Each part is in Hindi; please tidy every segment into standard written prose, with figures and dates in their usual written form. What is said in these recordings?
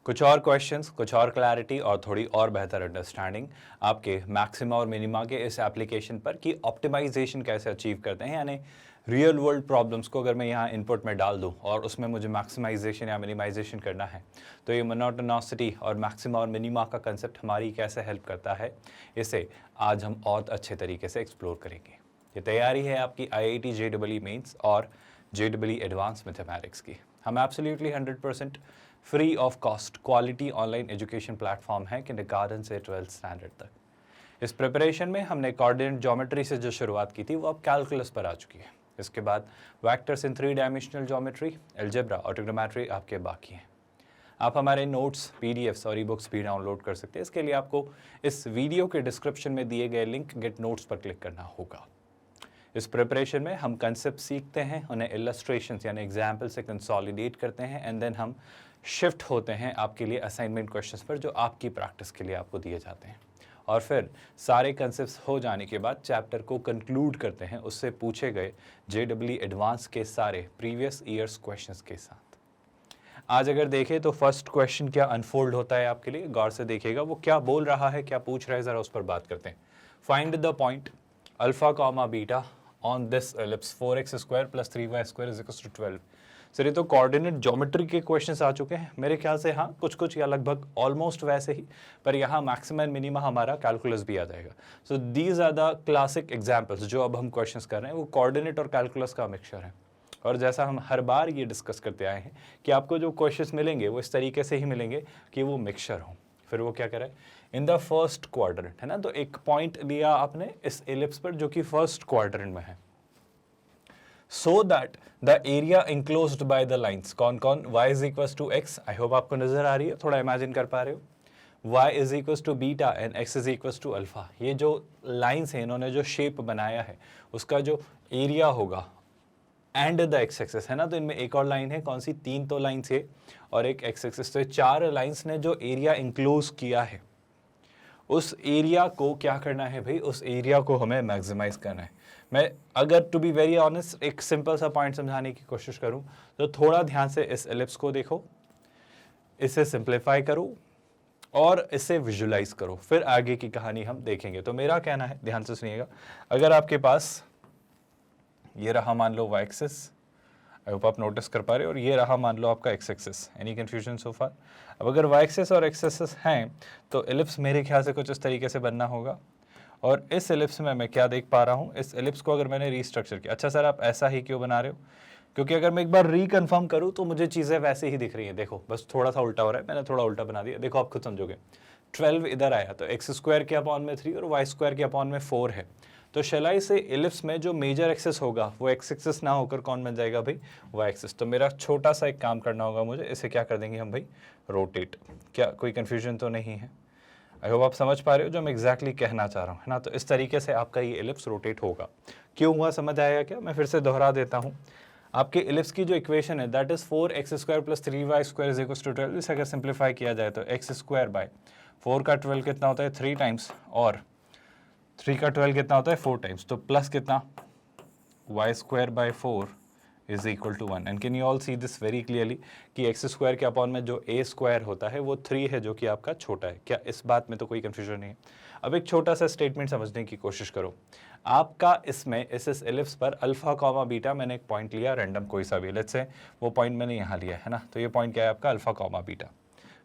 कुछ और क्वेश्चंस, कुछ और क्लैरिटी और थोड़ी और बेहतर अंडरस्टैंडिंग आपके मैक्सिमा और मिनिमा के इस एप्लीकेशन पर कि ऑप्टिमाइजेशन कैसे अचीव करते हैं, यानी रियल वर्ल्ड प्रॉब्लम्स को अगर मैं यहाँ इनपुट में डाल दूँ और उसमें मुझे मैक्सिमाइजेशन या मिनिमाइजेशन करना है तो ये मोनोटोनिसिटी और मैक्सिमा और मिनिमा का कंसेप्ट हमारी कैसे हेल्प करता है, इसे आज हम और अच्छे तरीके से एक्सप्लोर करेंगे। ये तैयारी है आपकी IIT JEE मेंस और JEE एडवांस मैथमेटिक्स की। हम absolutely 100% free of cost quality online education platform है किंडरगार्टन से 12th स्टैंडर्ड तक। इस प्रिपरेशन में हमने कोऑर्डिनेट ज्योमेट्री से जो शुरुआत की थी वो अब कैलकुलस पर आ चुकी है। इसके बाद vectors in 3 dimensional geometry, algebra और ट्रिग्नोमेट्री आपके बाकी हैं। आप हमारे नोट्स, PDFs और ई-बुक्स भी डाउनलोड कर सकते हैं। इसके लिए आपको इस वीडियो के डिस्क्रिप्शन में दिए गए लिंक गेट नोट्स पर क्लिक करना होगा। इस प्रिपरेशन में हम कंसेप्ट सीखते हैं, उन्हें इलस्ट्रेशंस यानी एग्जाम्पल से कंसोलिडेट करते हैं एंड देन हम शिफ्ट होते हैं आपके लिए असाइनमेंट क्वेश्चंस पर जो आपकी प्रैक्टिस के लिए आपको दिए जाते हैं। और फिर सारे कंसेप्ट्स हो जाने के बाद चैप्टर को कंक्लूड करते हैं उससे पूछे गए JEE एडवांस के सारे प्रीवियस ईयर्स क्वेश्चंस के साथ। आज अगर देखें तो फर्स्ट क्वेश्चन क्या अनफोल्ड होता है आपके लिए, गौर से देखिएगा वो क्या बोल रहा है, क्या पूछ रहा है, ज़रा उस पर बात करते हैं। Find the point alpha comma beta on this ellipse 4x² + 3y² = 12। Sir ये तो कोऑर्डिनेट ज्योमेट्री के क्वेश्चंस आ चुके हैं मेरे ख्याल से। हाँ, कुछ या लगभग ऑलमोस्ट वैसे ही, पर यहाँ मैक्सिमम एंड मिनिमा हमारा कैलकुलस भी आ जाएगा। So these are the classic examples जो अब हम क्वेश्चंस कर रहे हैं वो कोऑर्डिनेट और कैलकुलस का मिक्सचर है। और जैसा हम हर बार ये डिस्कस करते आए हैं कि आपको जो क्वेश्चंस मिलेंगे वो इस तरीके से ही मिलेंगे कि वो मिक्सचर हो। फिर वो क्या करें, इन द फर्स्ट क्वाड्रेंट है ना, तो एक पॉइंट लिया आपने इस एलिप्स पर जो कि फर्स्ट क्वाड्रेंट में है, so that the area enclosed by the lines कौन कौन, y = x, आई होप आपको नजर आ रही है, थोड़ा इमेजिन कर पा रहे हो, y = beta and x = alpha. ये जो लाइंस हैं, इन्होंने जो शेप बनाया है उसका जो एरिया होगा एंड द x एक्सिस है ना, तो इनमें एक और लाइन है, कौन सी, 3 तो लाइन्स है और एक x एक्सिस, तो 4 लाइन्स ने जो एरिया इंक्लोज किया है उस एरिया को क्या करना है भाई, उस एरिया को हमें मैक्सिमाइज करना है। मैं अगर टू बी वेरी ऑनेस्ट एक सिंपल सा पॉइंट समझाने की कोशिश करूं तो थोड़ा ध्यान से इस एलिप्स को देखो, इसे सिंप्लीफाई करो और इसे विजुलाइज करो, फिर आगे की कहानी हम देखेंगे। तो मेरा कहना है, ध्यान से सुनिएगा, अगर आपके पास ये रहा मान लो y एक्सिस, आई होप आप नोटिस कर पा रहे हो, और ये रहा मान लो आपका x axis. Any confusion so far? अब अगर y एक्सिस और x एक्सिस हैं तो एलिप्स मेरे ख्याल से कुछ इस तरीके से बनना होगा। और इस एलिप्स में मैं क्या देख पा रहा हूँ, इस एलिप्स को अगर मैंने रीस्ट्रक्चर किया, अच्छा सर आप ऐसा ही क्यों बना रहे हो, क्योंकि अगर मैं एक बार रिकन्फर्म करूँ तो मुझे चीज़ें वैसे ही दिख रही हैं। देखो बस थोड़ा सा उल्टा हो रहा है, मैंने थोड़ा उल्टा बना दिया, देखो आप खुद समझोगे। 12 इधर आया तो x² के अपॉन में 3 और y² के अपॉन में 4 है, तो शैलाई से एलिप्स में जो मेजर एक्सिस होगा वो x एक्सिस ना होकर कौन बन जाएगा भाई, y एक्सिस। तो मेरा छोटा सा एक काम करना होगा मुझे, इसे क्या कर देंगे हम भाई, रोटेट। क्या कोई कन्फ्यूजन तो नहीं है? आई होप आप समझ पा रहे हो जो मैं एग्जैक्टली कहना चाह रहा हूँ, है ना। तो इस तरीके से आपका ये एलिप्स रोटेट होगा। क्यों हुआ समझ आएगा क्या? मैं फिर से दोहरा देता हूँ। आपके एलिप्स की जो इक्वेशन है दैट इज 4x² + 3y² = 12। इसे अगर सिंप्लीफाई किया जाए तो x² / 4 का 12 कितना होता है, 3 टाइम्स, और 3 का 12 कितना होता है, 4 टाइम्स, तो प्लस कितना, y² / 4 = 1। And can you all see this very clearly कि x² के अपॉन में जो a² होता है वो 3 है जो कि आपका छोटा है। क्या इस बात में तो कोई कंफ्यूजन नहीं है? अब एक छोटा सा स्टेटमेंट समझने की कोशिश करो। आपका इसमें इस एलिप्स पर अल्फा कॉमा बीटा, मैंने एक पॉइंट लिया रैंडम कोई सा भी, लेट्स से वो पॉइंट मैंने यहाँ लिया है ना, तो ये पॉइंट क्या है आपका, अल्फा कॉमा बीटा।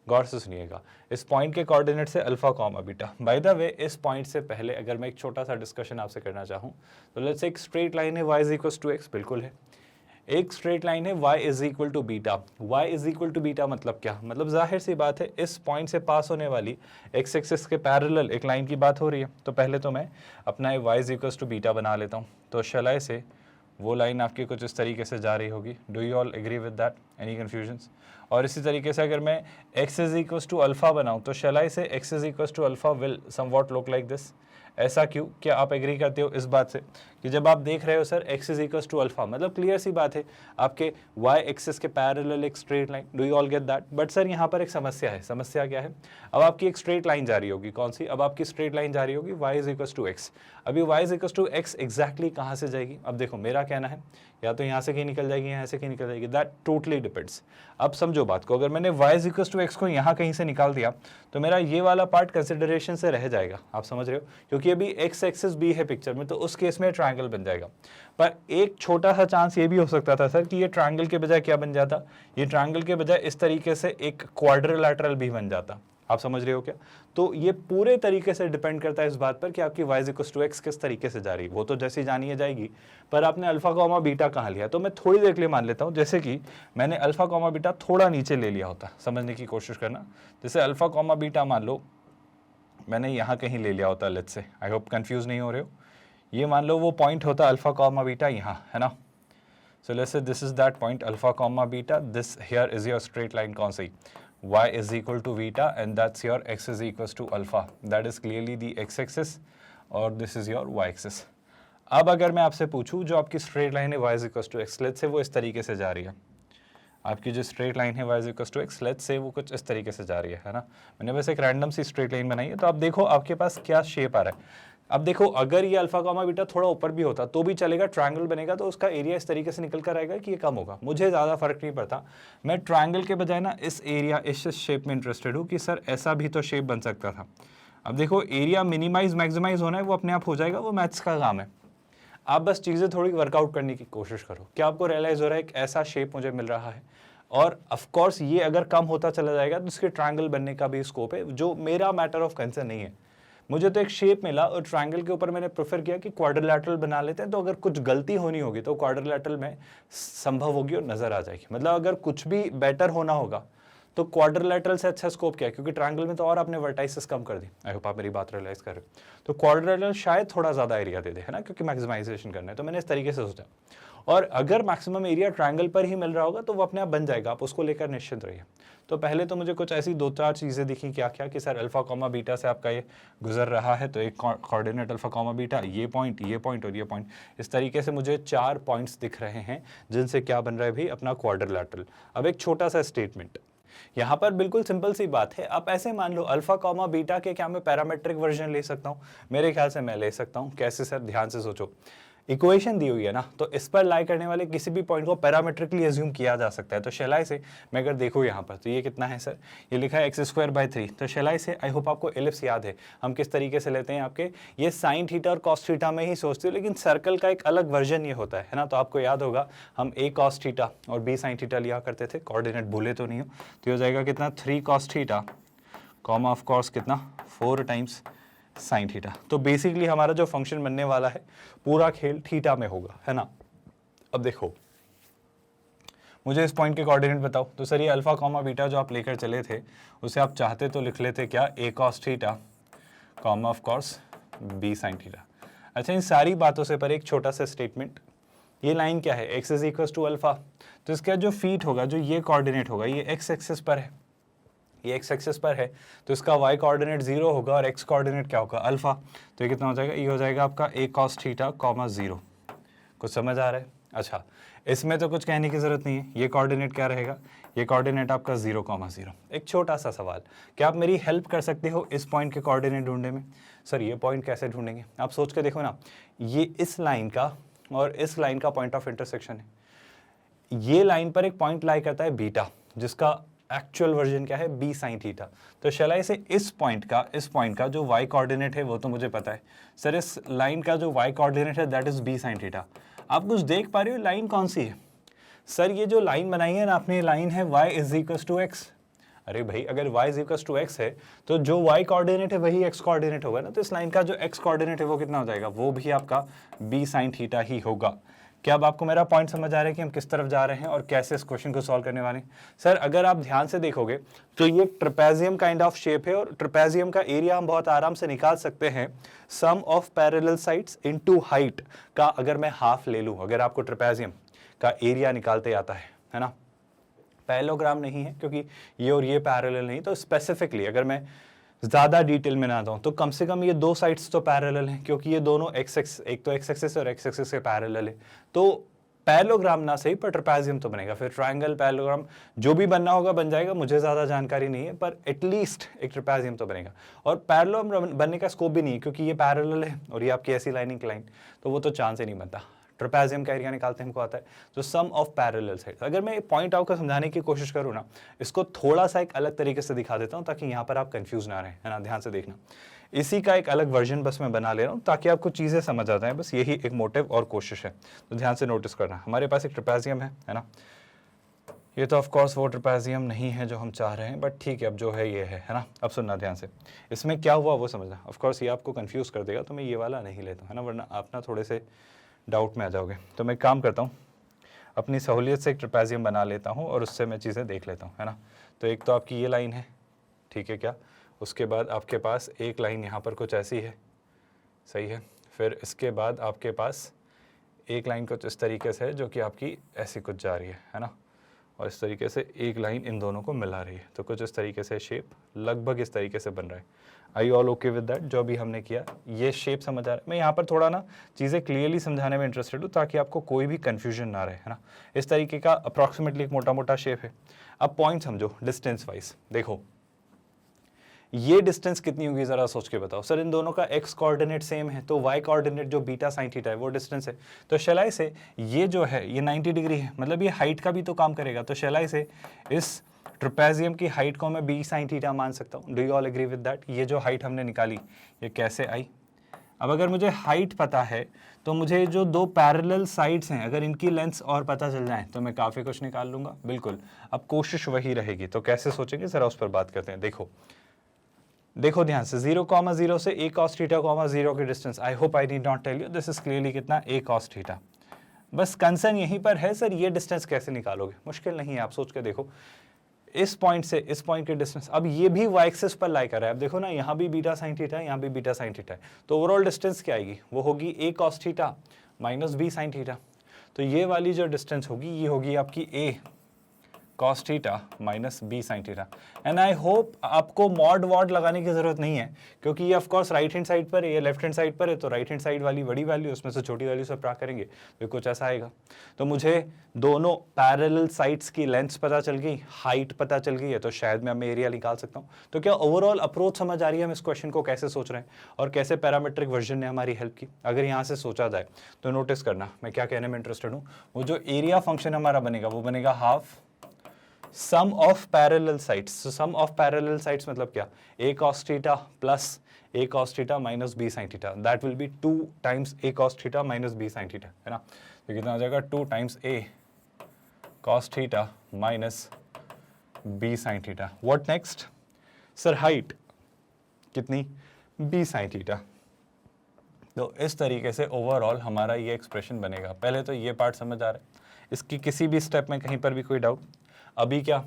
गौर से सुनिएगा, इस पॉइंट के कोऑर्डिनेट से alpha comma beta. By the way इस पॉइंट से पहले अगर मैं एक छोटा सा डिस्कशन आपसे करना चाहूँ तो लेट्स से एक स्ट्रेट लाइन है y = x, बिल्कुल है। एक स्ट्रेट लाइन है y = बीटा। y = बीटा मतलब क्या, मतलब जाहिर सी बात है इस पॉइंट से पास होने वाली x एक्सिस के पैरेलल एक लाइन की बात हो रही है। तो पहले तो मैं अपना y = बीटा बना लेता हूँ। तो शैलाई से वो लाइन आपकी कुछ इस तरीके से जा रही होगी। Do you all agree with that? Any confusions? और इसी तरीके से अगर मैं x = अल्फा बनाऊँ तो शैलाई से x = alpha will somewhat look like this, ऐसा क्यों? क्या आप एग्री करते हो इस बात से कि जब आप देख रहे हो sir x is equal to alpha, मतलब क्लियर सी बात है आपके y एक्सिस के पैरेलल एक straight line, do you all get that? But sir यहाँ पर एक समस्या है। समस्या क्या है? अब आपकी एक स्ट्रेट लाइन जा रही होगी, कौन सी? अब आपकी स्ट्रेट लाइन जा रही होगी y is equal to x. अभी y is equal to x exactly कहाँ से जाएगी? अब देखो मेरा कहना है या तो यहाँ से कहीं निकल जाएगी, यहाँ से कहीं निकल जाएगी, दैट टोटली डिपेंड्स। अब समझो बात को, अगर मैंने y is equal to x को यहाँ कहीं से निकाल दिया तो मेरा ये वाला पार्ट कंसिडरेशन से रह जाएगा, आप समझ रहे हो, क्योंकि अभी x एक्सिस भी है पिक्चर में, तो उस केस में ट्रायंगल बन जाएगा। पर एक छोटा सा चांस ये भी हो सकता था सर कि ये ट्रायंगल के बजाय क्या बन जाता? ये ट्रायंगल के बजाय इस तरीके से एक क्वाड्रिलैटरल भी बन जाता। आप समझ रहे हो क्या? तो ये पूरे तरीके से डिपेंड करता है इस बात पर कि आपकी y is equal to x किस तरीके से जा रही है। वो तो जैसे जानी है जाएगी, पर आपने अल्फा कॉमा बीटा कहाँ लिया? तो मैं थोड़ी देर के लिए मान लेता हूँ जैसे कि मैंने अल्फा कॉमा बीटा थोड़ा नीचे ले लिया होता, समझने की कोशिश करना। जैसे अल्फा कॉमा बीटा मान लो मैंने यहाँ कहीं ले लिया होता, let's say, I hope confuse नहीं हो रहे हो। ये मान लो वो पॉइंट होता अल्फा कॉमा बीटा यहाँ, है ना? So let's say this is that point alpha comma beta, this here is your straight line कौन सी? y is equal to beta and that's your x is equals to alpha, that is clearly the x axis और this is your y axis। अब अगर मैं आपसे पूछूं जो आपकी स्ट्रेट लाइन है y is equals to x, let's say वो इस तरीके से जा रही है, आपकी जो स्ट्रेट लाइन है y is equals to x, let's say वो कुछ इस तरीके से जा रही है ना? मैंने बस एक रैंडम सी स्ट्रेट लाइन बनाई है, तो आप देखो आपके पास क्या शेप आ रहा है। अब देखो अगर ये अल्फा कॉमा बीटा थोड़ा ऊपर भी होता तो भी चलेगा, ट्रायंगल बनेगा तो उसका एरिया इस तरीके से निकल कर आएगा कि ये कम होगा, मुझे ज़्यादा फर्क नहीं पड़ता। मैं ट्रायंगल के बजाय ना इस एरिया, इस शेप में इंटरेस्टेड हूँ कि सर ऐसा भी तो शेप बन सकता था। अब देखो एरिया मिनिमाइज मैक्सिमाइज होना है, वो अपने आप हो जाएगा, वो मैथ्स का काम है। आप बस चीज़ें थोड़ी वर्कआउट करने की कोशिश करो। क्या आपको रियलाइज़ हो रहा है एक ऐसा शेप मुझे मिल रहा है, और ऑफकोर्स ये अगर कम होता चला जाएगा तो इसके ट्रायंगल बनने का भी स्कोप है, जो मेरा मैटर ऑफ कंसर्न नहीं है। मुझे तो एक शेप मिला और ट्रायंगल के ऊपर मैंने प्रेफर किया कि क्वाड्रिलैटरल बना लेते हैं, तो अगर कुछ गलती होनी होगी तो क्वाड्रिलैटरल में संभव होगी और नजर आ जाएगी। मतलब अगर कुछ भी बेटर होना होगा तो क्वाड्रिलैटरल से अच्छा स्कोप क्या है, क्योंकि ट्रायंगल में तो और आपने वर्टाइसेस कम कर दी। आई होप आप मेरी बात रियलाइज कर रहे हो। तो क्वाड्रिलैटरल शायद थोड़ा ज़्यादा एरिया दे दे, है ना, क्योंकि मैक्सिमाइजेशन करना है, तो मैंने इस तरीके से सोचा। और अगर मैक्सिमम एरिया ट्रायंगल पर ही मिल रहा होगा तो वो अपने आप बन जाएगा, आप उसको लेकर निश्चिंत रहिए। तो पहले तो मुझे कुछ ऐसी दो चार चीज़ें दिखी, क्या क्या कि सर अल्फा कॉमा बीटा से आपका ये गुजर रहा है, तो एक कोऑर्डिनेट अल्फा कॉमा बीटा, ये पॉइंट और ये पॉइंट, इस तरीके से मुझे 4 पॉइंट्स दिख रहे हैं जिनसे क्या बन रहा है भाई, अपना क्वाड्रिलैटरल। अब एक छोटा सा स्टेटमेंट यहाँ पर, बिल्कुल सिंपल सी बात है। आप ऐसे मान लो अल्फा कॉमा बीटा के क्या मैं पैरामेट्रिक वर्जन ले सकता हूँ? मेरे ख्याल से मैं ले सकता हूँ। कैसे सर? ध्यान से सोचो, इक्वेशन दी हुई है ना, तो इस पर लाई करने वाले किसी भी पॉइंट को पैरामेट्रिकली एज्यूम किया जा सकता है। तो शेलाई से मैं अगर देखूँ यहाँ पर, तो ये कितना है सर? ये लिखा है x²/3। तो शेलाई से आई होप आपको एलिप्स याद है, हम किस तरीके से लेते हैं आपके, ये साइन थीटा और कॉस थीटा में ही सोचते हो, लेकिन सर्कल का एक अलग वर्जन ये होता है ना। तो आपको याद होगा हम a cos थीटा और b sin थीटा लिया करते थे, कोऑर्डिनेट भूले तो नहीं हो। तो हो जाएगा कितना, 3 cos theta comma of course कितना, 4 टाइम्स साइन थीटा। तो बेसिकली हमारा जो फंक्शन बनने वाला है पूरा खेल थीटा में होगा, है ना। अब देखो मुझे इस पॉइंट के कोऑर्डिनेट बताओ। तो सर ये अल्फा कॉमा बीटा जो आप लेकर चले थे उसे आप चाहते तो लिख लेते क्या, a cos theta comma of course b sin theta. अच्छा, इन सारी बातों से पर एक छोटा सा स्टेटमेंट, ये लाइन क्या है, x is equal to alpha, तो इसका जो फीट होगा, जो ये कोऑर्डिनेट होगा, ये x एक्सिस पर है, ये x एक्सिस पर है, तो इसका y कोऑर्डिनेट 0 होगा और x कोऑर्डिनेट क्या होगा, अल्फा। तो ये कितना हो जाएगा, ये हो जाएगा आपका a cos थीटा कॉमा 0। कुछ समझ आ रहा है? अच्छा, इसमें तो कुछ कहने की जरूरत नहीं है। ये कोऑर्डिनेट क्या रहेगा, ये कोऑर्डिनेट आपका 0,0। एक छोटा सा सवाल, क्या आप मेरी हेल्प कर सकते हो इस पॉइंट के कोऑर्डिनेट ढूंढने में? सर ये पॉइंट कैसे ढूंढेंगे? आप सोच के देखो ना, ये इस लाइन का और इस लाइन का पॉइंट ऑफ इंटरसेक्शन है। ये लाइन पर एक पॉइंट लाई करता है बीटा, जिसका एक्चुअल वर्जन क्या है, b sin थीटा। तो शलाई से इस पॉइंट का जो y कोऑर्डिनेट है वो तो मुझे पता है सर, इस लाइन का जो y कोऑर्डिनेट है that is b sin theta. आप कुछ देख पा रहे हो लाइन कौन सी है? सर ये जो लाइन बनाई है ना आपने, लाइन है y is equal to x। अरे भाई अगर y is equal to x है तो जो y कोऑर्डिनेट है वही x कोऑर्डिनेट होगा ना। तो इस लाइन का जो x कोऑर्डिनेट है वो कितना हो जाएगा, वो भी आपका b sin थीटा ही होगा। क्या अब आपको मेरा पॉइंट समझ आ रहा है कि हम किस तरफ जा रहे हैं और कैसे इस क्वेश्चन को सॉल्व करने वाले हैं? सर अगर आप ध्यान से देखोगे तो ये ट्रेपेजियम काइंड ऑफ शेप है, और ट्रेपेजियम का एरिया हम बहुत आराम से निकाल सकते हैं sum of parallel sides into height का। अगर मैं हाफ ले लूँ, अगर आपको ट्रेपेजियम का एरिया निकालते आता है ना, पैरेललोग्राम नहीं है क्योंकि ये और ये पैरेलल नहीं, तो स्पेसिफिकली अगर मैं ज़्यादा डिटेल में ना जाऊँ तो कम से कम ये दो साइड्स तो पैरेलल हैं, क्योंकि ये दोनों एक तो एक्स एक्सिस और एक्स एक्सिस के पैरेलल है। तो पैरेललोग्राम ना सही पर ट्रेपेजियम तो बनेगा। फिर ट्रायंगल, पैरेललोग्राम जो भी बनना होगा बन जाएगा, मुझे ज़्यादा जानकारी नहीं है, पर एटलीस्ट एक ट्रेपेजियम तो बनेगा। और पैरेललोग्राम बनने का स्कोप भी नहीं है, क्योंकि ये पैरेलल है और ये आपकी ऐसी लाइनिंग लाइन, तो वो तो चांस ही नहीं बनता। ट्रेपेजियम का एरिया निकालते हमको आता है, तो सम ऑफ पैरेलल साइड्स। अगर मैं पॉइंट आउट का समझाने की कोशिश करूँ ना, इसको थोड़ा सा एक अलग तरीके से दिखा देता हूँ ताकि यहाँ पर आप कंफ्यूज ना रहें, है ना। ध्यान से देखना, इसी का एक अलग वर्जन बस मैं बना ले रहा हूँ ताकि आपको चीज़ें समझ आ जाएं, बस यही एक मोटिव और कोशिश है। तो ध्यान से नोटिस करना, हमारे पास एक ट्रेपेजियम है ना। ये तो ऑफ कोर्स वो ट्रेपेजियम नहीं है जो हम चाह रहे हैं, बट ठीक है, अब जो है ये है ना। अब सुनना ध्यान से, इसमें क्या हुआ वो समझना। ऑफ कोर्स ये आपको कंफ्यूज कर देगा, तो मैं ये वाला नहीं लेता, है ना, वरना आप ना थोड़े से डाउट में आ जाओगे। तो मैं काम करता हूँ, अपनी सहूलियत से एक ट्रेपेजियम बना लेता हूँ और उससे मैं चीज़ें देख लेता हूँ, है ना। तो एक तो आपकी ये लाइन है, ठीक है क्या, उसके बाद आपके पास एक लाइन यहाँ पर कुछ ऐसी है, सही है। फिर इसके बाद आपके पास एक लाइन कुछ इस तरीके से है जो कि आपकी ऐसी कुछ जा रही है ना। और इस तरीके से एक लाइन इन दोनों को मिला रही है, तो कुछ इस तरीके से शेप लगभग इस तरीके से बन रहा है। आई ऑल ओके विद दैट? जो भी हमने किया ये शेप समझ आ रहा है। मैं यहाँ पर थोड़ा ना चीज़ें क्लियरली समझाने में इंटरेस्टेड हूँ ताकि आपको कोई भी कन्फ्यूजन ना रहे, है ना। इस तरीके का अप्रॉक्सीमेटली एक मोटा मोटा शेप है। अब पॉइंट समझो डिस्टेंस वाइज। देखो ये डिस्टेंस कितनी होगी ज़रा सोच के बताओ। सर इन दोनों का एक्स कोऑर्डिनेट सेम है, तो वाई कोऑर्डिनेट जो बीटा साइन थीटा है वो डिस्टेंस है। तो शैलाई से ये जो है ये 90 डिग्री है, मतलब ये हाइट का भी तो काम करेगा। तो शैलाई से इस ट्रेपेजियम की हाइट को मैं बी साइन थीटा मान सकता हूँ। Do you all agree with that? ये जो हाइट हमने निकाली ये कैसे आई? अब अगर मुझे हाइट पता है तो मुझे जो दो पैरेलल साइड्स हैं अगर इनकी लेंथ्स और पता चल जाए तो मैं काफ़ी कुछ निकाल लूँगा। बिल्कुल, अब कोशिश वही रहेगी। तो कैसे सोचेंगे ज़रा उस पर बात करते हैं। देखो ध्यान से, 0,0 से a cos थीटा, 0 की distance. I hope I need not tell you, this is clearly कितना a cos थीटा। बस कंसर्न यहीं पर है सर ये डिस्टेंस कैसे निकालोगे। मुश्किल नहीं है, आप सोच के देखो। इस पॉइंट से इस पॉइंट की डिस्टेंस, अब ये भी y एक्सिस पर लाई कर रहा है। अब देखो ना, यहाँ भी बीटा साइन थीटा है, यहाँ भी बीटा साइन थीटा है, तो ओवरऑल डिस्टेंस क्या आएगी? वो होगी a cos theta minus b sine theta. तो ये वाली जो डिस्टेंस होगी ये होगी आपकी a cos theta minus b sine theta. And I hope आपको मॉड वॉड लगाने की जरूरत नहीं है, क्योंकि ये of course right hand side पर है, ये लेफ्ट हैंड साइड पर है, तो राइट हैंड साइड वाली बड़ी वैल्यू उसमें से छोटी वैल्यू से प्राप्त करेंगे तो कुछ ऐसा आएगा। तो मुझे दोनों पैरेलल साइड्स की लेंथ्स पता चल गई, हाइट पता चल गई है, तो शायद मैं एरिया निकाल सकता हूँ। तो क्या ओवरऑल अप्रोच समझ आ रही है हम इस क्वेश्चन को कैसे सोच रहे हैं और कैसे पैरामीट्रिक वर्जन ने हमारी हेल्प की? अगर यहाँ से सोचा जाए तो नोटिस करना मैं क्या कहने में इंटरेस्टेड हूँ। वो जो एरिया फंक्शन हमारा बनेगा वो बनेगा half sum of parallel sides. So sum of parallel sides मतलब क्या? a cos theta plus a cos theta minus b sin theta, that will be 2 times a cos theta minus b sin theta, है ना। तो कितना आ जाएगा? 2 times a cos theta minus b sin theta. What next? Sir height कितनी? b sin theta. तो इस तरीके से ओवरऑल हमारा ये एक्सप्रेशन बनेगा। पहले तो ये पार्ट समझ आ रहा है, इसकी किसी भी स्टेप में कहीं पर भी कोई डाउट? अभी क्या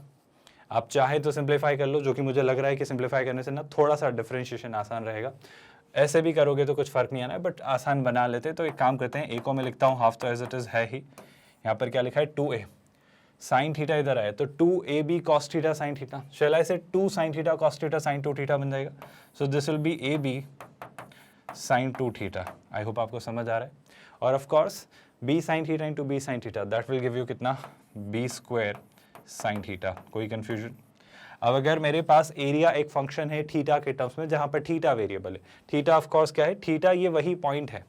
आप चाहे तो सिंप्लीफाई कर लो, जो कि मुझे लग रहा है कि सिंप्लीफाई करने से ना थोड़ा सा डिफरेंशिएशन आसान रहेगा। ऐसे भी करोगे तो कुछ फर्क नहीं आना है, बट आसान बना लेते। तो एक काम करते हैं, ए को मैं लिखता हूँ हाफ, तो एज इट इज है ही। यहाँ पर क्या लिखा है? 2a साइन थीटा इधर आया तो 2ab cos theta sine theta. Shall I से 2 sine theta cos theta sine 2 theta बन जाएगा। So this will be ab sine 2 theta. I hope आपको समझ आ रहा है। और of course b sine theta into b sine theta, that will give you कितना? b square sine theta. कोई कंफ्यूजन? अब अगर मेरे पास एरिया एक फंक्शन है थीटा के टर्म्स में, जहां पर थीटा वेरिएबल है, थीटा ऑफ कोर्स क्या है? थीटा ये वही पॉइंट है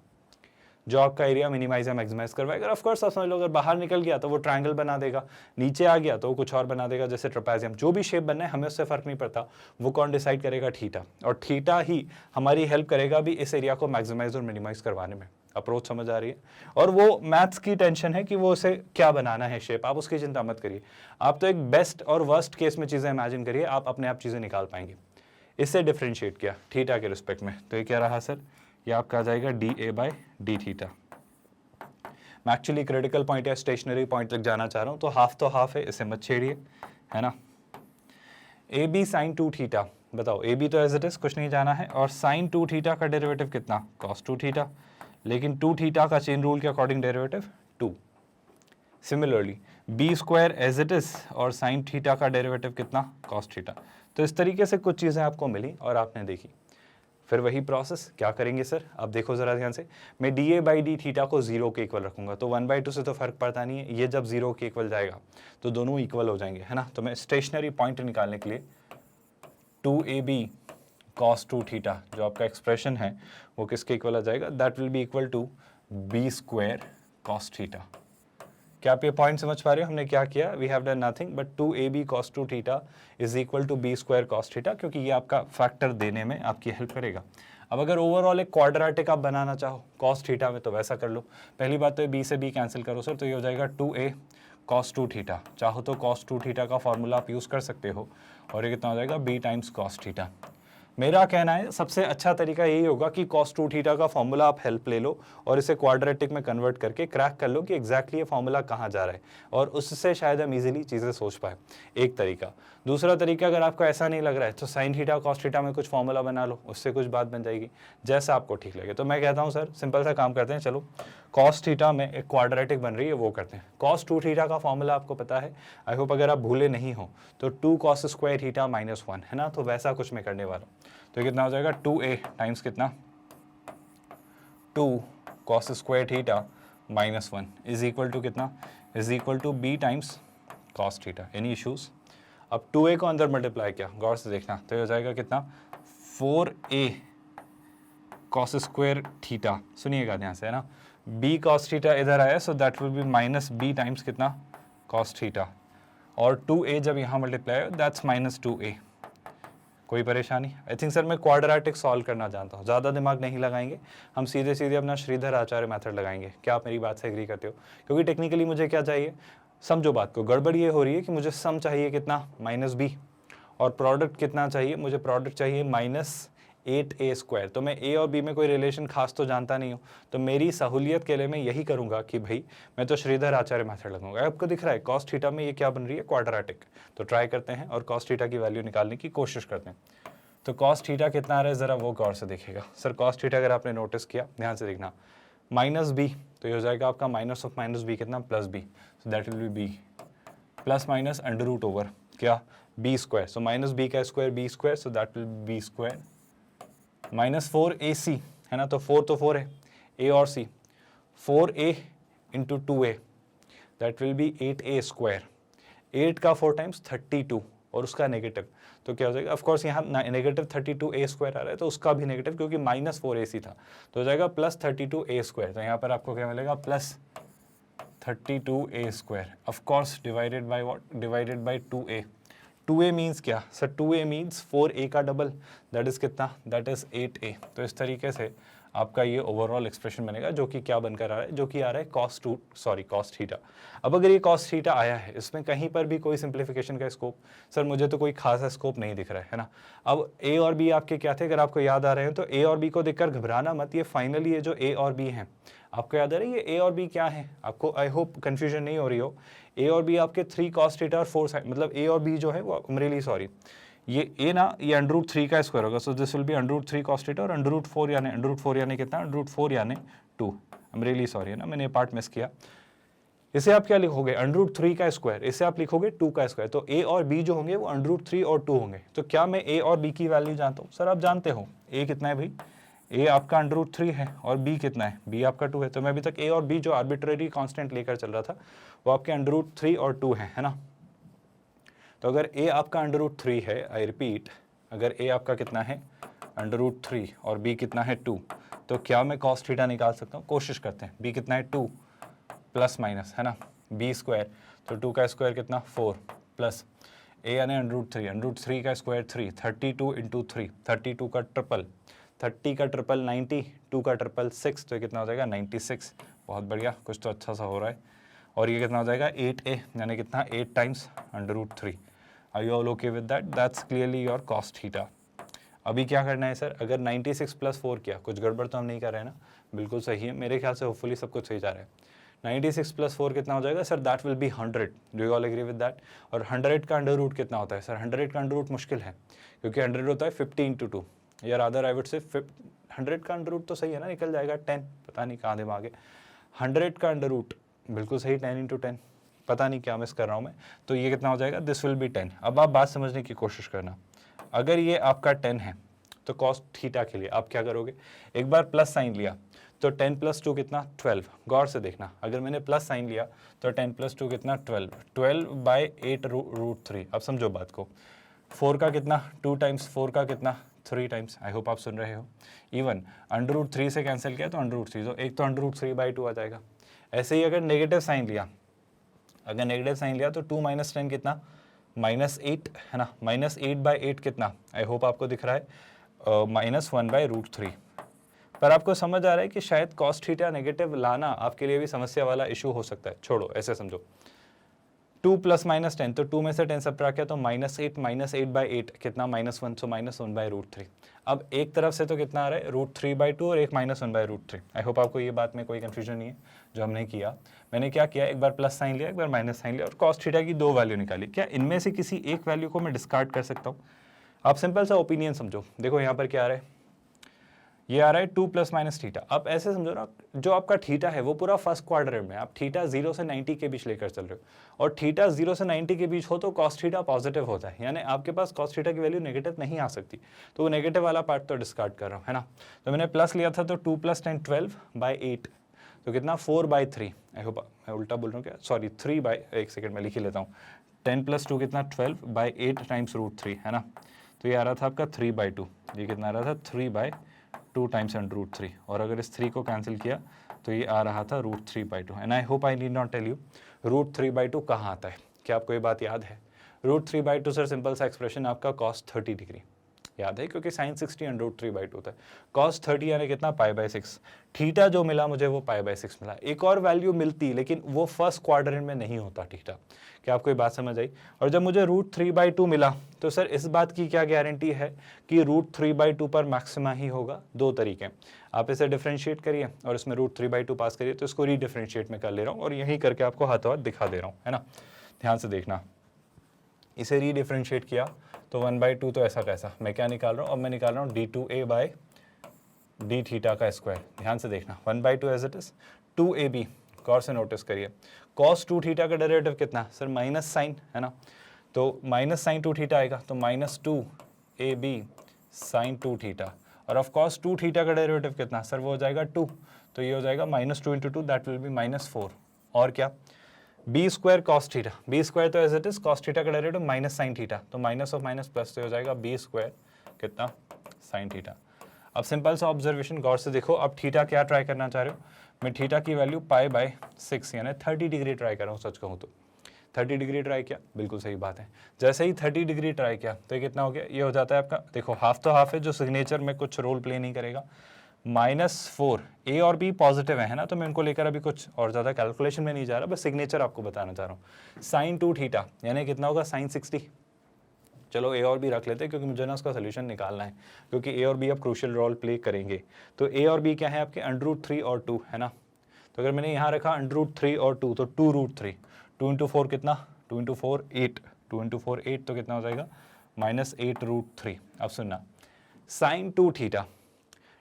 जो आपका एरिया मिनिमाइज या मैक्सिमाइज करवाएगा। ऑफ कोर्स आप समझ लो, अगर बाहर निकल गया तो वो ट्रायंगल बना देगा, नीचे आ गया तो वो कुछ और बना देगा, जैसे ट्रेपेजियम। जो भी शेप बनना है हमें उससे फर्क नहीं पड़ता, वो कौन डिसाइड करेगा? थीटा। और थीटा ही हमारी हेल्प करेगा भी इस एरिया को मैक्सिमाइज और मिनिमाइज करवाने में। अप्रोच समझ आ रही है? और वो मैथ्स की टेंशन है कि वो उसे क्या बनाना है शेप, आप उसकी चिंता मत करिए। आप तो एक बेस्ट और वर्स्ट केस में चीज़ें इमेजिन करिए, आप अपने आप चीज़ें निकाल पाएंगे। इससे डिफ्रेंशिएट किया थीटा के रिस्पेक्ट में, तो ये क्या रहा सर? ये आपका आ जाएगा dA/d थीटा। मैं एक्चुअली क्रिटिकल पॉइंट या स्टेशनरी पॉइंट तक जाना चाह रहा हूँ, तो हाफ तो हाफ है, इसे मत छेड़िए, है ना। AB साइन 2 थीटा, बताओ AB तो एज इट इज कुछ नहीं जाना है, और साइन 2 थीटा का डेरिवेटिव कितना? cos 2 theta. लेकिन 2 थीटा का चेन रूल के according derivative 2। Similarly b square as it is और साइन थीटा का डेरिवेटिव कितना, कॉस थीटा। तो इस तरीके से कुछ चीज़ें आपको मिली और आपने देखी। फिर वही प्रोसेस क्या करेंगे सर, अब देखो ज़रा ध्यान से, मैं D A by D theta को 0 के इक्वल रखूंगा, तो 1/2 से तो फर्क पड़ता नहीं है, ये जब 0 के इक्वल जाएगा तो दोनों इक्वल हो जाएंगे, है ना। तो मैं स्टेशनरी पॉइंट निकालने के लिए 2ab cos 2 थीटा जो आपका एक्सप्रेशन है वो किसके इक्वल आ जाएगा, that will be equal to b square cos theta. क्या आप ये पॉइंट समझ पा रहे हो, हमने क्या किया, we have done nothing but 2ab cos 2 theta is equal to b square cos theta, क्योंकि ये आपका फैक्टर देने में आपकी हेल्प करेगा। अब अगर ओवरऑल एक क्वाड्रेटिक आप बनाना चाहो कॉस थीटा में तो वैसा कर लो। पहली बात तो बी से बी कैंसिल करो सर, तो ये हो जाएगा 2a cos 2 थीटा। चाहो तो cos 2 थीटा का फॉर्मूला आप यूज़ कर सकते हो और ये कितना हो जाएगा b टाइम्स cos थीटा। मेरा कहना है सबसे अच्छा तरीका यही होगा कि cos 2 थीटा का फॉर्मूला आप हेल्प ले लो और इसे क्वाड्रेटिक में कन्वर्ट करके क्रैक कर लो कि एग्जैक्टली ये फॉर्मूला कहाँ जा रहा है, और उससे शायद हम इजीली चीज़ें सोच पाए। एक तरीका। दूसरा तरीका, अगर आपको ऐसा नहीं लग रहा है तो साइन थीटा cos थीटा में कुछ फॉर्मूला बना लो, उससे कुछ बात बन जाएगी, जैसा आपको ठीक लगे। तो मैं कहता हूँ सर सिंपल सा काम करते हैं, चलो cos थीटा में एक क्वाड्रेटिक बन रही है वो करते हैं। cos 2 थीटा का फॉर्मूला आपको पता है, आई होप अगर आप भूले नहीं हो तो 2 cos स्क्वायर थीटा माइनस 1 है ना, तो वैसा कुछ मैं करने वाला हूँ। तो कितना हो जाएगा 2a टाइम्स कितना 2 cos square theta minus 1 is equal to कितना, is equal to b times cos theta. Any issues? अब 2a को अंदर मल्टीप्लाई किया, गौर से देखना, तो ये हो जाएगा कितना 4a cos स्क्वायर थीटा। सुनिएगा ध्यान से, है ना, b cos थीटा इधर आया सो that will B minus b times कितना cos थीटा, और 2a जब यहाँ मल्टीप्लाई हो दैट्स माइनस 2a। कोई परेशानी? आई थिंक सर मैं क्वाड्रेटिक सॉल्व करना जानता हूँ, ज़्यादा दिमाग नहीं लगाएंगे, हम सीधे सीधे अपना श्रीधर आचार्य मेथड लगाएंगे। क्या आप मेरी बात से एग्री करते हो? क्योंकि टेक्निकली मुझे क्या चाहिए, समझो बात को, गड़बड़ ये हो रही है कि मुझे सम चाहिए कितना माइनस b और प्रोडक्ट कितना चाहिए, मुझे प्रोडक्ट चाहिए माइनस 8a स्क्वायर। तो मैं a और b में कोई रिलेशन खास तो जानता नहीं हूँ, तो मेरी सहूलियत के लिए मैं यही करूँगा कि भाई मैं तो श्रीधर आचार्य मेथड लगाऊंगा। आपको दिख रहा है cos थीटा में ये क्या बन रही है, क्वाड्रेटिक। तो ट्राई करते हैं और cos थीटा की वैल्यू निकालने की कोशिश करते हैं। तो cos थीटा कितना आ रहा है ज़रा वो गौर से देखिएगा सर। cos थीटा अगर आपने नोटिस किया, ध्यान से देखना, माइनस b, तो ये हो जाएगा आपका माइनस ऑफ माइनस b कितना, plus b, so that will be b plus minus under root over क्या b square, so minus b का square b square, so that will be square minus 4ac, है ना, तो 4 तो 4 है, a और c, 4a into 2a that will B 8a square. 8 का 4 टाइम्स 32 और उसका नेगेटिव, तो क्या हो जाएगा, ऑफकोर्स यहाँ नेगेटिव 32a स्क्वायर आ रहा है तो उसका भी नेगेटिव, क्योंकि माइनस 4ac था, तो हो जाएगा प्लस 32a स्क्वायर। तो यहाँ पर आपको क्या मिलेगा, plus 32a square, of course divided by what, divided by 2a। 2a means क्या सर, 2a मीन्स 4a का डबल, दैट इज़ कितना, दैट इज़ 8a। तो इस तरीके से आपका ये ओवरऑल एक्सप्रेशन बनेगा, जो कि क्या बनकर आ रहा है, जो कि आ रहा है cos थीटा। अब अगर ये cos थीटा आया है, इसमें कहीं पर भी कोई सिंप्लीफिकेशन का स्कोप, सर मुझे तो कोई खासा स्कोप नहीं दिख रहा है ना। अब a और b आपके क्या थे, अगर आपको याद आ रहे हैं तो a और b को देखकर घबराना मत, ये फाइनली ये जो a और b हैं, आपको याद आ रही है ये a और b क्या है, आपको आई होप कन्फ्यूजन नहीं हो रही हो। a और b आपके 3 cos थीटा और 4 sin, मतलब a और b जो है वो, आई एम रियली सॉरी, ये a ना, ये अंडर रूट 3 का स्क्वायर होगा, so this will be under root 3 cos theta और अंडर रूट 4 यानी कितना, अंडर रूट 4 यानी 2। आई एम रियली सॉरी, है ना, मैंने ये पार्ट मिस किया। इसे आप क्या लिखोगे, अंडर रूट 3 का स्क्वायर, इसे आप लिखोगे 2 का स्क्वायर, तो a और b जो होंगे वो अंडर रूट 3 और 2 होंगे। तो क्या मैं a और b की वैल्यू जानता हूँ? सर आप जानते हो a कितना है भाई, a आपका अंडर रूट 3 है और b कितना है, b आपका 2 है। तो मैं अभी तक a और b जो आर्बिट्रेरी कांस्टेंट लेकर चल रहा था वो आपके अंडर रूट 3 और 2 है ना। तो अगर a आपका अंडर रूट 3 है, आई रिपीट, अगर a आपका कितना है अंडर रूट 3 और b कितना है 2, तो क्या मैं cos थीटा निकाल सकता हूँ? कोशिश करते हैं। b कितना है 2 प्लस माइनस, है ना, b स्क्वायर, तो 2 का स्क्वायर कितना 4 प्लस a यानी अंडर रूट 3 का स्क्वायर 3, 32 इंटू 3, 32 का ट्रिपल, 30 का ट्रिपल 90, 2 का ट्रिपल 6, तो ये कितना हो जाएगा 96। बहुत बढ़िया, कुछ तो अच्छा सा हो रहा है। और ये कितना हो जाएगा 8a, यानी कितना 8 times under root 3। Are you all okay with that? That's clearly your cos theta. अभी क्या करना है सर, अगर 96 प्लस 4 किया, कुछ गड़बड़ तो हम नहीं कर रहे हैं ना, बिल्कुल सही है मेरे ख्याल से, होपफुली सब कुछ सही जा रहा है। 96 प्लस 4 कितना हो जाएगा sir, that will be 100। Do you all agree with that? और 100 का अंडर रूट कितना होता है सर? 100 का अंडर रूट मुश्किल है, क्योंकि 100 होता है 50 इंटू 2, या रादर आई वुड से 100 का अंडर रूट तो सही है ना, निकल जाएगा 10, पता नहीं कहाँ दिमाग है। 100 का अंडर रूट बिल्कुल सही, 10 इंटू 10, पता नहीं क्या मिस कर रहा हूँ मैं, तो ये कितना हो जाएगा, दिस विल बी 10। अब आप बात समझने की कोशिश करना, अगर ये आपका 10 है तो कॉस थीटा के लिए आप क्या करोगे, एक बार प्लस साइन लिया तो 10 + 2 कितना 12। गौर से देखना, अगर मैंने प्लस साइन लिया तो 10 + 2 कितना 12, 12/8√3। अब समझो बात को, 4 का कितना 2 टाइम्स, 4 का कितना 3 टाइम्स। आई होप आप सुन रहे हो। इवन √3 से कैंसिल किया तो √3, तो एक तो √3/2 आ जाएगा। ऐसे ही अगर नेगेटिव साइन लिया, अगर नेगेटिव साइन लिया तो 2 - 10 कितना -8 है ना, -8/8 कितना, आई होप आपको दिख रहा है, -1/√3। पर आपको समझ आ रहा है कि शायद कॉस थीटा नेगेटिव लाना आपके लिए भी समस्या वाला इशू हो सकता है। छोड़ो, ऐसे समझो, 2 + -10, तो 2 में से 10 सब्ट्रैक्ट किया तो -8, -8/8 कितना -1, सो -1/√3। अब एक तरफ से तो कितना आ रहा है √3/2 और एक -1/√3। आई होप आपको ये बात में कोई कंफ्यूजन नहीं है जो हमने किया। मैंने क्या किया, एक बार प्लस साइन लिया, एक बार माइनस साइन लिया और कॉस थीटा की 2 वैल्यू निकाली। क्या इनमें से किसी एक वैल्यू को मैं डिस्कार्ड कर सकता हूँ? आप सिंपल सा ओपिनियन समझो, देखो यहाँ पर क्या आ रहा है, ये आ रहा है 2 ± थीटा। अब ऐसे समझो ना, जो आपका थीटा है वो पूरा फर्स्ट क्वाड्रेंट में, आप थीटा 0 से 90 के बीच लेकर चल रहे हो, और थीटा 0 से 90 के बीच हो तो कॉस थीटा पॉजिटिव होता है, यानी आपके पास कॉस थीटा की वैल्यू नेगेटिव नहीं आ सकती। तो वो नेगेटिव वाला पार्ट तो डिस्कार्ड कर रहा हूँ, है ना। तो मैंने प्लस लिया था तो 2 + 10 12/8, तो कितना 4/3। आई होप मैं उल्टा बोल रहा हूँ क्या, सॉरी 1 सेकेंड में लिख ही लेता हूँ। 10 + 2 कितना 12/8 टाइम्स √3, है ना। तो ये आ रहा था आपका 3/2, ये कितना आ रहा था 3/2 टाइम्स √3, और अगर इस 3 को कैंसिल किया तो ये आ रहा था √3/2। And I hope I need not tell you √3/2 कहाँ आता है। क्या आपको ये बात याद है? √3/2 सर सिंपल सा एक्सप्रेशन आपका cos 30 डिग्री याद है, क्योंकि sin 60 √3/2 होता है। cos 30 यानी कितना π/6। थीटा जो मिला मुझे वो π/6 मिला। एक और वैल्यू मिलती लेकिन वो फर्स्ट क्वाड्रेंट में नहीं होता थीटा। क्या आपको ये बात समझ आई? और जब मुझे √3/2 मिला तो सर इस बात की क्या गारंटी है कि √3/2 पर मैक्सिमा ही होगा? दो तरीके, आप इसे डिफ्रेंशिएट करिए और इसमें √3/2 पास करिए, तो इसको रीडिफ्रेंशिएट में कर ले रहा हूँ और यही करके आपको हाथों हाथ दिखा दे रहा हूँ, है ना। ध्यान से देखना, इसे रीडिफ्रेंशिएट किया तो 1/2 तो ऐसा कैसा, मैं क्या निकाल रहा हूँ, अब मैं निकाल रहा हूँ d2a/d थीटा का स्क्वायर। ध्यान से देखना, 1/2 एज इट इज, 2ab, गौर से नोटिस करिए, cos 2 थीटा का डेरिवेटिव कितना सर, माइनस साइन, है ना। तो माइनस साइन 2 थीटा आएगा तो -2ab साइन 2 थीटा, और ऑफ कोर्स 2 थीटा का डेरिवेटिव कितना सर, वो हो जाएगा 2, तो ये हो जाएगा -2 × 2, दैट विल बी -4। और क्या, b² cos थीटा, b² तो as it is cos theta का डेरिवेटिव माइनस साइन थीटा, तो माइनस ऑफ माइनस प्लस, तो हो जाएगा b² कितना साइन थीटा। अब सिंपल सा ऑब्जर्वेशन, गौर से देखो, अब थीटा क्या ट्राई करना चाह रहे हो, मैं थीटा की वैल्यू π/6 यानी 30 डिग्री ट्राई कर रहा हूँ। सच कहूँ तो 30 डिग्री ट्राई किया, बिल्कुल सही बात है। जैसे ही 30 डिग्री ट्राई किया तो ये कितना हो गया, ये हो जाता है आपका, देखो हाफ तो हाफ है, जो सिग्नेचर में कुछ रोल प्ले नहीं करेगा, -4। ए और बी पॉजिटिव है ना, तो मैं उनको लेकर अभी कुछ और ज़्यादा कैलकुलेशन में नहीं जा रहा, बस सिग्नेचर आपको बताना चाह रहा हूँ। साइन 2 थीटा यानी कितना होगा, साइन 60। चलो ए और बी रख लेते हैं क्योंकि मुझे ना उसका सोल्यूशन निकालना है, क्योंकि ए और बी अब क्रूशियल रोल प्ले करेंगे। तो ए और बी क्या है आपके, √3 और 2, है ना। तो अगर मैंने यहाँ रखा √3 और 2, तो 2√3, 2 × 4 कितना, 2 × 4 8, 2 × 4 8, तो कितना हो जाएगा -8√3। अब सुनना, साइन 2 थीटा,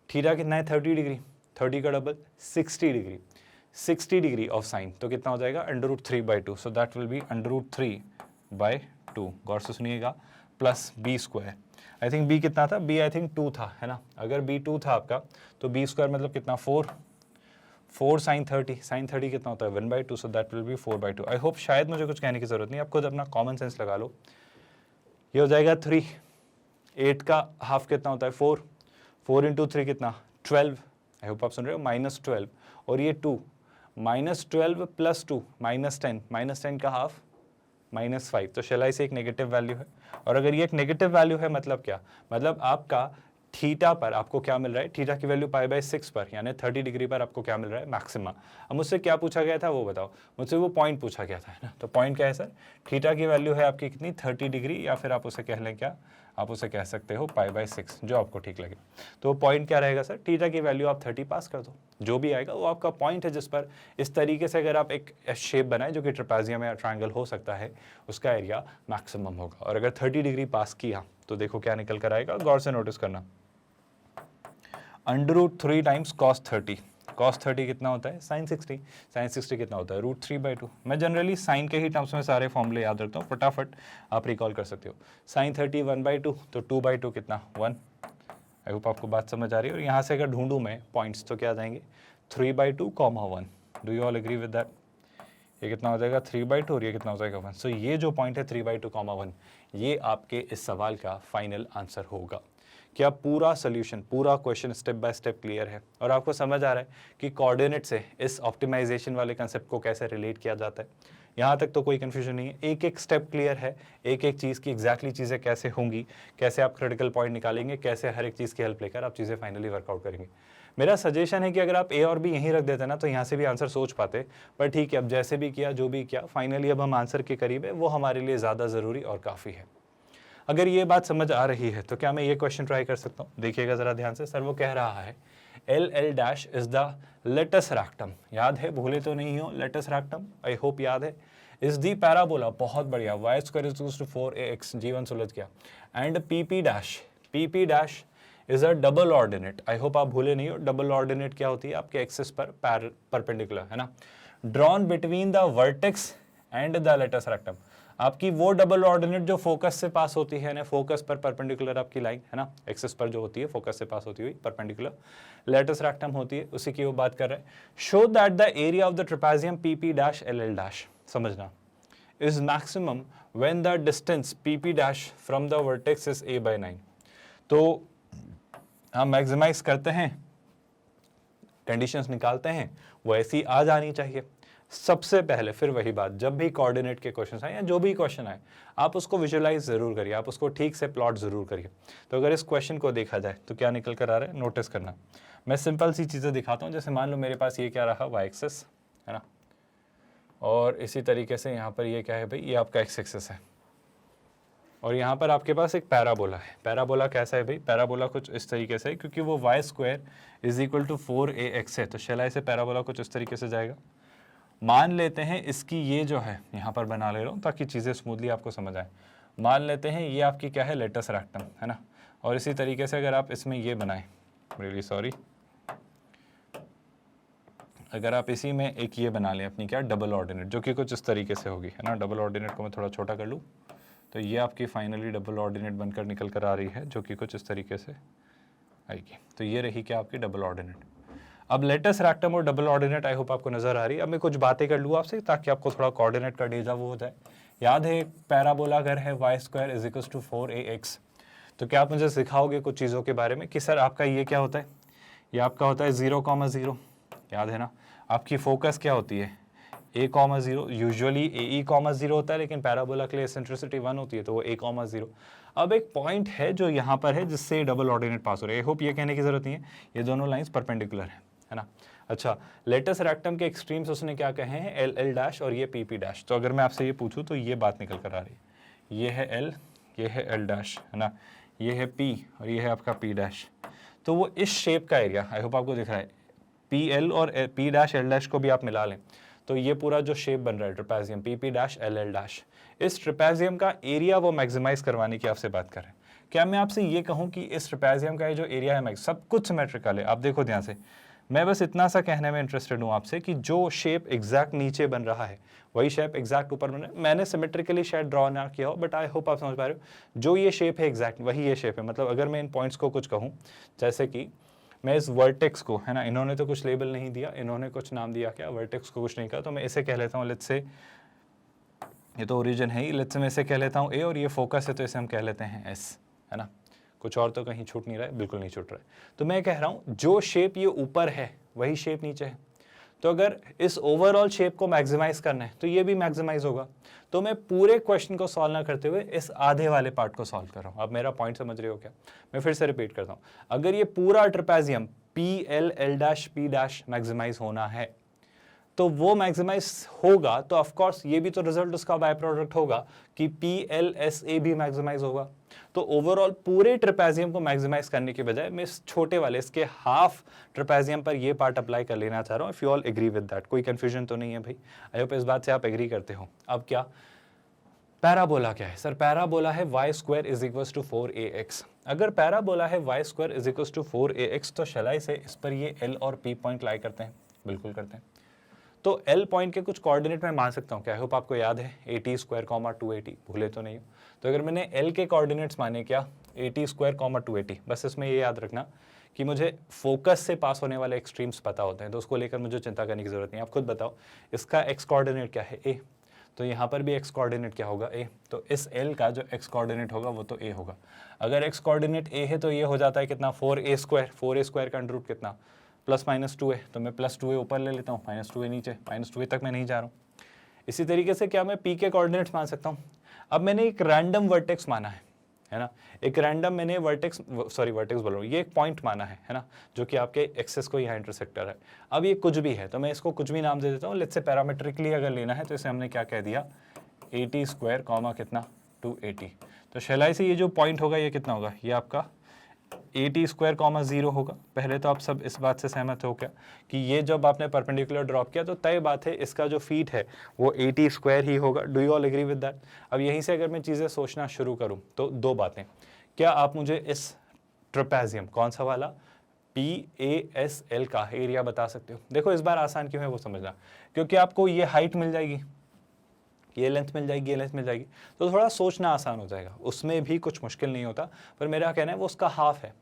थीटा कितना है 30 डिग्री, 30 का double 60 degree, 60 degree of sine, तो कितना हो जाएगा √3/2, सो दैट विल बी √3/2। गौर से सुनिएगा, plus b², I think b कितना था, b आई थिंक 2 था, है ना। अगर b 2 था आपका तो b² मतलब कितना 4 साइन 30, साइन 30 कितना होता है 1/2, सो that will B 4/2। I hope शायद मुझे कुछ कहने की जरूरत नहीं, आप खुद अपना कॉमन सेंस लगा लो। ये हो जाएगा 3, 8 का हाफ कितना होता है 4, 4 × 3 कितना 12, आई होप आप सुन रहे हो, -12, और ये 2, -12 + 2 -10, -10 का हाफ -5, तो शेलाई से एक नेगेटिव वैल्यू है। और अगर ये एक नेगेटिव वैल्यू है मतलब क्या, मतलब आपका थीटा पर आपको क्या मिल रहा है, थीटा की वैल्यू π/6 पर यानी 30 डिग्री पर आपको क्या मिल रहा है, मैक्सिमा। अब मुझसे क्या पूछा गया था वो बताओ, मुझसे वो पॉइंट पूछा गया था, है ना। तो पॉइंट क्या है सर, थीटा की वैल्यू है आपकी कितनी 30 डिग्री, या फिर आप उसे कह लें क्या, आप उसे कह सकते हो π/6, जो आपको ठीक लगे। तो पॉइंट क्या रहेगा सर, थीटा की वैल्यू आप 30 पास कर दो, जो भी आएगा वो आपका पॉइंट है, जिस पर इस तरीके से अगर आप एक शेप बनाए जो कि ट्रेपेजियम या ट्रायंगल हो सकता है, उसका एरिया मैक्सिमम होगा। और अगर 30 डिग्री पास किया तो देखो क्या निकल कर आएगा, गौर से नोटिस करना, √3 टाइम्स cos 30, cos 30 कितना होता है, sin 60, sin 60 कितना होता है, √3/2। मैं जनरली साइन के ही टर्म्स में सारे फॉर्मूले याद रखता हूँ, फटाफट आप रिकॉल कर सकते हो। sin 30 1/2, तो 2/2 कितना, 1। आई होप आपको बात समझ आ रही है। और यहाँ से अगर ढूंढूं मैं पॉइंट्स तो क्या आ जाएंगे, 3/2, 1। Do you all agree with that? ये कितना हो जाएगा 3/2 और ये कितना हो जाएगा 1। सो ये जो पॉइंट है 3/2, 1, ये आपके इस सवाल का फाइनल आंसर होगा। क्या पूरा सोल्यूशन, पूरा question step by step clear है और आपको समझ आ रहा है कि कोऑर्डिनेट से इस ऑप्टिमाइजेशन वाले कंसेप्ट को कैसे रिलेट किया जाता है? यहाँ तक तो कोई कन्फ्यूजन नहीं है, एक एक स्टेप क्लियर है, एक एक चीज़ की एग्जैक्टली चीज़ें कैसे होंगी, कैसे आप क्रिटिकल पॉइंट निकालेंगे, कैसे हर एक चीज़ की हेल्प लेकर आप चीज़ें फाइनली वर्कआउट करेंगे। मेरा सजेशन है कि अगर आप ए और बी यहीं रख देते ना तो यहाँ से भी आंसर सोच पाते, पर ठीक है, अब जैसे भी किया, जो भी किया, फाइनली अब हम आंसर के करीब है, वो हमारे लिए ज़्यादा ज़रूरी और काफ़ी है। अगर ये बात समझ आ रही है तो क्या मैं ये क्वेश्चन ट्राई कर सकता हूँ? देखिएगा ज़रा ध्यान से। सर वो कह रहा है LL' is the latus rectum, याद है, भूले तो नहीं हो लेटस रैक्टम, आई होप याद है। इज दी पैराबोला, बहुत बढ़िया, y² = 4ax, जीवन सुलझ गया। And PP' is a double ordinate, I hope आप भूले नहीं हो। डबल ऑर्डिनेट क्या होती है? आपके एक्सिस पर परपेंडिकुलर, है ना, drawn between the vertex and the latus rectum. आपकी वो डबल ऑर्डिनेट जो फोकस से पास होती है ना, फोकस पर परपेंडिकुलर आपकी लाइन, है ना, एक्सिस पर जो होती है, फोकस से पास होती हुई परपेंडिकुलर लेटस रैक्टम होती है, उसी की वो बात कर रहे हैं। Show that the area of the trapezium PP', समझना, is maximum when the distance PP' from the vertex is a/9। तो हम मैक्सिमाइज करते हैं, कंडीशंस निकालते हैं, वो ऐसी आ जानी चाहिए सबसे पहले। फिर वही बात, जब भी कोऑर्डिनेट के क्वेश्चन आए या जो भी क्वेश्चन आए, आप उसको विजुअलाइज जरूर करिए, आप उसको ठीक से प्लॉट जरूर करिए। तो अगर इस क्वेश्चन को देखा जाए तो क्या निकल कर आ रहा है, नोटिस करना। मैं सिंपल सी चीज़ें दिखाता हूँ, जैसे मान लो मेरे पास ये क्या रहा, y एक्सिस, है ना, और इसी तरीके से यहाँ पर ये क्या है भाई, ये आपका x एक्सिस है, और यहाँ पर आपके पास एक पैराबोला है। पैराबोला कैसा है भाई? पैराबोला कुछ इस तरीके से, क्योंकि वो y² = 4ax है, तो शैलाई से पैराबोला कुछ इस तरीके से जाएगा। मान लेते हैं इसकी ये जो है, यहाँ पर बना ले रहा हूँ ताकि चीज़ें स्मूथली आपको समझ आए। मान लेते हैं ये आपकी क्या है, लेटस रैक्टम, है ना, और इसी तरीके से अगर आप इसमें ये बनाएं, रियली सॉरी, अगर आप इसी में एक ये बना लें अपनी क्या, डबल ऑर्डिनेट, जो कि कुछ इस तरीके से होगी, है ना। डबल ऑर्डिनेट को मैं थोड़ा छोटा कर लूँ तो ये आपकी फाइनली डबल ऑर्डिनेट बनकर निकल कर आ रही है, जो कि कुछ इस तरीके से आएगी। तो ये रही क्या आपकी डबल ऑर्डिनेट। अब लेटस रैक्टम और डबल ऑर्डिनेट आई होप आपको नजर आ रही है। अब मैं कुछ बातें कर लूँ आपसे ताकि आपको थोड़ा कोऑर्डिनेट का डेजा वो हो जाए। याद है पैराबोला अगर है y² = 4ax, तो क्या आप मुझे सिखाओगे कुछ चीज़ों के बारे में कि सर आपका ये क्या होता है? ये आपका होता है 0,0, याद है ना। आपकी फोकस क्या होती है, a,0, यूजुअली AE,0 होता है, लेकिन पैराबोला के लिए एसेंट्रिसिटी 1 होती है, तो वो a,0। अब एक पॉइंट है जो यहाँ पर है जिससे डबल ऑर्डिनेट पास हो रहा है। आई होप ये कहने की जरूरत नहीं है, ये दोनों लाइंस परपेंडिकुलर है ना। अच्छा, लेटस रैक्टम के एक्सट्रीम्स उसने क्या कहे हैं, LL' और ये PP'। तो अगर मैं आपसे ये पूछूं तो ये बात निकल कर आ रही है, ये है L, ये है L', है ना, ये है P और ये है आपका P'। तो वो इस शेप का एरिया, आई होप आपको दिख रहा है, PL और P', L' को भी आप मिला लें तो ये पूरा जो शेप बन रहा है ट्रेपेजियम PP', LL', इस ट्रेपेजियम का एरिया वो मैक्सिमाइज करवाने की आपसे बात कर रहे हैं। क्या मैं आपसे ये कहूँ कि इस ट्रेपेजियम का ये जो एरिया है सब कुछ सिमेट्रिकल है? आप देखो ध्यान से, मैं बस इतना सा कहने में इंटरेस्टेड हूँ आपसे कि जो शेप एग्जैक्ट नीचे बन रहा है वही शेप एग्जैक्ट ऊपर बन रहा है। मैंने सिमेट्रिकली शायद ड्रॉ ना किया हो, बट आई होप आप समझ पा रहे हो। जो ये शेप है एग्जैक्ट वही ये शेप है। मतलब अगर मैं इन पॉइंट्स को कुछ कहूँ, जैसे कि मैं इस वर्टेक्स को, है ना, इन्होंने तो कुछ लेबल नहीं दिया, इन्होंने कुछ नाम दिया, क्या वर्टेक्स को कुछ नहीं कहा, तो मैं इसे कह लेता हूँ, लेट्स से ये तो ओरिजिन है ही, लेट्स से मैं इसे कह लेता हूँ A, और ये फोकस है तो इसे हम कह लेते हैं S, है ना। कुछ और तो कहीं छूट नहीं रहा है, बिल्कुल नहीं छूट रहा है। तो मैं कह रहा हूँ जो शेप ये ऊपर है वही शेप नीचे है। तो अगर इस ओवरऑल शेप को मैक्सिमाइज करना है तो ये भी मैक्सिमाइज होगा। तो मैं पूरे क्वेश्चन को सॉल्व ना करते हुए इस आधे वाले पार्ट को सॉल्व कर रहा हूँ। आप मेरा पॉइंट समझ रहे हो क्या? मैं फिर से रिपीट करता हूँ, अगर ये पूरा trapezium PL, L', P' maximize होना है तो वो मैक्सिमाइज होगा, तो ऑफ कोर्स ये भी तो रिजल्ट उसका बाय प्रोडक्ट होगा कि PLSA भी मैक्सिमाइज होगा। तो ओवरऑल पूरे ट्रेपेजियम को मैक्सिमाइज करने के बजाय मैं इस छोटे वाले, इसके हाफ ट्रेपेजियम पर ये पार्ट अप्लाई कर लेना चाह रहा हूँ। If you all agree with that, कोई कंफ्यूजन तो नहीं है भाई? आई होप इस बात से आप एग्री करते हो। अब क्या पैराबोला क्या है सर? पैराबोला है y square is equals to 4ax। अगर पैराबोला है y square is equals to 4ax तो शलाई से इस पर ये l और p पॉइंट लाई करते हैं, बिल्कुल करते हैं। तो l पॉइंट के कुछ कोऑर्डिनेट मैं मान सकता हूँ क्या? आई होप आपको याद है, at स्क्वायर कॉमा 280, भूले तो नहीं हो। तो अगर मैंने l के कोऑर्डिनेट्स माने क्या, at स्क्वायर कॉमा 280, बस इसमें ये याद रखना कि मुझे फोकस से पास होने वाले एक्सट्रीम्स पता होते हैं, तो उसको लेकर मुझे चिंता करने की जरूरत नहीं। आप खुद बताओ इसका x कोऑर्डिनेट क्या है, a, तो यहाँ पर भी x कोऑर्डिनेट क्या होगा, a, तो इस l का जो x कोऑर्डिनेट होगा वो तो a होगा। अगर x कोऑर्डिनेट a है तो ये हो जाता है कितना, 4a स्क्वायर, 4a स्क्वायर का अंडर रूट कितना, प्लस माइनस 2a, तो मैं प्लस 2a ऊपर ले लेता हूँ, माइनस 2a नीचे, माइनस 2a तक मैं नहीं जा रहा हूँ। इसी तरीके से क्या मैं p के कोऑर्डिनेट्स मान सकता हूँ। अब मैंने एक रैंडम वर्टेक्स माना है ना, एक रैंडम मैंने वर्टेक्स बोल रहा हूँ, ये एक पॉइंट माना है ना, जो कि आपके एक्सेस को यहाँ इंटरसेक्ट कर रहा है। अब ये कुछ भी है तो मैं इसको कुछ भी नाम दे देता हूँ। लेट्स से पैरामेट्रिकली अगर लेना है तो इसे हमने क्या कह दिया, 80 स्क्वायर कॉमा कितना 280। तो शैलाई से ये जो पॉइंट होगा ये कितना होगा, ये आपका 80 स्क्वायर कॉमा 0 होगा। पहले तो आप सब इस बात से सहमत हो क्या कि ये जब आपने परपेंडिकुलर ड्रॉप किया तो तय बात है इसका जो फीट है वो 80 स्क्वायर ही होगा। Do you all agree with that? अब यहीं से अगर मैं चीज़ें सोचना शुरू करूँ तो दो बातें, क्या आप मुझे इस ट्रेपेजियम कौन सा वाला PASL का एरिया बता सकते हो? देखो इस बार आसान क्यों है वो समझना, क्योंकि आपको ये हाइट मिल जाएगी, ये लेंथ मिल जाएगी, ये लेंथ मिल जाएगी, तो थोड़ा सोचना आसान हो जाएगा। उसमें भी कुछ मुश्किल नहीं होता, पर मेरा कहना है वो उसका हाफ है,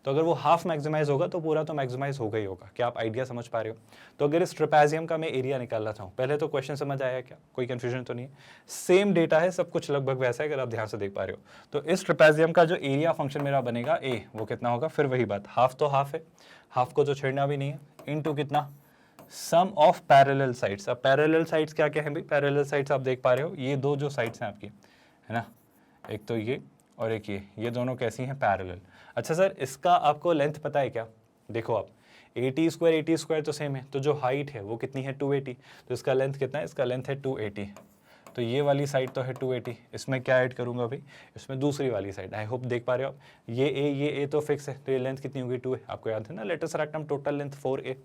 तो अगर वो हाफ मैक्सिमाइज होगा तो पूरा तो मैक्सिमाइज होगा ही होगा। क्या आप आइडिया समझ पा रहे हो? तो अगर इस ट्रेपेजियम का मैं एरिया निकालना चाहूँ, पहले तो क्वेश्चन समझ आया क्या, कोई कंफ्यूजन तो नहीं है? सेम डेटा है, सब कुछ लगभग वैसा है अगर आप ध्यान से देख पा रहे हो। तो इस ट्रेपेजियम का जो एरिया फंक्शन मेरा बनेगा a, वो कितना होगा, फिर वही बात, हाफ तो हाफ है, हाफ को तो छेड़ना भी नहीं है, इनटू कितना, सम ऑफ पैरेलल साइड्स। अब पैरेलल साइड्स क्या क्या है भाई? पैरेलल साइड्स आप देख पा रहे हो, ये दो जो साइड्स हैं आपकी, है ना, एक तो ये और एक ये दोनों कैसी हैं, पैरेलल। अच्छा सर इसका आपको लेंथ पता है क्या? देखो आप 80 स्क्वायर तो सेम है, तो जो हाइट है वो कितनी है, 280, तो इसका लेंथ कितना है, इसका लेंथ है 280। तो ये वाली साइड तो है 280, इसमें क्या ऐड करूंगा भाई, इसमें दूसरी वाली साइड। आई होप देख पा रहे हो आप, ये a तो फिक्स है, तो ये लेंथ कितनी होगी, 2a। आपको याद है ना, let us rectum total length 4a,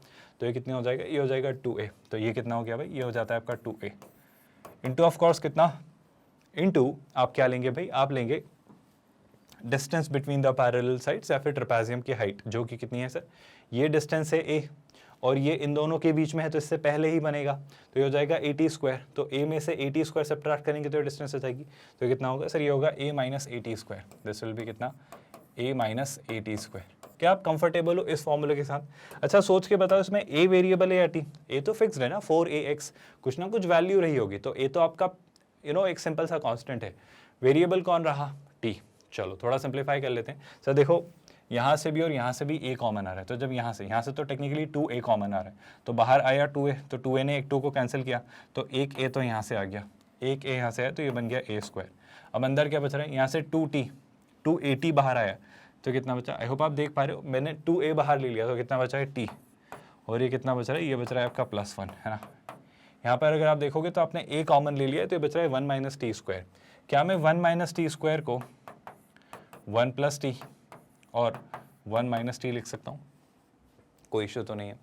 तो ये कितनी हो जाएगा, ये हो जाएगा 2a। तो ये कितना हो गया भाई, ये हो जाता है आपका 2a इंटू ऑफ कोर्स कितना, इंटू आप क्या लेंगे भाई, आप लेंगे distance between the parallel sides या फिर ट्रेपेजियम की हाइट, जो कि कितनी है सर, ये डिस्टेंस है a और ये इन दोनों के बीच में है, तो इससे पहले ही बनेगा, तो ये हो जाएगा 80 स्क्वायर। तो a में से 80 स्क्वायर सब्ट्रैक्ट करेंगे तो डिस्टेंस हो जाएगी, तो कितना होगा सर, ये होगा a minus 80 square. This will B कितना, a माइनस 80 स्क्वायर। क्या आप कंफर्टेबल हो इस फॉर्मूले के साथ? अच्छा सोच के बताओ इसमें a वेरिएबल है या t? a तो फिक्स्ड है ना, 4ax, कुछ ना कुछ वैल्यू रही होगी, तो a तो आपका एक सिंपल सा कांस्टेंट है, वेरिएबल कौन रहा, t। चलो थोड़ा सिंप्लीफाई कर लेते हैं सर। देखो यहाँ से भी और यहाँ से भी a कॉमन आ रहा है, तो जब यहाँ से तो टेक्निकली 2a कॉमन आ रहा है, तो बाहर आया 2a, तो 2a ने एक 2 को कैंसिल किया, तो एक a तो यहाँ से आ गया, एक a यहाँ से आया, तो ये बन गया a स्क्वायर। अब अंदर क्या बच रहा है, यहाँ से 280 बाहर आया, तो कितना बचा, आई होप आप देख पा रहे हो, मैंने 2a बाहर ले लिया, तो कितना बचा है t, और ये कितना बच रहा है, ये बच रहा है आपका +1, है ना। यहाँ पर अगर आप देखोगे तो आपने a कॉमन ले लिया है, तो ये बच रहा है 1 माइनस टी स्क्वायर। क्या मैं 1 माइनस टी स्क्वायर को 1 प्लस टी और 1 माइनस टी लिख सकता हूँ? कोई इशू तो नहीं है।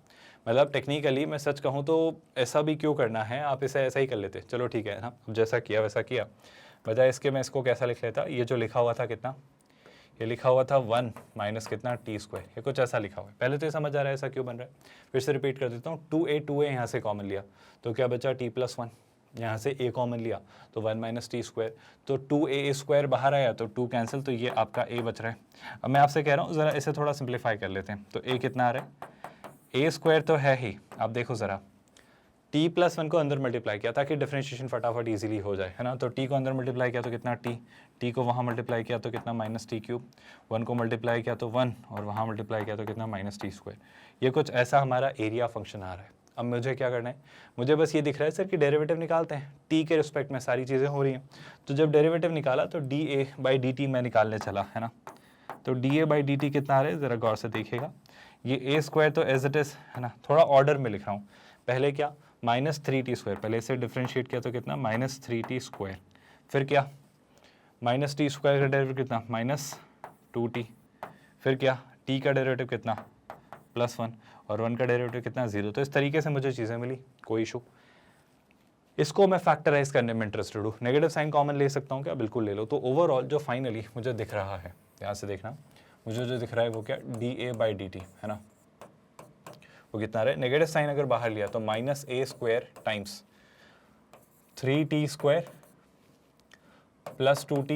मतलब टेक्निकली मैं सच कहूँ तो ऐसा भी क्यों करना है, आप इसे ऐसा ही कर लेते, चलो ठीक है ना, अब जैसा किया वैसा किया। बजाय इसके मैं इसको कैसा लिख लेता, ये जो लिखा हुआ था कितना, ये लिखा हुआ था 1 माइनस कितना टी स्क्वायर, ये कुछ ऐसा लिखा हुआ है। पहले तो ये समझ आ रहा है ऐसा क्यों बन रहा है, फिर से रिपीट कर देता हूँ। 2a यहाँ से कॉमन लिया तो क्या बचा, t+1, यहाँ से a कॉमन लिया तो 1 माइनस टी स्क्वायर, तो 2a स्क्वायर बाहर आया तो 2 कैंसिल, तो ये आपका a बच रहा है। अब मैं आपसे कह रहा हूँ ज़रा इसे थोड़ा सिंप्लीफाई कर लेते हैं, तो a कितना आ रहा है, a स्क्वायर तो है ही, आप देखो ज़रा t+1 को अंदर मल्टीप्लाई किया ताकि डिफरेंशिएशन फटाफट इजीली हो जाए, है ना। तो t को अंदर मल्टीप्लाई किया तो कितना t को वहाँ मल्टीप्लाई किया तो कितना -t³, 1 को मल्टीप्लाई किया तो 1 और वहाँ मल्टीप्लाई किया तो कितना -t स्क्वायर। ये कुछ ऐसा हमारा एरिया फंक्शन आ रहा है। अब मुझे क्या करना है, मुझे बस ये दिख रहा है सर कि डेरिवेटिव निकालते हैं, t के रिस्पेक्ट में सारी चीज़ें हो रही हैं। तो जब डेरिवेटिव निकाला तो dA/dt मैं निकालने चला, है ना। तो dA/dt कितना आ रहा है, ज़रा गौर से देखिएगा। ये a स्क्वायर तो एज इट इज़, है ना, थोड़ा ऑर्डर में लिख रहा हूँ। पहले क्या, -3t स्क्वायर, पहले इसे डिफ्रेंशिएट किया तो कितना -3t स्क्वायर, फिर क्या -t स्क्वायर का डेरिवेटिव कितना -2t, फिर क्या t का डेरिवेटिव कितना +1 और 1 का डेरिवेटिव कितना 0। तो इस तरीके से मुझे चीज़ें मिली, कोई इशू। इसको मैं फैक्टराइज करने में इंटरेस्टेड हूँ। नेगेटिव साइन कॉमन ले सकता हूँ क्या? बिल्कुल ले लो। तो ओवरऑल जो फाइनली मुझे दिख रहा है, यहाँ से देखना, मुझे जो दिख रहा है वो क्या, dA/dt है ना, वो कितना रहे, नेगेटिव साइन अगर बाहर लिया तो -a² times 3t² plus 2t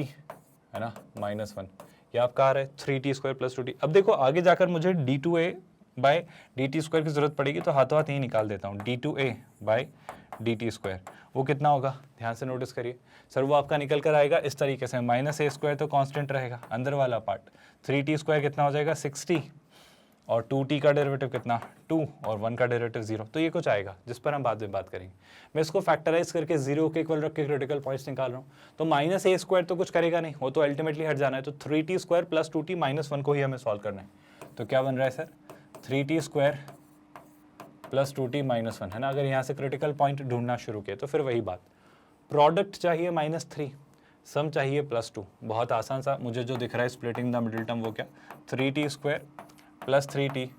है ना -1, ये आपका आ रहा है 3t² प्लस 2t। अब देखो आगे जाकर मुझे d2a/dt² की जरूरत पड़ेगी, तो हाथों हाथ यही निकाल देता हूँ, d2a/dt², वो कितना होगा, ध्यान से नोटिस करिए सर, वो आपका निकल कर आएगा इस तरीके से, -a² तो कांस्टेंट रहेगा, अंदर वाला पार्ट 3t² कितना हो जाएगा 60, और 2t का डेरिवेटिव कितना 2, और 1 का डेरिवेटिव 0, तो ये कुछ आएगा जिस पर हम बाद में बात करेंगे। मैं इसको फैक्टराइज करके 0 के इक्वल रख के क्रिटिकल पॉइंट्स निकाल रहा हूँ, तो -a² तो कुछ करेगा नहीं, वो तो अल्टीमेटली हट जाना है, तो 3t² प्लस 2t -1 को ही हमें सॉल्व करना है। तो क्या बन रहा है सर, 3t² प्लस 2t -1 है ना। अगर यहाँ से क्रिटिकल पॉइंट ढूंढना शुरू किया तो फिर वही बात, प्रोडक्ट चाहिए -3, सम चाहिए +2, बहुत आसान सा मुझे जो दिख रहा है स्प्लिटिंग द मिडिल टर्म, वो क्या 3t² प्लस 3t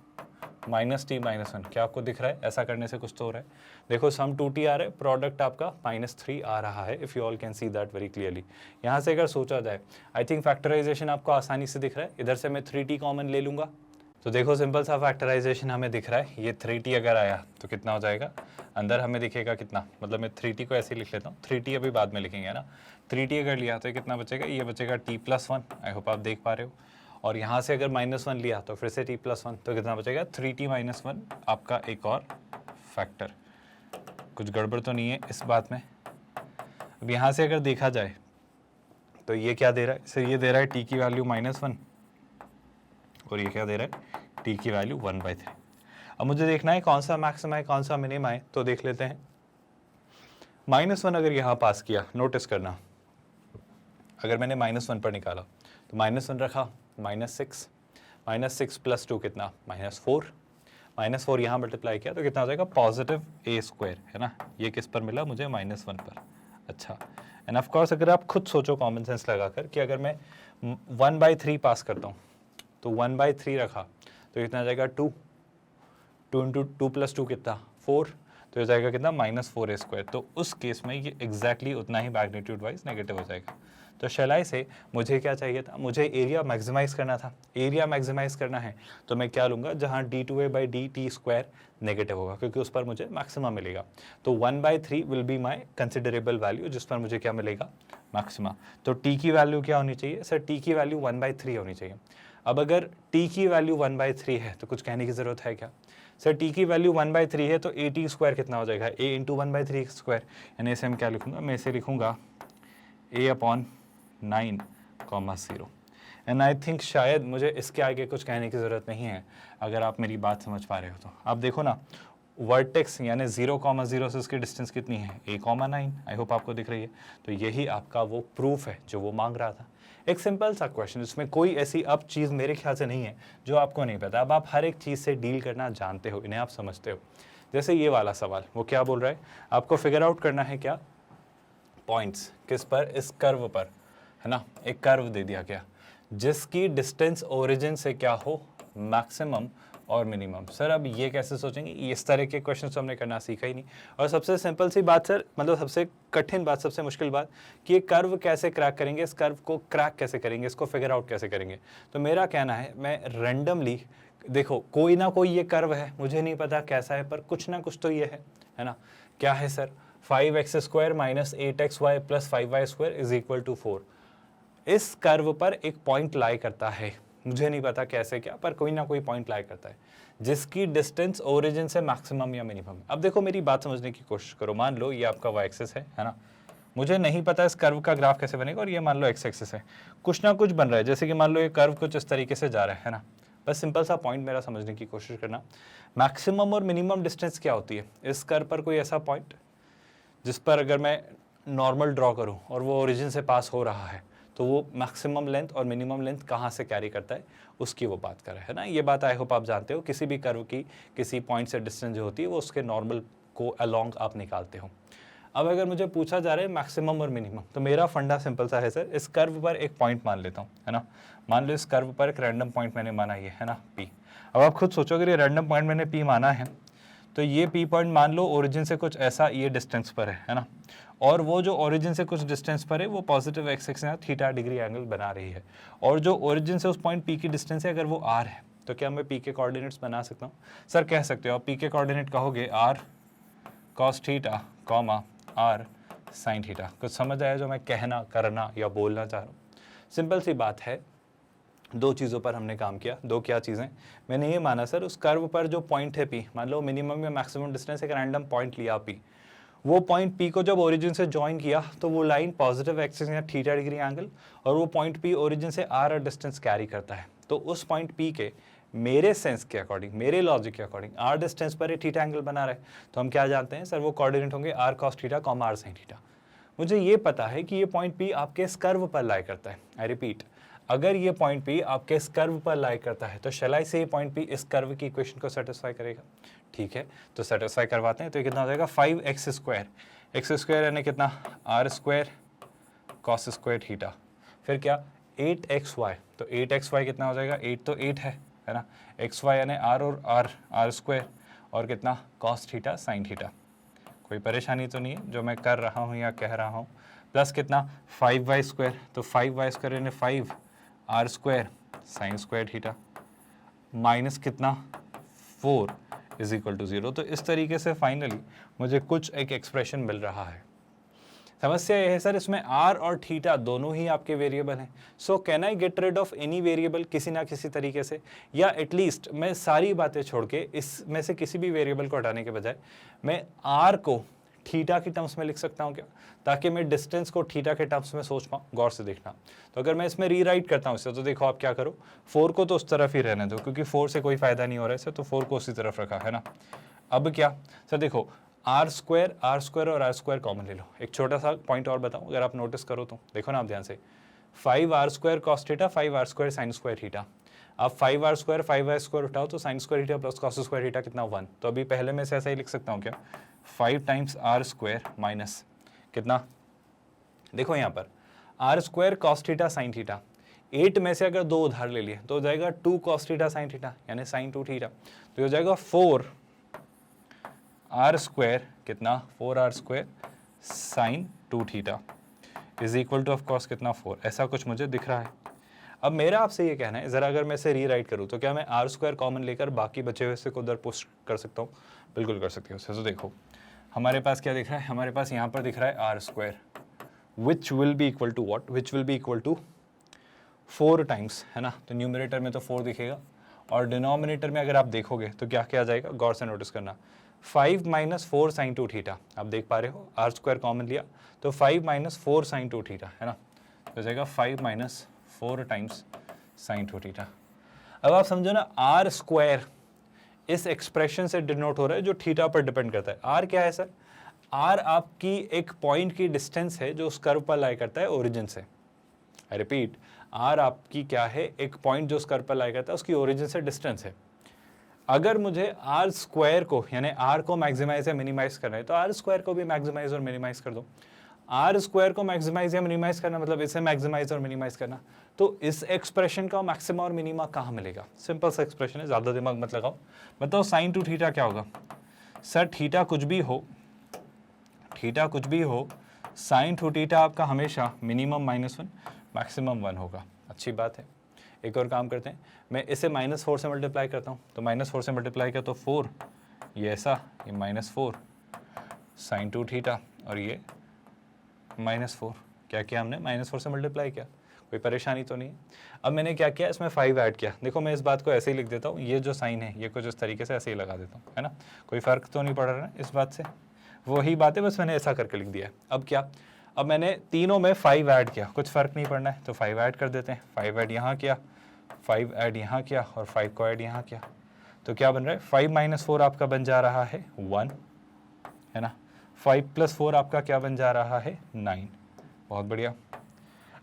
-t -1, क्या आपको दिख रहा है? ऐसा करने से कुछ तो हो रहा है। देखो सम 2t आ रहा है, प्रोडक्ट आपका -3 आ रहा है, if you all can see that very clearly. यहाँ से अगर सोचा जाए, आई थिंक फैक्टराइजेशन आपको आसानी से दिख रहा है, इधर से मैं 3t कॉमन ले लूँगा, तो देखो सिंपल सा फैक्टराइजेशन हमें दिख रहा है, ये 3t अगर आया तो कितना हो जाएगा, अंदर हमें दिखेगा कितना, मतलब मैं 3t को ऐसे ही लिख लेता हूँ, 3t अभी बाद में लिखेंगे ना, 3t अगर लिया तो कितना बचेगा, ये बचेगा t+1, आई होप आप देख पा रहे हो, और यहाँ से अगर -1 लिया तो फिर से t+1, तो कितना बचेगा 3t -1, आपका एक और फैक्टर। कुछ गड़बड़ तो नहीं है इस बात में? अब यहाँ से अगर देखा जाए तो ये क्या दे रहा है, सर ये दे रहा है t की वैल्यू -1, और ये क्या दे रहा है, t की वैल्यू 1/3। अब मुझे देखना है कौन सा मैक्सिमा है कौन सा मिनिमा है, तो देख लेते हैं। -1 अगर यहाँ पास किया, नोटिस करना, अगर मैंने -1 पर निकाला तो -1 रखा, -6 प्लस 2 कितना, -4, -4 यहाँ मल्टीप्लाई किया तो कितना हो जाएगा, +a² है ना, ये किस पर मिला मुझे, -1 पर। अच्छा, एंड ऑफ कोर्स अगर आप खुद सोचो कॉमन सेंस लगाकर कि अगर मैं 1/3 पास करता हूँ, तो 1/3 रखा तो कितना आ जाएगा 2 इंटू 2 प्लस 2 कितना 4, तो ये जाएगा कितना -4a², तो उस केस में ये एग्जैक्टली उतना ही मैग्नीट्यूड वाइज नेगेटिव हो जाएगा। तो शैलाई से मुझे क्या चाहिए था, मुझे एरिया मैक्सिमाइज करना था, एरिया मैक्सिमाइज करना है तो मैं क्या लूँगा, जहाँ d2a/dt² नेगेटिव होगा, क्योंकि उस पर मुझे मैक्सिमा मिलेगा, तो 1/3 will be my considerable value, जिस पर मुझे क्या मिलेगा, मैक्सिमा। तो t की वैल्यू क्या होनी चाहिए सर, t की वैल्यू 1/3 होनी चाहिए। अब अगर t की वैल्यू 1/3 है तो कुछ कहने की ज़रूरत है क्या, सर t की वैल्यू 1/3 है तो at² कितना हो जाएगा, a इंटू 1/3², यानी इसे हम क्या लिखूंगा, मैं इसे लिखूंगा a/9, एंड आई थिंक शायद मुझे इसके आगे कुछ कहने की ज़रूरत नहीं है, अगर आप मेरी बात समझ पा रहे हो तो। आप देखो ना, वर्टेक्स यानी 0,0 से इसकी डिस्टेंस कितनी है, a,9, आई होप आपको दिख रही है, तो यही आपका वो प्रूफ है जो वो मांग रहा था। एक सिंपल सा क्वेश्चन, इसमें कोई ऐसी अब चीज़ मेरे ख्याल से नहीं है जो आपको नहीं पता। अब आप हर एक चीज़ से डील करना जानते हो, इन्हें आप समझते हो। जैसे ये वाला सवाल, वो क्या बोल रहा है, आपको फिगर आउट करना है क्या, पॉइंट्स किस पर, इस कर्व पर है ना, एक कर्व दे दिया गया जिसकी डिस्टेंस ओरिजिन से क्या हो, मैक्सिमम और मिनिमम। सर अब ये कैसे सोचेंगे, इस तरह के क्वेश्चन तो हमने करना सीखा ही नहीं। और सबसे सिंपल सी बात सर, मतलब सबसे कठिन बात, सबसे मुश्किल बात कि ये कर्व कैसे क्रैक करेंगे, इस कर्व को क्रैक कैसे करेंगे, इसको फिगर आउट कैसे करेंगे। तो मेरा कहना है, मैं रैंडमली, देखो कोई ना कोई ये कर्व है, मुझे नहीं पता कैसा है, पर कुछ ना कुछ तो ये है ना। क्या है sir, 5x² minus 8xy plus 5y² is equal to 4। इस कर्व पर एक पॉइंट लाई करता है, मुझे नहीं पता कैसे क्या, पर कोई ना कोई पॉइंट लाई करता है जिसकी डिस्टेंस ओरिजिन से मैक्सिमम या मिनिमम। अब देखो मेरी बात समझने की कोशिश करो, मान लो ये आपका y एक्सिस है ना, मुझे नहीं पता इस कर्व का ग्राफ कैसे बनेगा, और ये मान लो x एक्सिस है, कुछ ना कुछ बन रहा है, जैसे कि मान लो ये कर्व कुछ इस तरीके से जा रहा है ना। बस सिंपल सा पॉइंट मेरा समझने की कोशिश करना, मैक्सिमम और मिनिमम डिस्टेंस क्या होती है इस कर्व पर, कोई ऐसा पॉइंट जिस पर अगर मैं नॉर्मल ड्रॉ करूँ और वो ओरिजिन से पास हो रहा है, तो वो मैक्सिमम लेंथ और मिनिमम लेंथ कहाँ से कैरी करता है, उसकी वो बात कर रहा है ना। ये बात आई होप आप जानते हो, किसी भी कर्व की किसी पॉइंट से डिस्टेंस जो होती है वो उसके नॉर्मल को अलोंग आप निकालते हो। अब अगर मुझे पूछा जा रहा है मैक्सिमम और मिनिमम, तो मेरा फंडा सिंपल सा है सर, इस कर्व पर एक पॉइंट मान लेता हूँ है ना, मान लो इस कर्व पर एक रैंडम पॉइंट मैंने माना ये है ना P। अब आप खुद सोचो, अगर ये रैंडम पॉइंट मैंने P माना है तो ये P पॉइंट मान लो ओरिजिन से कुछ ऐसा ये डिस्टेंस पर है ना, और वो जो ओरिजिन से कुछ डिस्टेंस पर है वो पॉजिटिव एक्स एक्सिस में थीटा डिग्री एंगल बना रही है, और जो ओरिजिन से उस पॉइंट P की डिस्टेंस है अगर वो r है तो क्या मैं P के कोऑर्डिनेट्स बना सकता हूँ? सर कह सकते हो, आप P के कोऑर्डिनेट कहोगे r cos theta comma r sin theta. कुछ समझ आया जो मैं कहना करना या बोलना चाह रहा हूँ? सिंपल सी बात है, दो चीज़ों पर हमने काम किया। दो क्या चीज़ें? मैंने ये माना सर उस कर्व पर जो पॉइंट है P, मान लो मिनिमम या मैक्सिमम डिस्टेंस एक रैंडम पॉइंट लिया P, वो पॉइंट P को जब ओरिजिन से ज्वाइन किया तो वो लाइन पॉजिटिव एक्सिस या थीटा डिग्री एंगल, और वो पॉइंट P ओरिजिन से r डिस्टेंस कैरी करता है। तो उस पॉइंट P के मेरे सेंस के अकॉर्डिंग, मेरे लॉजिक के अकॉर्डिंग r डिस्टेंस पर ये थीटा एंगल बना रहे, तो हम क्या जानते हैं सर? वो कोऑर्डिनेट होंगे r cos theta comma r sin theta. मुझे ये पता है कि ये पॉइंट P आपके इस कर्व पर लाई करता है। आई रिपीट, अगर ये पॉइंट P आपके इस कर्व पर लाई करता है तो शैलाई से ये पॉइंट P इस कर्व की इक्वेशन को सेटिस्फाई करेगा। ठीक है, तो सेटिस्फाई करवाते हैं। तो ये कितना हो जाएगा? 5x स्क्वायर, एक्स स्क्वायर यानी कितना? r square cos square theta, फिर क्या 8xy, तो 8xy कितना हो जाएगा? 8 तो 8 है ना, xy यानी r और r स्क्वायर, और कितना cos थीटा sin थीटा। कोई परेशानी तो नहीं है जो मैं कर रहा हूँ या कह रहा हूँ? प्लस कितना 5y स्क्वायर, तो 5y स्क्वायर यानी 5r square sine square theta, minus कितना 4 इज इक्वल टू 0। तो इस तरीके से फाइनली मुझे कुछ एक एक्सप्रेशन मिल रहा है। समस्या यह है सर इसमें r और थीटा दोनों ही आपके वेरिएबल हैं, so can I get rid of any variable किसी ना किसी तरीके से, या एटलीस्ट मैं सारी बातें छोड़ के इसमें से किसी भी वेरिएबल को हटाने के बजाय मैं r को थीटा की टर्म्स में लिख सकता हूँ क्या, ताकि मैं डिस्टेंस को थीटा के टर्म्स में सोच पाऊँ। गौर से देखना, तो अगर मैं इसमें रीराइट करता हूँ इसे, तो देखो आप क्या करो, 4 को तो उस तरफ ही रहने दो क्योंकि 4 से कोई फायदा नहीं हो रहा है इसे, तो 4 को उसी तरफ रखा है ना। अब क्या सर, देखो r स्क्वायर और r स्क्वायर कॉमन ले लो। एक छोटा सा पॉइंट और बताऊं, अगर आप नोटिस करो तो देखो ना आप ध्यान से, 5r square cos theta 5r square sine square theta. अब 5r स्क्वायर 5r स्क्वायर उठाओ तो sine square theta plus cos square theta कितना 1। तो अभी पहले में से ऐसा ही लिख सकता हूँ क्या, 5 टाइम्स r स्क्वायर माइनस कितना, देखो यहाँ पर r square cos theta sine theta, 8 में से अगर 2 उधार ले लिए तो हो जाएगा 2 कॉस थीटा साइन थीटा यानी साइन 2 थीटा, तो हो जाएगा 4r स्क्वायर कितना 4r square sine 2 theta is equal two of course कितना 4। ऐसा कुछ मुझे दिख रहा है। अब मेरा आपसे ये कहना है, ज़रा अगर मैं इसे रीराइट करूँ तो क्या मैं r स्क्वायर कॉमन लेकर बाकी बचे हुए से को उधर पुश कर सकता हूँ? बिल्कुल कर सकते हो। तो देखो हमारे पास क्या दिख रहा है, हमारे पास यहाँ पर दिख रहा है r square which will be equal to what, which will be equal to 4 times, है ना। तो न्यूमरेटर में तो 4 दिखेगा, और डिनोमिनेटर में अगर आप देखोगे तो क्या क्या आ जाएगा, गौर से नोटिस करना, 5 माइनस 4 साइन 2 थीटा। आप देख पा रहे हो r स्क्वायर कॉमन लिया तो 5 माइनस 4 साइन 2 थीटा, है ना, तो हो जाएगा 5 माइनस 4 टाइम्स साइन 2 थीटा। अब आप समझो ना, r स्क्वायर इस एक्सप्रेशन से डिनोट हो रहा है जो थीटा पर डिपेंड करता है। r क्या है सर, r आपकी एक पॉइंट की डिस्टेंस है जो उस कर्व पर लाई करता है ओरिजिन से। आई रिपीट, r आपकी क्या है, एक पॉइंट जो उस कर्व पर लाई करता है उसकी ओरिजिन से डिस्टेंस है। अगर मुझे r स्क्वायर को यानी r को मैक्सिमाइज या मिनिमाइज करना है तो r स्क्वायर को भी मैक्सिमाइज और मिनिमाइज कर दो। r स्क्वायर को मैक्सिमाइज या मिनिमाइज करना मतलब इसे मैक्सिमाइज और मिनिमाइज करना, तो इस एक्सप्रेशन का मैक्सिमा और मिनिमा कहाँ मिलेगा? सिंपल सा एक्सप्रेशन है, ज़्यादा दिमाग मत लगाओ। बताओ साइन 2 थीटा क्या होगा? सर थीटा कुछ भी हो, थीटा कुछ भी हो, साइन 2 थीटा आपका हमेशा मिनिमम -1 मैक्सिमम 1 होगा। अच्छी बात है। एक और काम करते हैं, मैं इसे -4 से मल्टीप्लाई करता हूँ, तो -4 से मल्टीप्लाई किया तो 4, ये ऐसा, ये -4 साइन 2 थीटा, और ये -4। क्या किया हमने, -4 से मल्टीप्लाई किया, कोई परेशानी तो नहीं है। अब मैंने क्या किया, इसमें 5 ऐड किया। देखो मैं इस बात को ऐसे ही लिख देता हूँ, ये जो साइन है ये कुछ इस तरीके से ऐसे ही लगा देता हूँ, है ना, कोई फ़र्क तो नहीं पड़ रहा है इस बात से, वही बात है, बस मैंने ऐसा करके लिख दिया है। अब क्या, अब मैंने तीनों में 5 ऐड किया, कुछ फ़र्क नहीं पड़ना है तो 5 ऐड कर देते हैं। 5 ऐड यहाँ किया, 5 ऐड यहाँ किया, और 5 को ऐड यहाँ किया, तो क्या बन रहा है, 5 माइनस 4 आपका बन जा रहा है 1, है ना। 5 प्लस 4 आपका क्या बन जा रहा है 9। बहुत बढ़िया।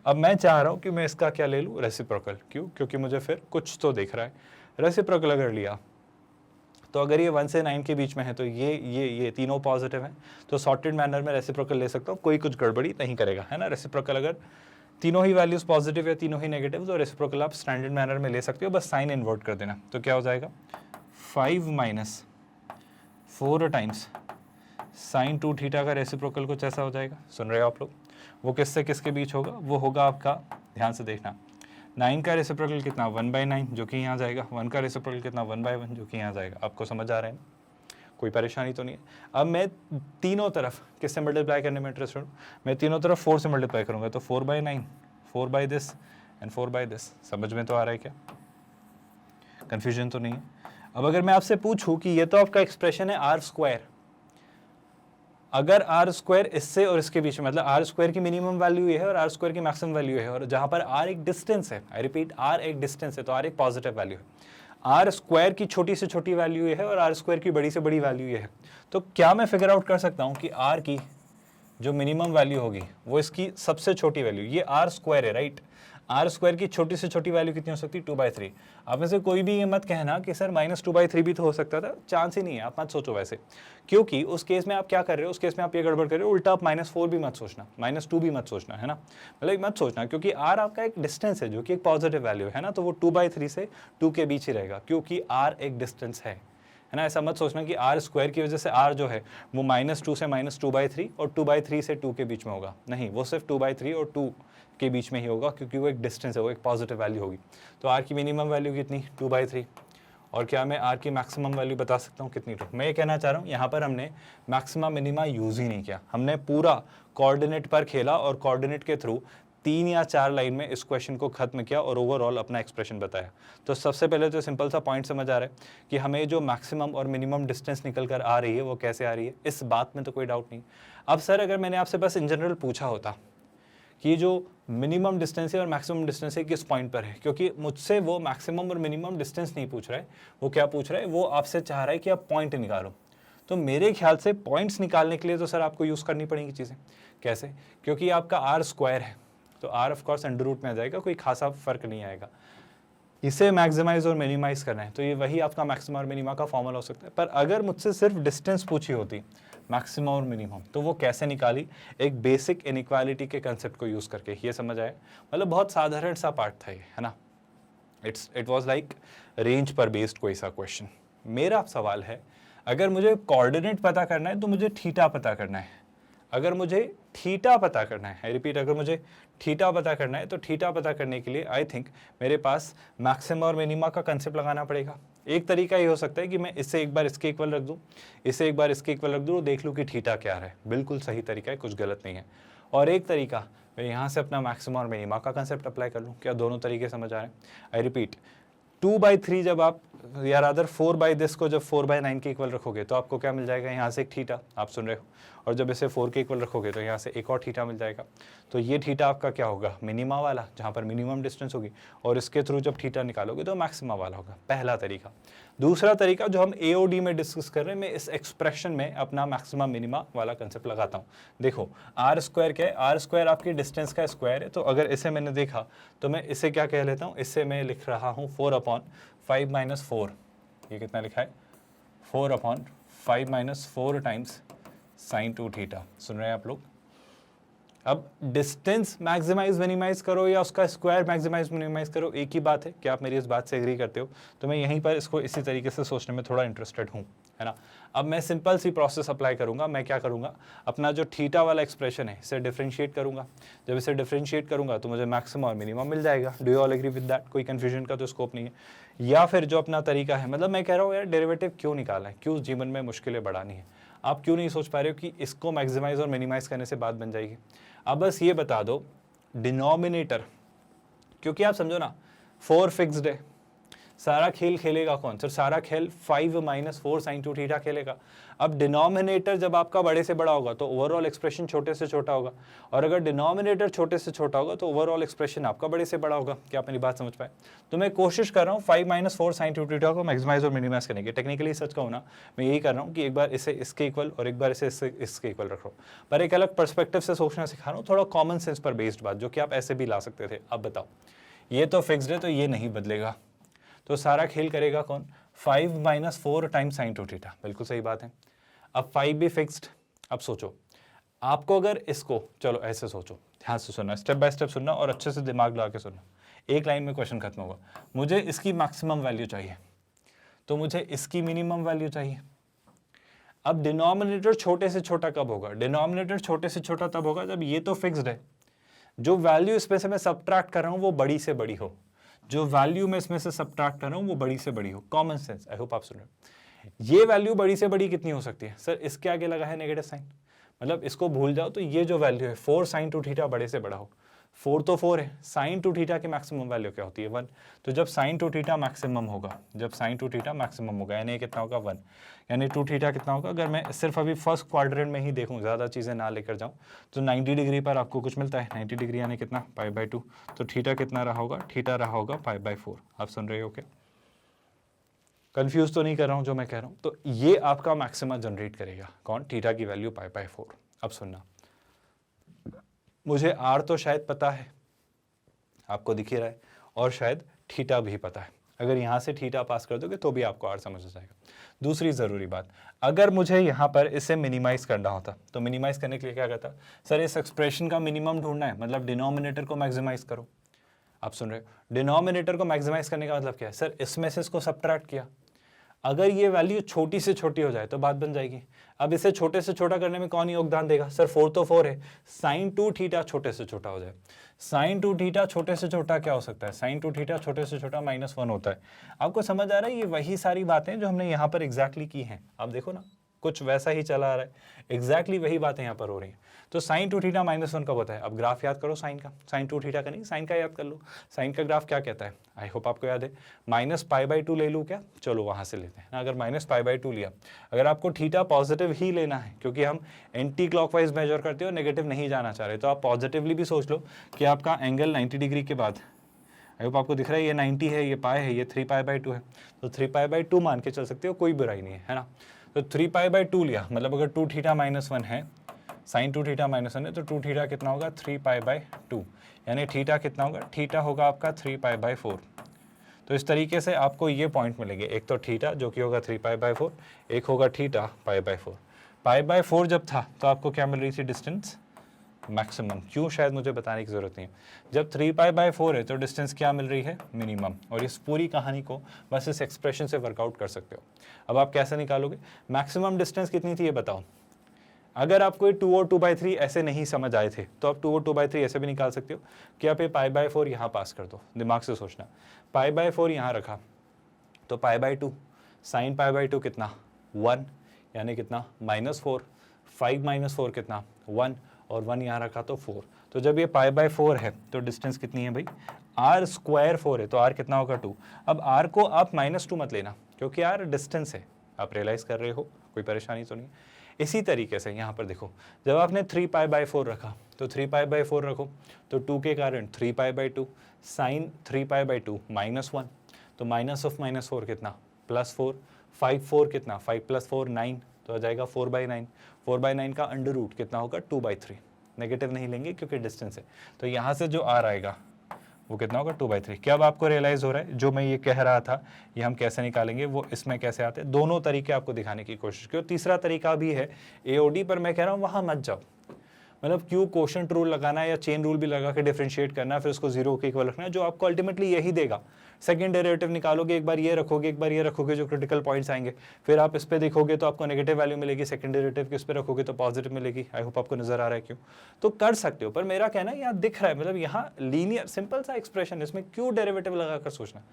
अब मैं चाह रहा हूँ कि मैं इसका क्या ले लूँ, रेसिप्रोकल। क्यों? क्योंकि मुझे फिर कुछ तो दिख रहा है। रेसिप्रोकल अगर लिया तो अगर ये 1 से 9 के बीच में है तो ये तीनों पॉजिटिव हैं, तो सॉर्टेड मैनर में रेसिप्रोकल ले सकता हूँ, कोई कुछ गड़बड़ी नहीं करेगा, है ना। रेसिप्रोकल अगर तीनों ही वैल्यूज़ पॉजिटिव या तीनों ही नेगेटिव तो रेसिप्रोकल आप स्टैंडर्ड मैनर में ले सकते हो, बस साइन इन्वर्ट कर देना। तो क्या हो जाएगा, 5 माइनस 4 टाइम्स साइन 2 थीटा का रेसिप्रोकल कुछ ऐसा हो जाएगा। सुन रहे हो आप लोग? वो किससे किसके बीच होगा? वो होगा आपका, ध्यान से देखना, 9 का रेसिप्रोकल कितना 1/9 जो कि यहाँ जाएगा, 1 का रेसिप्रोकल कितना 1/1 जो कि यहाँ जाएगा। आपको समझ आ रहा है? कोई परेशानी तो नहीं है? अब मैं तीनों तरफ किससे मल्टीप्लाई करने में इंटरेस्टेड हूँ? मैं तीनों तरफ 4 से मल्टीप्लाई करूँगा, तो 4/9, 4 by this and 4 by this. समझ में तो आ रहा है क्या? कन्फ्यूजन तो नहीं है? अब अगर मैं आपसे पूछूं कि ये तो आपका एक्सप्रेशन है आर स्क्वायर, अगर आर स्क्वायर इससे और इसके बीच में, मतलब आर स्क्वायर की मिनिमम वैल्यू ये है और आर स्क्वायर की मैक्सिमम वैल्यू है, और जहां पर आर एक डिस्टेंस है, आई रिपीट आर एक डिस्टेंस है, तो आर एक पॉजिटिव वैल्यू है, आर स्क्वायर की छोटी से छोटी वैल्यू ये है और आर स्क्वायर की बड़ी से बड़ी वैल्यू ये है, तो क्या मैं फिगर आउट कर सकता हूं कि आर की जो मिनिमम वैल्यू होगी वो इसकी सबसे छोटी वैल्यू, ये आर स्क्वायर है राइट, आर स्क्वायर की छोटी से छोटी वैल्यू कितनी हो सकती है? 2/3। आप में से कोई भी ये मत कहना कि सर -2/3 भी तो हो सकता था, चांस ही नहीं है, आप मत सोचो वैसे, क्योंकि उस केस में आप क्या कर रहे हो, उस केस में आप ये गड़बड़ कर रहे हो, उल्टा आप -4 भी मत सोचना, -2 भी मत सोचना, है ना, मतलब मत सोचना, क्योंकि आर आपका एक डिस्टेंस है जो कि एक पॉजिटिव वैल्यू है ना, तो वो 2/3 से 2 के बीच ही रहेगा, क्योंकि आर एक डिस्टेंस है ना। ऐसा मत सोचना कि आर स्क्वायर की वजह से आर जो है वो -2 से -2/3 और 2/3 से 2 के बीच में होगा, नहीं, वो सिर्फ 2/3 और 2 के बीच में ही होगा, क्योंकि वो एक डिस्टेंस है, वो एक पॉजिटिव वैल्यू होगी। तो आर की मिनिमम वैल्यू कितनी? 2/3। और क्या मैं आर की मैक्सिमम वैल्यू बता सकता हूँ कितनी? 2। मैं ये कहना चाह रहा हूँ यहाँ पर हमने मैक्सिमा मिनिमा यूज़ ही नहीं किया, हमने पूरा कोऑर्डिनेट पर खेला और कोऑर्डिनेट के थ्रू 3 या 4 लाइन में इस क्वेश्चन को खत्म किया और ओवरऑल अपना एक्सप्रेशन बताया। तो सबसे पहले तो सिंपल सा पॉइंट समझ आ रहा है कि हमें जो मैक्सिमम और मिनिमम डिस्टेंस निकल कर आ रही है वो कैसे आ रही है, इस बात में तो कोई डाउट नहीं। अब सर अगर मैंने आपसे बस इन जनरल पूछा होता कि जो मिनिमम डिस्टेंस है और मैक्सिमम डिस्टेंस है किस पॉइंट पर है, क्योंकि मुझसे वो मैक्सिमम और मिनिमम डिस्टेंस नहीं पूछ रहा है, वो क्या पूछ रहा है, वो आपसे चाह रहा है कि आप पॉइंट निकालो। तो मेरे ख्याल से पॉइंट्स निकालने के लिए तो सर आपको यूज़ करनी पड़ेंगी चीज़ें। कैसे? क्योंकि आपका आर स्क्वायर है, तो r of course under root में आ जाएगा, कोई खासा फर्क नहीं आएगा। इसे मैक्सिमाइज और मिनिमाइज करना है, तो ये वही आपका मैक्सिमम और मिनिमा का फॉर्मूला हो सकता है। पर अगर मुझसे सिर्फ डिस्टेंस पूछी होती मैक्सिमम और मिनिमम, तो वो कैसे निकाली? एक बेसिक इनइक्वालिटी के कंसेप्ट को यूज़ करके। ये समझ आया? मतलब बहुत साधारण सा पार्ट था ये, है ना। इट वाज लाइक रेंज पर बेस्ड कोई सा क्वेश्चन। मेरा सवाल है, अगर मुझे कोऑर्डिनेट पता करना है तो मुझे थीटा पता करना है। अगर मुझे थीटा पता करना है, आई रिपीट, अगर मुझे थीटा पता करना है, तो थीटा पता करने के लिए आई थिंक मेरे पास मैक्सिमा और मिनिमा का कंसेप्ट लगाना पड़ेगा। एक तरीका ये हो सकता है कि मैं इसे एक बार इसके इक्वल रख दूं, इसे एक बार इसके इक्वल रख दूं और देख लूं कि थीटा क्या है। बिल्कुल सही तरीका है, कुछ गलत नहीं है। और एक तरीका, मैं यहाँ से अपना मैक्सिमा और मिनिमा का कंसेप्ट अप्लाई कर लूँ। क्या दोनों तरीके समझ आ रहे हैं? आई रिपीट, 2/3 जब आप, या रादर 4/this को जब 4/9 के इक्वल रखोगे तो आपको क्या मिल जाएगा? यहाँ से एक थीटा, आप सुन रहे हो, और जब इसे 4 के इक्वल रखोगे तो यहाँ से एक और थीटा मिल जाएगा। तो ये थीटा आपका क्या होगा? मिनिमा वाला, जहाँ पर मिनिमम डिस्टेंस होगी, और इसके थ्रू जब थीटा निकालोगे तो मैक्सिमा वाला होगा। पहला तरीका। दूसरा तरीका जो हम AOD में डिस्कस कर रहे हैं, मैं इस एक्सप्रेशन में अपना मैक्सिमा मिनिमा वाला कंसेप्ट लगाता हूँ। देखो, आर स्क्वायर क्या है? आर स्क्वायर आपकी डिस्टेंस का स्क्वायर है, तो अगर इसे मैंने देखा तो मैं इसे क्या कह लेता हूँ? इससे मैं लिख रहा हूँ 4/5 - 4। ये कितना लिखा है? 4/5 - 4 टाइम्स साइन 2 थीटा। सुन रहे हैं आप लोग? अब डिस्टेंस मैक्सिमाइज मिनिमाइज करो या उसका स्क्वायर मैक्सिमाइज मिनिमाइज करो, एक ही बात है। क्या आप मेरी इस बात से एग्री करते हो? तो मैं यहीं पर इसको इसी तरीके से सोचने में थोड़ा इंटरेस्टेड हूँ, है ना। अब मैं सिंपल सी प्रोसेस अप्लाई करूँगा। मैं क्या करूँगा? अपना जो थीटा वाला एक्सप्रेशन है इसे डिफरेंशिएट करूँगा। जब इसे डिफरेंशिएट करूँगा तो मुझे मैक्सिमम और मिनिमम मिल जाएगा। Do you all agree with that? कोई कन्फ्यूजन का तो स्कोप नहीं है। या फिर जो अपना तरीका है, मतलब मैं कह रहा हूँ यार, डेरिवेटिव क्यों निकालना है, क्यों जीवन में मुश्किलें बढ़ानी है? आप क्यों नहीं सोच पा रहे हो कि इसको मैक्सिमाइज और मिनिमाइज करने से बात बन जाएगी? अब बस ये बता दो डिनोमिनेटर, क्योंकि आप समझो ना, 4 फिक्स्ड है, सारा खेल खेलेगा कौन? सर सारा खेल 5 - 4 साइन 2 थीटा खेलेगा। अब डिनोमिनेटर जब आपका बड़े से बड़ा होगा तो ओवरऑल एक्सप्रेशन छोटे से छोटा होगा, और अगर डिनोमिनेटर छोटे से छोटा होगा तो ओवरऑल एक्सप्रेशन आपका बड़े से बड़ा होगा। क्या आप मेरी बात समझ पाए? तो मैं कोशिश कर रहा हूँ 5 - 4 साइन 2 थीटा को मैक्सिमाइज और मिनिमाइज करने की। टेक्निकली सच कहूँ ना, मैं यही कर रहा हूँ कि एक बार इसे इसके इक्वल और एक बार इसे इसके इक्वल रख रहा हूँ, पर एक अलग पर्सपेक्टिव से सोचना सिखा रहा हूँ, थोड़ा कॉमन सेंस पर बेस्ड बात, जो कि आप ऐसे भी ला सकते थे। अब बताओ, ये तो फिक्स्ड है तो ये नहीं बदलेगा, तो सारा खेल करेगा कौन? 5 - 4 टाइम्स साइन 2 थीटा। बिल्कुल सही बात है। अब 5 भी फिक्स्ड। अब सोचो, आपको अगर इसको, चलो ऐसे सोचो, ध्यान से सुनना, स्टेप बाय स्टेप सुनना और अच्छे से दिमाग लगा के सुनना। एक लाइन में क्वेश्चन खत्म होगा। मुझे इसकी मैक्सिमम वैल्यू चाहिए, तो मुझे इसकी मिनिमम वैल्यू चाहिए। अब डिनोमिनेटर छोटे से छोटा कब होगा? डिनोमिनेटर छोटे से छोटा तब होगा जब ये तो फिक्स्ड है, जो वैल्यू इसमें से मैं सब्ट्रैक्ट कर रहा हूं वो बड़ी से बड़ी हो, जो वैल्यू मैं इसमें से सब्ट्रैक्ट कर रहा हूं वो बड़ी से बड़ी हो। कॉमन सेंस, आई होप आप सुन रहे हो। ये वैल्यू बड़ी से बड़ी कितनी हो सकती है? सर इसके आगे लगा है नेगेटिव साइन, मतलब इसको भूल जाओ तो ये जो वैल्यू है 4 sin 2 थीटा बड़े से बड़ा हो। 4 तो 4 है, साइन 2 थीटा की मैक्सिमम वैल्यू क्या होती है? 1। तो जब साइन 2 थीटा मैक्सिमम होगा, जब साइन 2 थीटा मैक्सिमम होगा यानी कितना होगा? 1। यानी 2 थीटा कितना होगा? अगर मैं सिर्फ अभी फर्स्ट क्वाड्रेंट में ही देखूं, ज़्यादा चीज़ें ना लेकर जाऊं, तो 90 डिग्री पर आपको कुछ मिलता है। 90 डिग्री यानी कितना? π/2। तो थीटा कितना रहा होगा? थीटा रहा होगा π/4। आप सुन रहे हो क्या? कंफ्यूज तो नहीं कर रहा हूं जो मैं कह रहा हूं? तो ये आपका मैक्सिमा जनरेट करेगा कौन? थीटा की वैल्यू π/4। अब सुनना, मुझे आर तो शायद पता है, आपको दिख ही रहा है, और शायद थीटा भी पता है। अगर यहाँ से थीटा पास कर दोगे तो भी आपको आर समझ आ जाएगा। दूसरी ज़रूरी बात, अगर मुझे यहाँ पर इसे मिनिमाइज़ करना होता तो मिनिमाइज़ करने के लिए क्या करता? सर इस एक्सप्रेशन का मिनिमम ढूंढना है, मतलब डिनोमिनेटर को मैक्सिमाइज़ करो। आप सुन रहे हो? डिनोमिनेटर को मैक्सिमाइज़ करने का मतलब क्या है? सर इसमें से इसको सब्ट्रैक्ट किया, अगर ये वैल्यू छोटी से छोटी हो जाए तो बात बन जाएगी। अब इसे छोटे से छोटा करने में कौन योगदान देगा? सर 4 तो 4 है, साइन 2 थीटा छोटे से छोटा हो जाए। साइन 2 थीटा छोटे से छोटा क्या हो सकता है? साइन 2 थीटा छोटे से छोटा -1 होता है। आपको समझ आ रहा है? ये वही सारी बातें जो हमने यहाँ पर एग्जैक्टली की हैं। आप देखो ना, कुछ वैसा ही चला आ रहा है, एग्जैक्टली वही बातें यहाँ पर हो रही हैं। तो साइन 2 थीटा -1 कब होता है? अब ग्राफ याद करो साइन का, साइन 2 थीटा का नहीं, साइन का याद कर लो। साइन का ग्राफ क्या कहता है? आई होप आपको याद है। -π/2 ले लूँ क्या? चलो वहाँ से लेते हैं ना। अगर -π/2 लिया, अगर आपको थीटा पॉजिटिव ही लेना है, क्योंकि हम एंटी क्लॉकवाइज मेजर करते हो, नेगेटिव नहीं जाना चाह रहे, तो आप पॉजिटिवली भी सोच लो कि आपका एंगल 90 डिग्री के बाद, आई होप आपको दिख रहा है, ये 90 है, ये पाई है, ये 3π/2 है, तो 3π/2 मान के चल सकते हो, कोई बुराई नहीं है ना। तो 3π/2 लिया, मतलब अगर 2 थीटा -1 है, साइन 2 थीटा -1 है, तो 2 थीटा कितना होगा? 3π/2, यानी थीटा कितना होगा? थीटा होगा आपका 3π/4। तो इस तरीके से आपको ये पॉइंट मिलेंगे, एक तो थीटा जो कि होगा 3π/4, एक होगा थीटा π/4। π/4 जब था तो आपको क्या मिल रही थी? Distance maximum. क्यों? शायद मुझे बताने की जरूरत नहीं है। जब 3π/4 है तो डिस्टेंस क्या मिल रही है? मिनिमम। और इस पूरी कहानी को बस इस एक्सप्रेशन से वर्कआउट कर सकते हो। अब आप कैसे निकालोगे? मैक्सिमम डिस्टेंस कितनी थी ये बताओ। अगर आपको 2 और 2/3 ऐसे नहीं समझ आए थे तो आप 2 और 2/3 ऐसे भी निकाल सकते हो कि आप ये π/4 यहाँ पास कर दो। दिमाग से सोचना, π/4 यहाँ रखा तो π/2, साइन π/2 कितना? 1, यानी कितना? -4। 5 - 4 कितना? 1, और 1 यहाँ रखा तो 4। तो जब ये π/4 है तो डिस्टेंस कितनी है भाई? r² 4 है, तो r कितना होगा? 2। अब r को आप -2 मत लेना, क्योंकि r डिस्टेंस है। आप रियलाइज कर रहे हो? कोई परेशानी तो नहीं? इसी तरीके से यहाँ पर देखो, जब आपने 3π/4 रखा तो 3π/4 रखो, तो 2 के कारण 3π/2, साइन 3π/2 -1, तो -(-4) कितना? +4। 5 4 कितना? 5 + 4 9, तो आ जाएगा 4/9। 4/9 का अंडर रूट कितना होगा? 2/3। नेगेटिव नहीं लेंगे क्योंकि डिस्टेंस है, तो यहाँ से जो r आएगा वो कितना होगा? 2/3। क्या अब आपको रियलाइज हो रहा है जो मैं ये कह रहा था ये हम कैसे निकालेंगे, वो इसमें कैसे आते हैं? दोनों तरीके आपको दिखाने की कोशिश की। और तीसरा तरीका भी है AOD पर, मैं कह रहा हूँ वहाँ मत जाओ। मतलब क्यों क्वोशंट रूल लगाना है या चेन रूल भी लगा के डिफरेंशिएट करना है, फिर उसको 0 के इक्वल रखना है, जो आपको अल्टीमेटली यही देगा। सेकंड डेरिवेटिव निकालोगे, एक बार ये रखोगे, एक बार ये रखोगे, जो क्रिटिकल पॉइंट्स आएंगे, फिर आप इस पे देखोगे तो आपको नेगेटिव वैल्यू मिलेगी, सेकंड डेरिवेटिव के इस पे रखोगे तो पॉजिटिव मिलेगी। आई होप आपको नजर आ रहा है क्यों? तो कर सकते हो, पर मेरा कहना है यहाँ दिख रहा है, मतलब यहाँ लीनियर सिंपल सा एक्सप्रेशन, इसमें क्यों डेरिवेटिव लगाकर सोचना?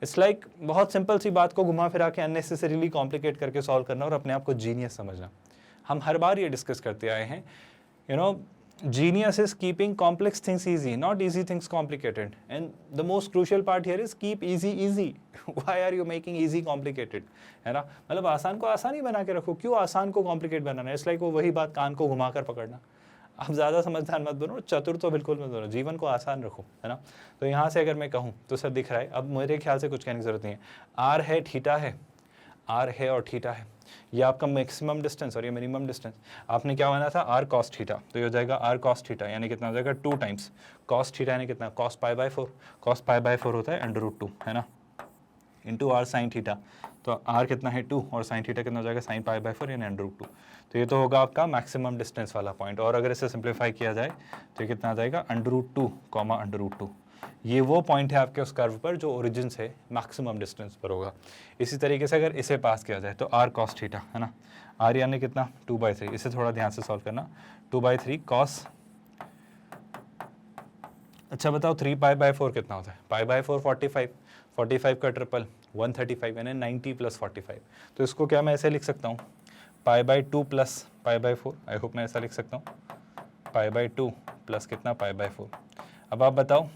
इट्स लाइक बहुत सिंपल सी बात को घुमा फिरा के अननेसेसरीली कॉम्प्लिकेट करके सॉल्व करना और अपने आप को जीनियस समझना। हम हर बार ये डिस्कस करते आए हैं, you know, genius is keeping complex things easy, not easy things complicated. And the most crucial part here is keep easy easy. Why are you making easy complicated? है ना? मतलब आसान को आसान ही बना के रखो, क्यों आसान को कॉम्प्लिकेट बनाना है? इट्स लाइक वो वही बात, कान को घुमाकर पकड़ना। आप ज़्यादा समझदार मत बनो, चतुर तो बिल्कुल मत बनो, जीवन को आसान रखो, है ना? तो यहाँ से अगर मैं कहूँ तो सर दिख रहा है, अब मेरे ख्याल से कुछ कहने की जरूरत नहीं है। आर है, थीटा है, आर है और थीटा है, ये आपका मैक्सिमम डिस्टेंस और ये मिनिमम डिस्टेंस। आपने क्या माना था? r cos थीटा, तो ये हो जाएगा r cos थीटा, यानी कितना हो जाएगा? 2 टाइम्स cos थीटा, यानी कितना? cos π/4। cos π/4 होता है √2, है ना, इंटू r sin थीटा। तो r कितना है? 2, और sin थीटा कितना हो जाएगा? sin π/4 यानी √2। तो ये तो होगा आपका मैक्सिमम डिस्टेंस वाला पॉइंट। और अगर इसे सिंप्लीफाई किया जाए तो ये कितना आ जाएगा? √2, √2। ये वो पॉइंट है आपके उस कर्व पर जो ओरिजिन से मैक्सिमम डिस्टेंस पर होगा। इसी तरीके से अगर इसे पास किया जाए तो आर कॉस थीटा है ना, आर यानी कितना 2/3, इसे थोड़ा ध्यान से सॉल्व करना, 2/3 कॉस, अच्छा बताओ 3π/4 कितना होता है, π/4 45, 45 का ट्रिपल 135 यानी 90 + 45, तो इसको क्या मैं ऐसे लिख सकता हूँ π/2 + π/4, आई होप मैं ऐसा लिख सकता हूँ π/2 प्लस कितना π/4। अब आप बताओ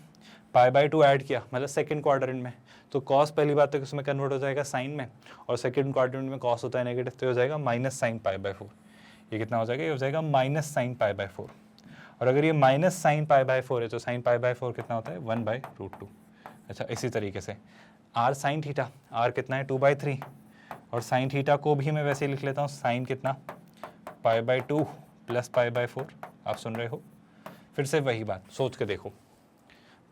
π/2 ऐड किया मतलब सेकंड क्वाड्रेंट में, तो कॉस पहली बात तो इसमें कन्वर्ट हो जाएगा साइन में, और सेकंड क्वाड्रेंट में कॉस होता है नेगेटिव, तो हो जाएगा माइनस साइन π/4। ये कितना हो जाएगा, ये हो जाएगा माइनस साइन π/4, और अगर ये माइनस साइन π/4 है तो साइन π/4 कितना होता है 1/√2। अच्छा इसी तरीके से आर साइन थीटा, आर कितना है 2/3, और साइन थीटा को भी मैं वैसे ही लिख लेता हूँ साइन कितना π/2 प्लस π/4, आप सुन रहे हो, फिर से वही बात सोच के देखो,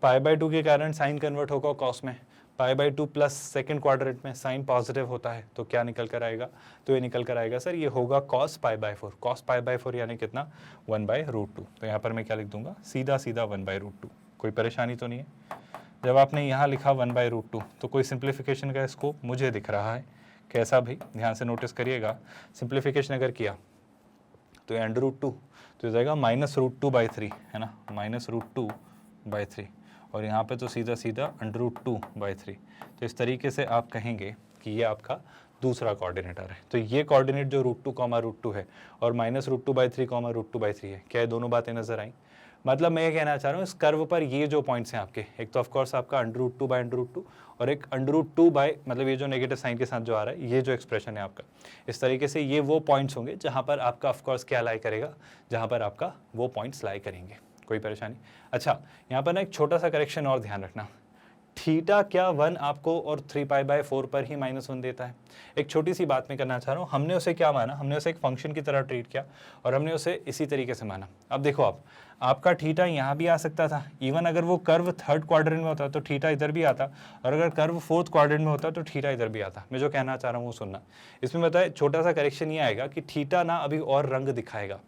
π/2 के कारण साइन कन्वर्ट होगा कॉस में, π/2 प्लस सेकंड क्वाड्रेंट में साइन पॉजिटिव होता है, तो क्या निकल कर आएगा, तो ये निकल कर आएगा सर ये होगा cos π/4, cos π/4 यानी कितना 1/√2, तो यहाँ पर मैं क्या लिख दूंगा सीधा सीधा 1/√2। कोई परेशानी तो नहीं है। जब आपने यहाँ लिखा 1/√2 तो कोई सिंप्लीफिकेशन का स्कोप मुझे दिख रहा है, कैसा भाई ध्यान से नोटिस करिएगा, सिंप्लीफिकेशन अगर किया तो ये √2 तो हो जाएगा -√2/3 है ना, -√2/3, और यहाँ पे तो सीधा सीधा √2/3, तो इस तरीके से आप कहेंगे कि ये आपका दूसरा कोऑर्डिनेटर है। तो ये कोऑर्डिनेट जो √2, √2 है और -√2/3, √2/3 है, क्या ये दोनों बातें नजर आई? मतलब मैं ये कहना चाह रहा हूँ इस कर्व पर ये जो पॉइंट्स हैं आपके, एक तो ऑफकोर्स आपका √2/√2 और एक √2 मतलब ये जो नेगेटिव साइन के साथ जो आ रहा है, ये जो एक्सप्रेशन है आपका, इस तरीके से ये वो पॉइंट्स होंगे जहाँ पर आपका ऑफकोर्स क्या लाई करेगा, जहाँ पर आपका वो पॉइंट्स लाई करेंगे। कोई परेशानी? अच्छा यहाँ पर ना एक छोटा सा करेक्शन और ध्यान रखना, थीटा क्या 1 आपको और 3π/4 पर ही -1 देता है? एक छोटी सी बात मैं करना चाह रहा हूँ, हमने उसे क्या माना, हमने उसे एक फंक्शन की तरह ट्रीट किया और हमने उसे इसी तरीके से माना। अब देखो आपका थीटा यहाँ भी आ सकता था, इवन अगर वो कर्व थर्ड क्वाड्रेंट में होता तो थीटा इधर भी आता, और अगर कर्व फोर्थ क्वाड्रेंट में होता तो थीटा इधर भी आता। मैं जो कहना चाह रहा हूँ वो सुनना, इसमें बताए छोटा सा करेक्शन ये आएगा कि थीटा ना अभी और रंग दिखाएगा।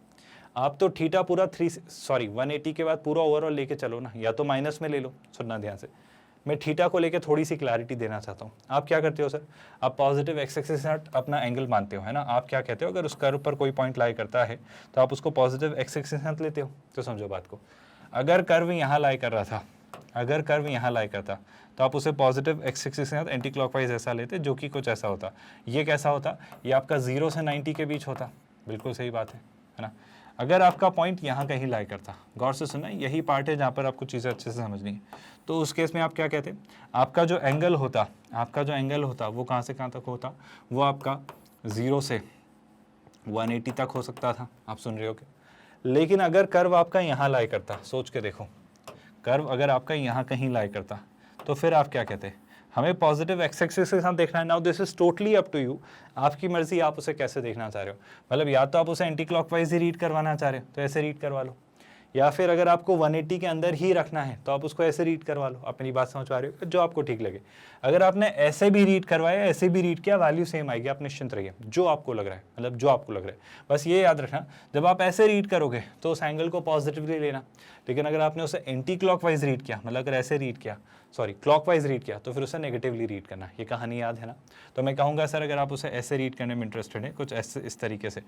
आप तो थीटा पूरा 180 के बाद पूरा ओवरऑल लेके चलो ना, या तो माइनस में ले लो, सुनना ध्यान से, मैं थीटा को लेके थोड़ी सी क्लैरिटी देना चाहता हूँ। आप क्या करते हो सर, आप पॉजिटिव एक्स एक्सिस के साथ अपना एंगल मानते हो है ना, आप क्या कहते हो अगर उस कर्व पर कोई पॉइंट लाई करता है तो आप उसको पॉजिटिव एक्स एक्सिस के साथ लेते हो। तो समझो बात को, अगर कर्व यहाँ लाई कर रहा था, अगर कर्व यहाँ लाई करता तो आप उसे पॉजिटिव एक्स एक्सिस के साथ एंटी क्लॉकवाइज ऐसा लेते, जो कि कुछ ऐसा होता। ये कैसा होता, ये आपका 0 से 90 के बीच होता। बिल्कुल सही बात है ना। अगर आपका पॉइंट यहाँ कहीं लाई करता, गौर से सुना, यही पार्ट है जहाँ पर आपको चीज़ें अच्छे से समझनी है। तो उस केस में आप क्या कहते, आपका जो एंगल होता, वो कहाँ से कहाँ तक होता, वो आपका 0 से 180 तक हो सकता था। आप सुन रहे हो क्या? लेकिन अगर कर्व आपका यहाँ लाई करता, सोच के देखो, कर्व अगर आपका यहाँ कहीं लाई करता तो फिर आप क्या कहते, हमें पॉजिटिव एक्स एक्सिस के साथ देखना है। Now this is totally up to you, आपकी मर्जी, आप उसे कैसे देखना चाह रहे हो। मतलब या तो आप उसे एंटी क्लॉकवाइज ही रीड करवाना चाह रहे हो तो ऐसे रीड करवा लो, या फिर अगर आपको 180 के अंदर ही रखना है तो आप उसको ऐसे रीड करवा लो। अपनी बात समझ पा रहे हो, जो आपको ठीक लगे। अगर आपने ऐसे भी रीड करवाया, ऐसे भी रीड किया, वैल्यू सेम आएगी, आप निश्चिंत रहिए, जो आपको लग रहा है, मतलब जो आपको लग रहा है। बस ये याद रखना, जब आप ऐसे रीड करोगे तो उस एंगल को पॉजिटिवली लेना, लेकिन अगर आपने उसे एंटी क्लॉकवाइज रीड किया, मतलब अगर ऐसे रीड किया, सॉरी क्लॉकवाइज रीड किया, तो फिर उसे नेगेटिवली रीड करना। ये कहानी याद है ना। तो मैं कहूँगा सर अगर आप उसे ऐसे रीड करने में इंटरेस्टेड है, कुछ ऐसे इस तरीके से,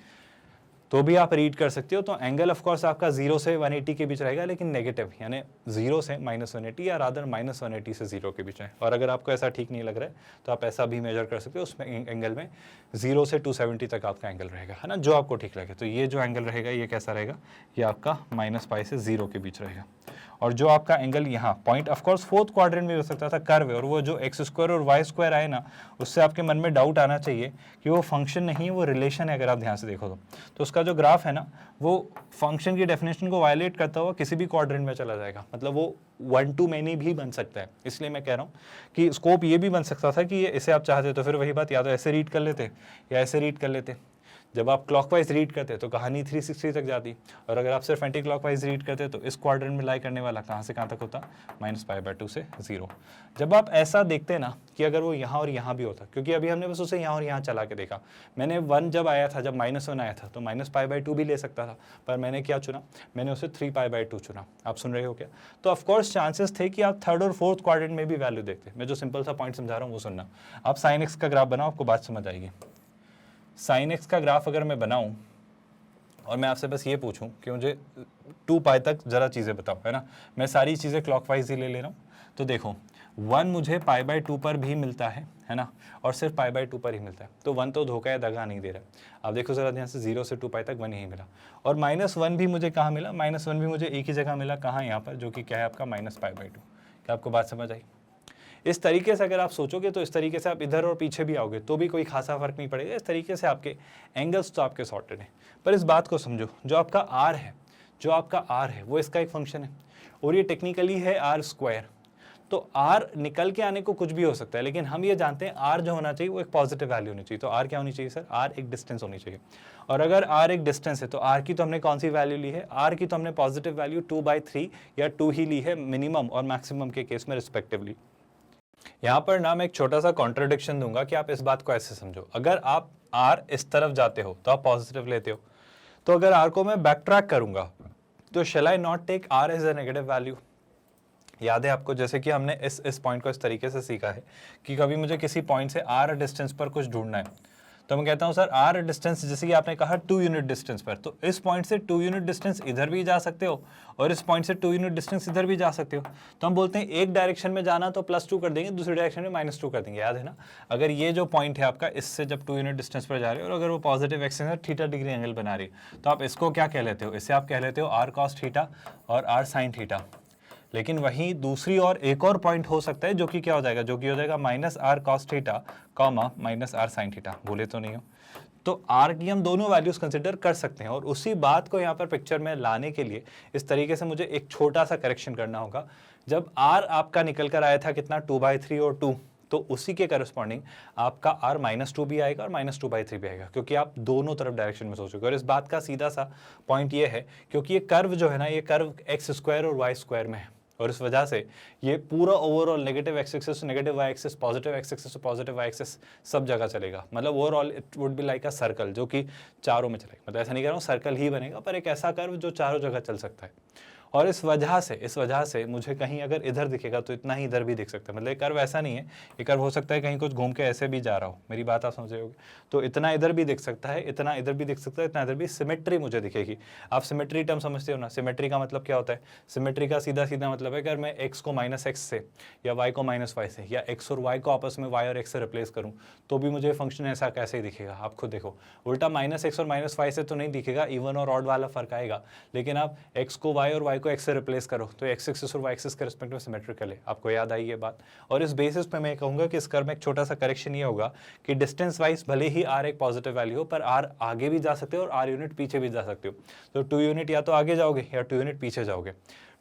तो भी आप रीड कर सकते हो। तो एंगल ऑफ कोर्स आपका 0 से 180 के बीच रहेगा, लेकिन नेगेटिव, यानी 0 से -180 या रादर -180 से 0 के बीच है। और अगर आपको ऐसा ठीक नहीं लग रहा है तो आप ऐसा भी मेजर कर सकते हो, उसमें एंगल में 0 से 270 तक आपका एंगल रहेगा, है ना, जो आपको ठीक लगे। तो ये जो एंगल रहेगा ये कैसा रहेगा, ये आपका -π से 0 के बीच रहेगा। और जो आपका एंगल यहाँ point, of course fourth quadrant में हो सकता था, कर्व है, और वो जो x² और y² आए ना, उससे आपके मन में डाउट आना चाहिए कि वो फंक्शन नहीं है, वो रिलेशन है। अगर आप ध्यान से देखो तो उसका जो ग्राफ है ना, वो फंक्शन की डेफिनेशन को वायलेट करता हुआ किसी भी क्वाड्रेंट में चला जाएगा, मतलब वो 1 to many भी बन सकता है। इसलिए मैं कह रहा हूँ कि स्कोप ये भी बन सकता था कि ये इसे आप चाहते तो फिर वही बात, या तो ऐसे रीड कर लेते या ऐसे रीड कर लेते। जब आप क्लॉकवाइज रीड करते तो कहानी 360 तक जाती, और अगर आप सिर्फ एंटी क्लॉकवाइज रीड करते तो इस क्वाड्रेंट में लाई करने वाला कहाँ से कहाँ तक होता, -π/2 से 0। जब आप ऐसा देखते ना कि अगर वो यहाँ और यहाँ भी होता, क्योंकि अभी हमने बस उसे यहाँ और यहाँ चला के देखा, मैंने 1 जब आया था, जब -1 आया था तो -π/2 भी ले सकता था, पर मैंने क्या चुना, मैंने उसे 3π/2 चुना। आप सुन रहे हो क्या? तो ऑफकोर्स चांसेस थे कि आप थर्ड और फोर्थ क्वाड्रेंट में भी वैल्यू देखते। मैं जो सिंपल सा पॉइंट समझा रहा हूँ वो सुनना। आप साइन एक्स का ग्राफ बनाओ, आपको बात समझ आएगी। साइन एक्स का ग्राफ अगर मैं बनाऊं और मैं आपसे बस ये पूछूं कि मुझे 2π तक ज़रा चीज़ें बताओ, है ना, मैं सारी चीज़ें क्लॉकवाइज ही ले रहा हूँ। तो देखो 1 मुझे π/2 पर भी मिलता है ना, और सिर्फ π/2 पर ही मिलता है, तो 1 तो धोखा या दगा नहीं दे रहा। आप देखो ज़रा ध्यान से, 0 से 2π तक 1 ही मिला, और -1 भी मुझे कहाँ मिला, -1 भी मुझे एक ही जगह मिला, कहाँ, यहाँ पर, जो कि क्या है आपका -π/2। क्या आपको बात समझ आई? इस तरीके से अगर आप सोचोगे तो इस तरीके से आप इधर और पीछे भी आओगे तो भी कोई खासा फर्क नहीं पड़ेगा। इस तरीके से आपके एंगल्स तो आपके सॉर्टेड हैं। पर इस बात को समझो, जो आपका आर है वो इसका एक फंक्शन है, और ये टेक्निकली है r²। तो आर निकल के आने को कुछ भी हो सकता है, लेकिन हम ये जानते हैं आर जो होना चाहिए वो एक पॉजिटिव वैल्यू होनी चाहिए। तो आर क्या होनी चाहिए सर? आर एक डिस्टेंस होनी चाहिए। और अगर आर एक डिस्टेंस है तो आर की तो हमने कौन सी वैल्यू ली है? आर की तो हमने पॉजिटिव वैल्यू 2/3 या 2 ही ली है, मिनिमम और मैक्सिमम के केस में रिस्पेक्टिवली। यहाँ पर ना मैं एक छोटा सा कॉन्ट्रडिक्शन दूंगा कि आप इस बात को ऐसे समझो, अगर आप आर इस तरफ जाते हो तो आप पॉजिटिव लेते हो, तो अगर आर को मैं बैक ट्रैक करूंगा तो shall I not take R as a negative value? याद है आपको, जैसे कि हमने इस पॉइंट को इस तरीके से सीखा है कि कभी मुझे किसी पॉइंट से आर डिस्टेंस पर कुछ ढूंढना है, तो मैं कहता हूँ सर आर डिस्टेंस, जैसे कि आपने कहा 2 यूनिट डिस्टेंस पर, तो इस पॉइंट से 2 यूनिट डिस्टेंस इधर भी जा सकते हो और इस पॉइंट से 2 यूनिट डिस्टेंस इधर भी जा सकते हो। तो हम बोलते हैं एक डायरेक्शन में जाना तो +2 कर देंगे, दूसरी डायरेक्शन में -2 कर देंगे। याद है ना? अगर ये जो पॉइंट है आपका, इससे जब 2 यूनिट डिस्टेंस पर जा रहे हो और अगर वो पॉजिटिव एक्सिस है, थीटा डिग्री एंगल बना रही है, तो आप इसको क्या कह लेते हो? इसे आप कह लेते हो r cos थीटा और r sin थीटा। लेकिन वहीं दूसरी और एक और पॉइंट हो सकता है जो कि क्या हो जाएगा, जो कि हो जाएगा -r cos theta, -r sin theta. बोले तो नहीं हो? तो आर की हम दोनों वैल्यूज कंसिडर कर सकते हैं, और उसी बात को यहाँ पर पिक्चर में लाने के लिए इस तरीके से मुझे एक छोटा सा करेक्शन करना होगा। जब आर आपका निकल कर आया था कितना, 2/3 और 2, तो उसी के करस्पॉन्डिंग आपका आर -2 भी आएगा और -2/3 भी आएगा, क्योंकि आप दोनों तरफ डायरेक्शन में सोचोगे। और इस बात का सीधा सा पॉइंट ये है, क्योंकि ये कर्व जो है ना, ये कर्व x² और y² में है, और इस वजह से ये पूरा overall negative x axis to negative y axis, positive x axis to positive y axis सब जगह चलेगा। मतलब overall it would be like a circle जो कि चारों में चलेगा। मतलब ऐसा नहीं कह रहा हूँ सर्कल ही बनेगा, पर एक ऐसा कर्व जो चारों जगह चल सकता है। और इस वजह से मुझे कहीं अगर इधर दिखेगा तो इतना ही इधर भी दिख सकता है। मतलब ये कर्व ऐसा नहीं है, ये कर्व हो सकता है कहीं कुछ घूम के ऐसे भी जा रहा हो। मेरी बात आप समझ रहे होगे? तो इतना इधर भी दिख सकता है, इतना इधर भी दिख सकता है, इतना इधर भी। सिमेट्री मुझे दिखेगी। आप सिमेट्री टर्म समझते हो ना? सिमेट्री का मतलब क्या होता है? सिमेट्री का सीधा सीधा मतलब है अगर मैं x को -x से या y को -y से या x और y को आपस में y और x से रिप्लेस करूँ तो भी मुझे फंक्शन ऐसा कैसे ही दिखेगा। आप खुद देखो, उल्टा -x और -y से तो नहीं दिखेगा, इवन और ऑड वाला फर्क आएगा। लेकिन आप x को y और y को x से रिप्लेस करो तो x एक्सिस और y एक्सिस के रिस्पेक्ट में सिमेट्रिकल है। आपको याद आई ये बात? और इस बेसिस पे मैं कहूँगा कि इस कर्व में एक छोटा सा करेक्शन ये होगा कि डिस्टेंस वाइज भले ही r एक पॉजिटिव वैल्यू हो, पर r आगे भी जा सकते हो और r यूनिट पीछे भी जा सकते हो। तो 2 यूनिट या तो आगे जाओगे या 2 यूनिट पीछे जाओगे।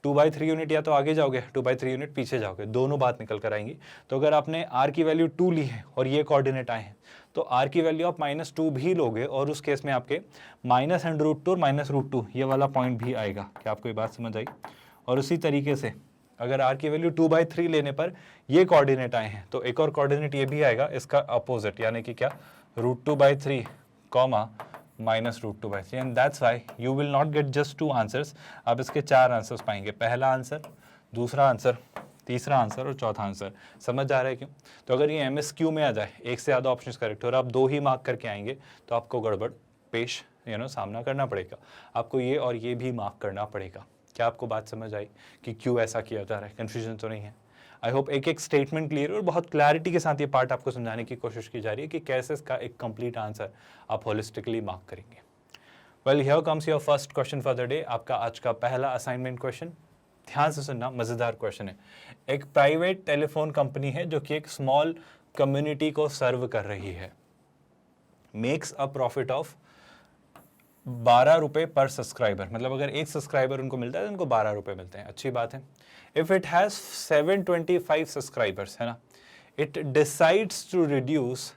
2/3 यूनिट या तो आगे जाओगे, 2/3 यूनिट पीछे जाओगे, दोनों बात निकल कर आएंगी। तो अगर आपने r की वैल्यू 2 ली है और ये कोऑर्डिनेट आए हैं तो r की वैल्यू आप -2 भी लोगे, और उस केस में आपके -√2 और -√2 ये वाला पॉइंट भी आएगा। क्या आपको ये बात समझ आई? और उसी तरीके से अगर r की वैल्यू 2/3 लेने पर ये कोऑर्डिनेट आए हैं तो एक और कोऑर्डिनेट ये भी आएगा, इसका अपोजिट, यानी कि क्या, √2/3 -√2/3, and that's why you will not get just 2 answers. आप इसके 4 आंसर्स पाएंगे, पहला आंसर, दूसरा आंसर, तीसरा आंसर और चौथा आंसर। समझ आ रहा है क्यों? तो अगर ये MSQ में आ जाए, एक से ज़्यादा ऑप्शंस करेक्ट और आप 2 ही मार्क करके आएंगे तो आपको गड़बड़ पेश सामना करना पड़ेगा। आपको ये और ये भी मार्क करना पड़ेगा। क्या आपको बात समझ आई कि क्यों ऐसा किया जा रहा है? कन्फ्यूजन तो नहीं है? आई होप एक एक स्टेटमेंट क्लियर और बहुत क्लैरिटी के साथ ये पार्ट आपको समझाने की कोशिश की जा रही है कि कैसे इसका एक कंप्लीट आंसर आप होलिस्टिकली मार्क करेंगे। Well, here comes your first question for the day. आपका आज का पहला असाइनमेंट क्वेश्चन, ध्यान से सुनना, मज़ेदार क्वेश्चन है। एक प्राइवेट टेलीफोन कंपनी है जो कि एक स्मॉल कम्युनिटी को सर्व कर रही है, मेक्स अ प्रॉफिट ऑफ 12 रुपये पर सब्सक्राइबर। मतलब अगर एक सब्सक्राइबर उनको मिलता है तो उनको 12 रुपये मिलते हैं। अच्छी बात है। इफ इट हैज़ 725 सब्सक्राइबर्स, है ना, it decides to reduce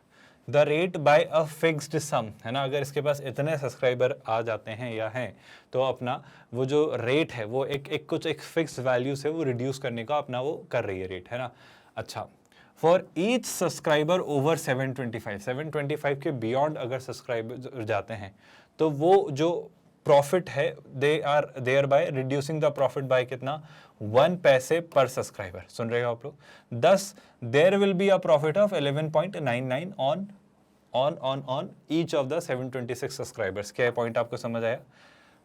the rate by a fixed sum, है ना, अगर इसके पास इतने सब्सक्राइबर आ जाते हैं या हैं तो अपना वो जो रेट है वो एक फिक्स वैल्यू से वो रिड्यूस करने का अपना वो कर रही है रेट, है ना। अच्छा, फॉर ईच सब्सक्राइबर ओवर 725 के बियॉन्ड अगर सब्सक्राइबर जाते हैं तो वो जो प्रॉफिट है they are there by reducing the profit by कितना 1 पैसे पर सब्सक्राइबर। सुन रहे हो आप लोग? Thus there will be a profit of 11.99 on each of the 726 subscribers. क्या पॉइंट आपको समझ आया?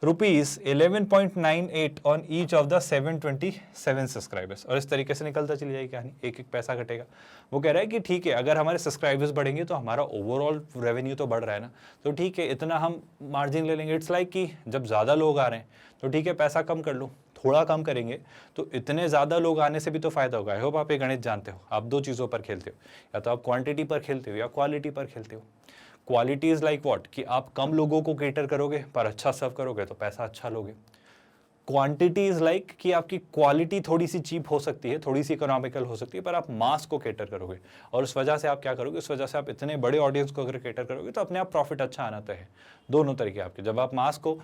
Rupees 11.98 on each of the 727 subscribers. और इस तरीके से निकलता चली जाएगी कहानी, एक एक पैसा घटेगा। वो कह रहा है कि ठीक है, अगर हमारे सब्सक्राइबर्स बढ़ेंगे तो हमारा ओवरऑल रेवेन्यू तो बढ़ रहा है ना, तो ठीक है इतना हम मार्जिन ले लेंगे। इट्स लाइक कि जब ज़्यादा लोग आ रहे हैं तो ठीक है पैसा कम कर लो, थोड़ा कम करेंगे तो इतने ज़्यादा लोग आने से भी तो फायदा होगा। आई होप आप ये गणित जानते हो। आप दो चीज़ों पर खेलते हो, या तो आप क्वांटिटी पर खेलते हो या क्वालिटी पर खेलते हो। क्वालिटी इज लाइक व्हाट, कि आप कम लोगों को केटर करोगे पर अच्छा सर्व करोगे तो पैसा अच्छा लोगे। क्वांटिटी इज लाइक कि आपकी क्वालिटी थोड़ी सी चीप हो सकती है, थोड़ी सी इकोनॉमिकल हो सकती है, पर आप मास को केटर करोगे और उस वजह से आप क्या करोगे, उस वजह से आप इतने बड़े ऑडियंस को अगर केटर करोगे तो अपने आप प्रॉफिट अच्छा आना तय है। दोनों तरीके आपके। जब आप मास को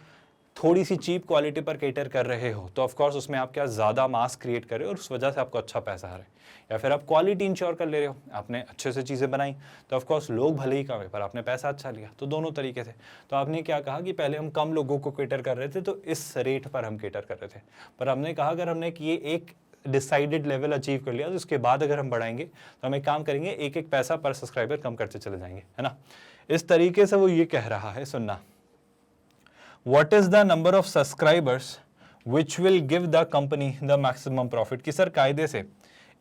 थोड़ी सी चीप क्वालिटी पर केटर कर रहे हो तो ऑफकोर्स उसमें आप क्या ज़्यादा मास क्रिएट कर रहे हो और उस वजह से आपको अच्छा पैसा आ रहा है। या फिर आप क्वालिटी इंश्योर कर ले रहे हो, आपने अच्छे से चीज़ें बनाई तो ऑफकोर्स लोग भले ही कम है पर आपने पैसा अच्छा लिया। तो दोनों तरीके से। तो आपने क्या कहा कि पहले हम कम लोगों को केटर कर रहे थे तो इस रेट पर हम केटर कर रहे थे, पर हमने कहा अगर हमने ये एक डिसाइडेड लेवल अचीव कर लिया तो उसके बाद अगर हम बढ़ाएंगे तो हम एक काम करेंगे, एक एक पैसा पर सब्सक्राइबर कम करते चले जाएंगे, है ना। इस तरीके से वो ये कह रहा है, सुनना। What is the number of subscribers which will give the company the maximum profit? कि सर कायदे से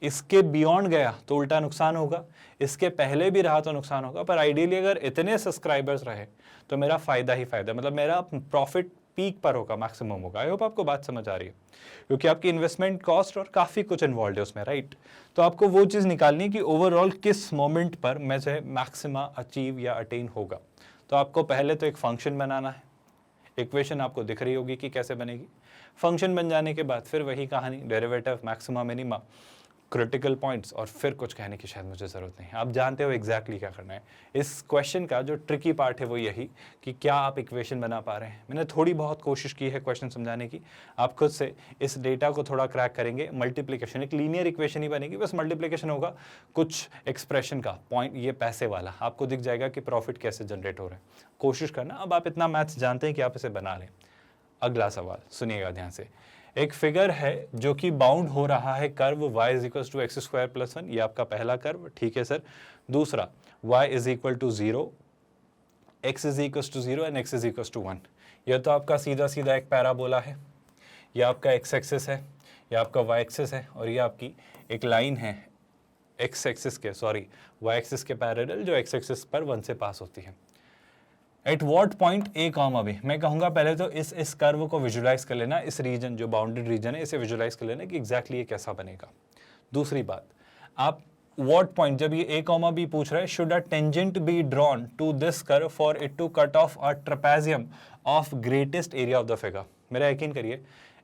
इसके बियॉन्ड गया तो उल्टा नुकसान होगा, इसके पहले भी रहा तो नुकसान होगा, पर आइडियली अगर इतने सब्सक्राइबर्स रहे तो मेरा फायदा ही फायदा, मतलब मेरा प्रॉफिट पीक पर होगा, मैक्सिमम होगा। आई होप आपको बात समझ आ रही है, क्योंकि आपकी इन्वेस्टमेंट कॉस्ट और काफ़ी कुछ इन्वॉल्व है उसमें, राइट। तो आपको वो चीज़ निकालनी है कि ओवरऑल किस मोमेंट पर मैं जो है मैक्सिमा अचीव या अटेन होगा। तो आपको पहले तो एक फंक्शन बनाना है। इक्वेशन आपको दिख रही होगी कि कैसे बनेगी। फंक्शन बन जाने के बाद फिर वही कहानी, derivative, maxima, minima, critical points, और फिर कुछ कहने की शायद मुझे ज़रूरत नहीं है, आप जानते हो एग्जैक्टली क्या करना है। इस क्वेश्चन का जो ट्रिकी पार्ट है वो यही कि क्या आप इक्वेशन बना पा रहे हैं। मैंने थोड़ी बहुत कोशिश की है क्वेश्चन समझाने की, आप खुद से इस डेटा को थोड़ा क्रैक करेंगे। मल्टीप्लिकेशन एक लीनियर इक्वेशन ही बनेगी, बस मल्टीप्लिकेशन होगा कुछ एक्सप्रेशन का, पॉइंट ये पैसे वाला, आपको दिख जाएगा कि प्रॉफिट कैसे जनरेट हो रहा है। कोशिश करना, अब आप इतना मैथ्स जानते हैं कि आप इसे बना लें। अगला सवाल सुनिएगा ध्यान से। एक फिगर है जो कि बाउंड हो रहा है curve y is equal to x square plus 1, ये आपका पहला कर्व, ठीक है सर। दूसरा y is equal to 0, x is equal to 0 and x is equal to 1। यह तो आपका सीधा सीधा एक पैराबोला है, यह आपका x एक्सिस है, यह आपका y एक्सिस है, और ये आपकी एक लाइन है x एक्सिस के, सॉरी y एक्सिस के पैरेलल, जो x एक्सिस पर 1 से पास होती है। At what point A comma B, मैं कहूँगा पहले तो इस कर्व को विजुलाइज कर लेना, इस रीजन जो बाउंडेड रीजन है इसे विजुलाइज कर लेना कि एग्जैक्टली ये कैसा बनेगा। दूसरी बात, आप वॉट पॉइंट, जब ये ए कॉमा बी पूछ रहा है, should a tangent be drawn to this curve for it to cut off a trapezium of greatest area of the figure. मेरा यकीन करिए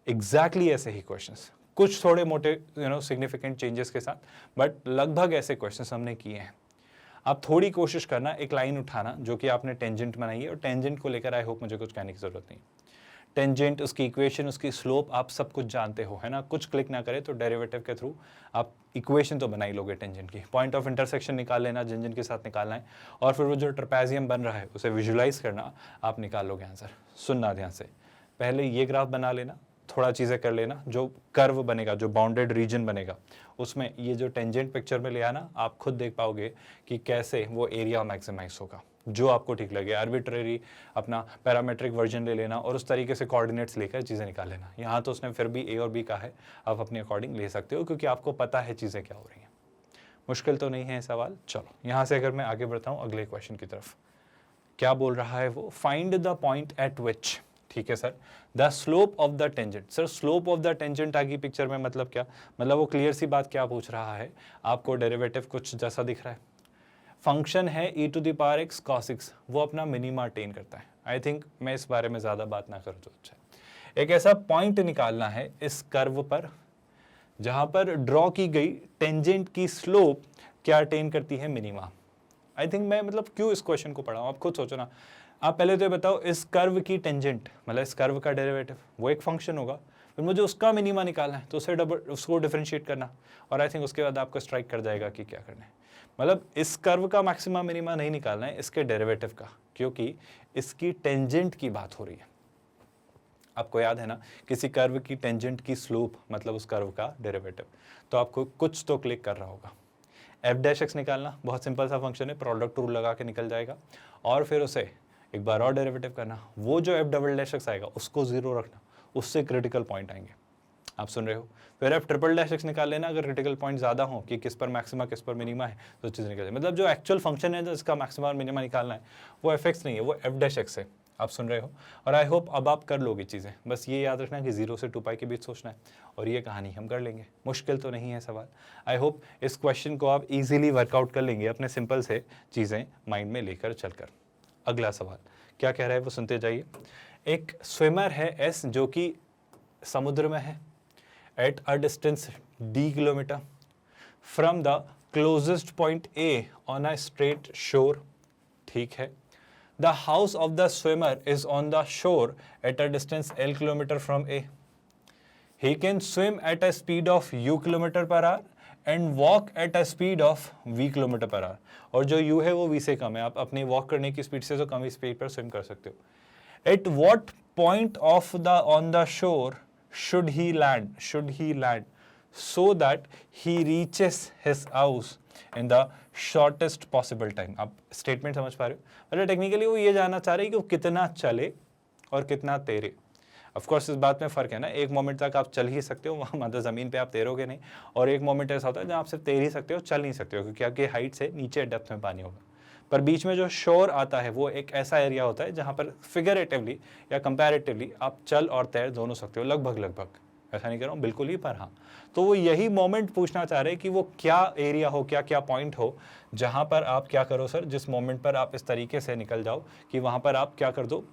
एग्जैक्टली ऐसे ही क्वेश्चंस, कुछ थोड़े मोटे सिग्निफिकेंट चेंजेस के साथ, बट लगभग ऐसे क्वेश्चंस हमने किए हैं। आप थोड़ी कोशिश करना, एक लाइन उठाना जो कि आपने टेंजेंट बनाई है, और टेंजेंट को लेकर आई होप मुझे कुछ कहने की जरूरत नहीं। टेंजेंट, उसकी इक्वेशन, उसकी स्लोप आप सब कुछ जानते हो, है ना। कुछ क्लिक ना करें तो डेरिवेटिव के थ्रू आप इक्वेशन तो बना ही लोगे टेंजेंट की। पॉइंट ऑफ इंटरसेक्शन निकाल लेना, जिन के साथ निकालना है, और फिर वो जो ट्रेपेजियम बन रहा है उसे विजुलाइज करना, आप निकाल लोगे आंसर। सुनना ध्यान से, पहले ये ग्राफ बना लेना, थोड़ा चीज़ें कर लेना, जो कर्व बनेगा, जो बाउंडेड रीजन बनेगा, उसमें ये जो टेंजेंट पिक्चर में ले आना, आप खुद देख पाओगे कि कैसे वो एरिया मैक्सिमाइज होगा, जो आपको ठीक लगे। आर्बिट्रेरी अपना पैरामेट्रिक वर्जन ले लेना और उस तरीके से कोऑर्डिनेट्स लेकर चीज़ें निकाल लेना। यहाँ तो उसने फिर भी ए और बी का है, आप अपने अकॉर्डिंग ले सकते हो, क्योंकि आपको पता है चीज़ें क्या हो रही हैं। मुश्किल तो नहीं है सवाल। चलो यहाँ से अगर मैं आगे बढ़ता हूँ अगले क्वेश्चन की तरफ, क्या बोल रहा है वो, find the point at which, ठीक है sir, the slope of the tangent. Sir slope of the tangent आ गई पिक्चर में, मतलब क्या, मतलब वो क्लियर सी बात क्या पूछ रहा है, आपको डेरिवेटिव कुछ जैसा दिख रहा है, फंक्शन है e to the power x cos x, वो अपना मिनिमा अटेन करता है। आई थिंक मैं इस बारे में ज़्यादा बात ना करूँ तो अच्छा है। एक ऐसा पॉइंट निकालना है इस कर्व पर जहाँ पर ड्रॉ की गई टेंजेंट की स्लोप क्या अटेन करती है, मिनिमा। आई थिंक मैं मतलब क्यों इस क्वेश्चन को पढ़ाऊँ, आप खुद सोचो ना। आप पहले तो ये बताओ इस कर्व की टेंजेंट मतलब इस कर्व का डेरिवेटिव वो एक फंक्शन होगा, फिर मुझे उसका मिनिमा निकालना है तो उसको डिफरेंशिएट करना, और आई थिंक उसके बाद आपको स्ट्राइक कर जाएगा कि क्या करना है। मतलब इस कर्व का मैक्सिमा मिनिमा नहीं निकालना है, इसके डेरिवेटिव का, क्योंकि इसकी टेंजेंट की बात हो रही है। आपको याद है ना, किसी कर्व की टेंजेंट की स्लोप मतलब उस कर्व का डेरिवेटिव, तो आपको कुछ तो क्लिक कर रहा होगा। एफ डैश एक्स निकालना बहुत सिंपल सा फंक्शन है, प्रोडक्ट रूल लगा के निकल जाएगा, और फिर उसे एक बार और डेरिवेटिव करना, वो जो एफ डबल डैश एक्स आएगा उसको जीरो रखना, उससे क्रिटिकल पॉइंट आएंगे। आप सुन रहे हो? फिर एफ ट्रिपल डैश एक्स निकाल लेना, अगर क्रिटिकल पॉइंट ज़्यादा हो कि किस पर मैक्सिमा किस पर मिनिमा है तो चीज़ निकल जाए। मतलब जो एक्चुअल फंक्शन है जिसका मैक्सिमा और मिनिमा निकालना है वो एफ एक्स नहीं है, वो एफ डैश एक्स है। आप सुन रहे हो? और आई होप अब आप कर लोगे चीज़ें, बस ये याद रखना कि 0 से 2 पाई के बीच सोचना है, और ये कहानी हम कर लेंगे, मुश्किल तो नहीं है सवाल। आई होप इस क्वेश्चन को आप इजीली वर्कआउट कर लेंगे अपने सिंपल से चीज़ें माइंड में लेकर चलकर। अगला सवाल क्या कह रहा है वो सुनते जाइए। एक स्विमर है एस जो कि समुद्र में है eight a distance d kilometre from the closest point A on a straight शोर। ठीक है। The house of the swimmer is on the shore at a distance L kilometer from A. He can swim at a speed of U kilometer per hour and walk at a speed of V kilometer per hour. और जो U है वो V से कम है, आप अपनी वॉक करने की स्पीड से तो कम ही स्पीड पर स्विम कर सकते हो। At what point of the on the shore should he land so that he reaches his house in the shortest possible time. आप स्टेटमेंट समझ पा रहे हो? मतलब टेक्निकली वो ये जानना चाह रहे हैं कि वो कितना चले और कितना तैरे। ऑफ कोर्स इस बात में फ़र्क है ना, एक मोमेंट तक आप चल ही सकते हो, वहाँ मतलब ज़मीन पे आप तैरोगे नहीं, और एक मोमेंट ऐसा होता है जहाँ आप सिर्फ तैर ही सकते हो, चल नहीं सकते हो, क्योंकि आपकी हाइट से नीचे डेप्थ में पानी होगा। पर बीच में जो शोर आता है वो एक ऐसा एरिया होता है जहाँ पर फिगरेटिवली या कंपैरेटिवली आप चल और तैर दोनों सकते हो, लगभग। ऐसा नहीं कर रहा हूँ बिल्कुल ही, पर हाँ, तो वो यही मोमेंट पूछना चाह रहे हैं कि वो क्या एरिया हो, क्या पॉइंट हो जहाँ पर आप क्या करो सर, जिस मोमेंट पर आप इस तरीके से निकल जाओ कि वहाँ पर आप क्या कर दो,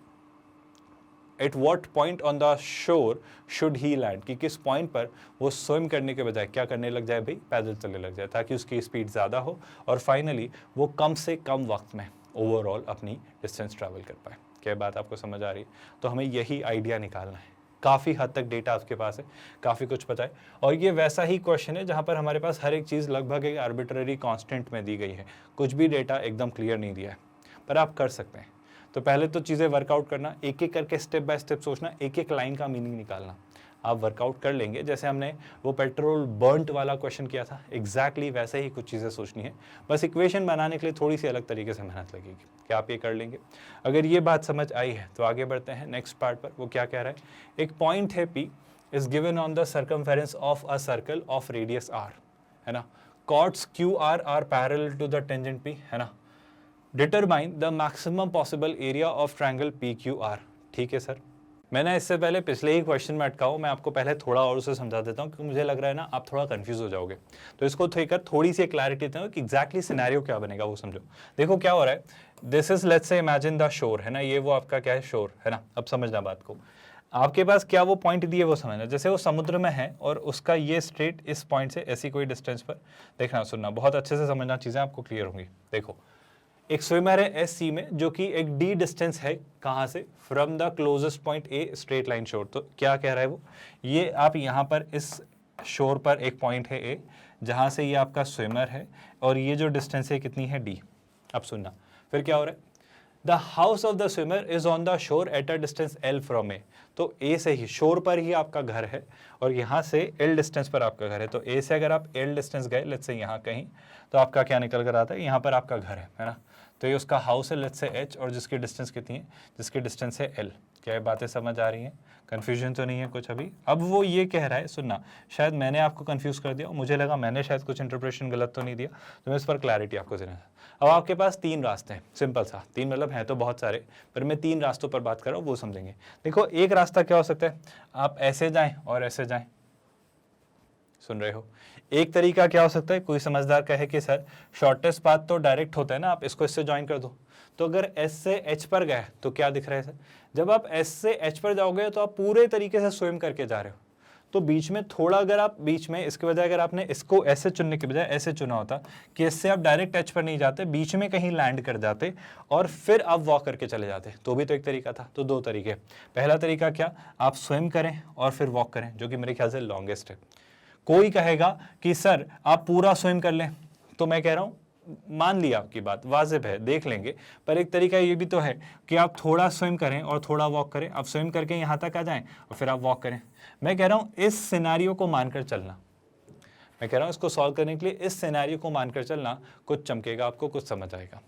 at what point on the shore should he land, कि किस पॉइंट पर वो स्विम करने के बजाय क्या करने लग जाए भाई, पैदल चलने लग जाए, ताकि उसकी स्पीड ज़्यादा हो और फाइनली वो कम से कम वक्त में ओवरऑल अपनी डिस्टेंस ट्रैवल कर पाए। क्या बात आपको समझ आ रही है? तो हमें यही आइडिया निकालना है। काफ़ी हद तक डेटा आपके पास है, काफ़ी कुछ पता है, और ये वैसा ही क्वेश्चन है जहाँ पर हमारे पास हर एक चीज़ लगभग एक आर्बिट्ररी कांस्टेंट में दी गई है, कुछ भी डेटा एकदम क्लियर नहीं दिया है, पर आप कर सकते हैं। तो पहले तो चीज़ें वर्कआउट करना, एक एक करके स्टेप बाय स्टेप सोचना, एक एक लाइन का मीनिंग निकालना। आप वर्कआउट कर लेंगे, जैसे हमने वो पेट्रोल बर्न्ट वाला क्वेश्चन किया था, एग्जैक्टली वैसे ही कुछ चीज़ें सोचनी है, बस इक्वेशन बनाने के लिए थोड़ी सी अलग तरीके से मेहनत लगेगी। क्या आप ये कर लेंगे? अगर ये बात समझ आई है तो आगे बढ़ते हैं नेक्स्ट पार्ट पर। वो क्या कह रहा है, एक पॉइंट है P is given on the circumference of a circle of radius R, है ना, chords QR are parallel to the tangent P, है ना, determine the maximum possible area of triangle PQR। ठीक है सर, मैंने इससे पहले पिछले ही क्वेश्चन में अटका हूँ, मैं आपको पहले थोड़ा और उसे समझा देता हूँ, क्योंकि मुझे लग रहा है ना आप थोड़ा कंफ्यूज हो जाओगे, तो इसको लेकर थोड़ी सी क्लैरिटी देता हूँ कि एग्जैक्टली सिनेरियो क्या बनेगा वो समझो। देखो क्या हो रहा है, this is let's say imagine the shore, है ना, ये वो आपका क्या है, शोर, है ना। अब समझना बात को, आपके पास क्या वो पॉइंट दिए वो समझना, जैसे वो समुद्र में है और उसका ये स्ट्रेट इस पॉइंट से ऐसी कोई डिस्टेंस पर, देखना सुनना बहुत अच्छे से समझना, चीज़ें आपको क्लियर होंगी। देखो एक स्विमर है एस सी में जो कि एक डी डिस्टेंस है, कहाँ से, from the closest point a straight line शोर। तो क्या कह रहा है वो, ये आप यहाँ पर इस शोर पर एक पॉइंट है ए, जहाँ से ये आपका स्विमर है, और ये जो डिस्टेंस है कितनी है डी। अब सुनना फिर क्या हो रहा है, the house of the swimmer is on the shore at a distance L from A. तो ए से ही शोर पर ही आपका घर है और यहाँ से एल डिस्टेंस पर आपका घर है। तो ए से अगर आप एल डिस्टेंस गए लेट्स से यहाँ कहीं, तो आपका क्या निकल कर आता है, यहाँ पर आपका घर है ना। तो ये उसका हाउस है लेट्स से एच, और जिसकी डिस्टेंस कितनी है, जिसकी डिस्टेंस है एल। क्या ये बातें समझ आ रही हैं? कन्फ्यूजन तो नहीं है कुछ अभी? अब वो ये कह रहा है, सुनना, शायद मैंने आपको कंफ्यूज कर दिया, मुझे लगा मैंने शायद कुछ इंटरप्रेशन गलत तो नहीं दिया, तो मैं इस पर क्लैरिटी आपको देना। अब आपके पास 3 रास्ते हैं, सिंपल सा 3, मतलब हैं तो बहुत सारे, पर मैं 3 रास्तों पर बात कर रहा हूँ, वो समझेंगे। देखो एक रास्ता क्या हो सकता है, आप ऐसे जाएं और ऐसे जाएं, सुन रहे हो। एक तरीका क्या हो सकता है, कोई समझदार कहे कि सर शॉर्टेस्ट पाथ तो डायरेक्ट होता है ना, आप इसको इससे ज्वाइन कर दो। तो अगर एस से एच पर गए तो क्या दिख रहा है सर, जब आप एस से एच पर जाओगे तो आप पूरे तरीके से स्विम करके जा रहे हो, तो बीच में थोड़ा, अगर आप बीच में इसके बजाय अगर आपने इसको ऐसे चुनने के बजाय ऐसे चुना होता कि इससे आप डायरेक्ट टच पर नहीं जाते, बीच में कहीं लैंड कर जाते और फिर आप वॉक करके चले जाते, तो भी तो एक तरीका था। तो दो तरीके, पहला तरीका क्या, आप स्विम करें और फिर वॉक करें, जो कि मेरे ख्याल से लॉन्गेस्ट है। कोई कहेगा कि सर आप पूरा स्विम कर लें, तो मैं कह रहा हूँ मान लिया आपकी बात, वाजिब है, देख लेंगे, पर एक तरीका ये भी तो है कि आप थोड़ा स्विम करें और थोड़ा वॉक करें, आप स्विम करके यहाँ तक आ जाएं और फिर आप वॉक करें। मैं कह रहा हूँ इस सिनेरियो को मानकर चलना, मैं कह रहा हूँ इसको सॉल्व करने के लिए इस सिनेरियो को मानकर चलना, कुछ चमकेगा आपको, कुछ समझ आएगा।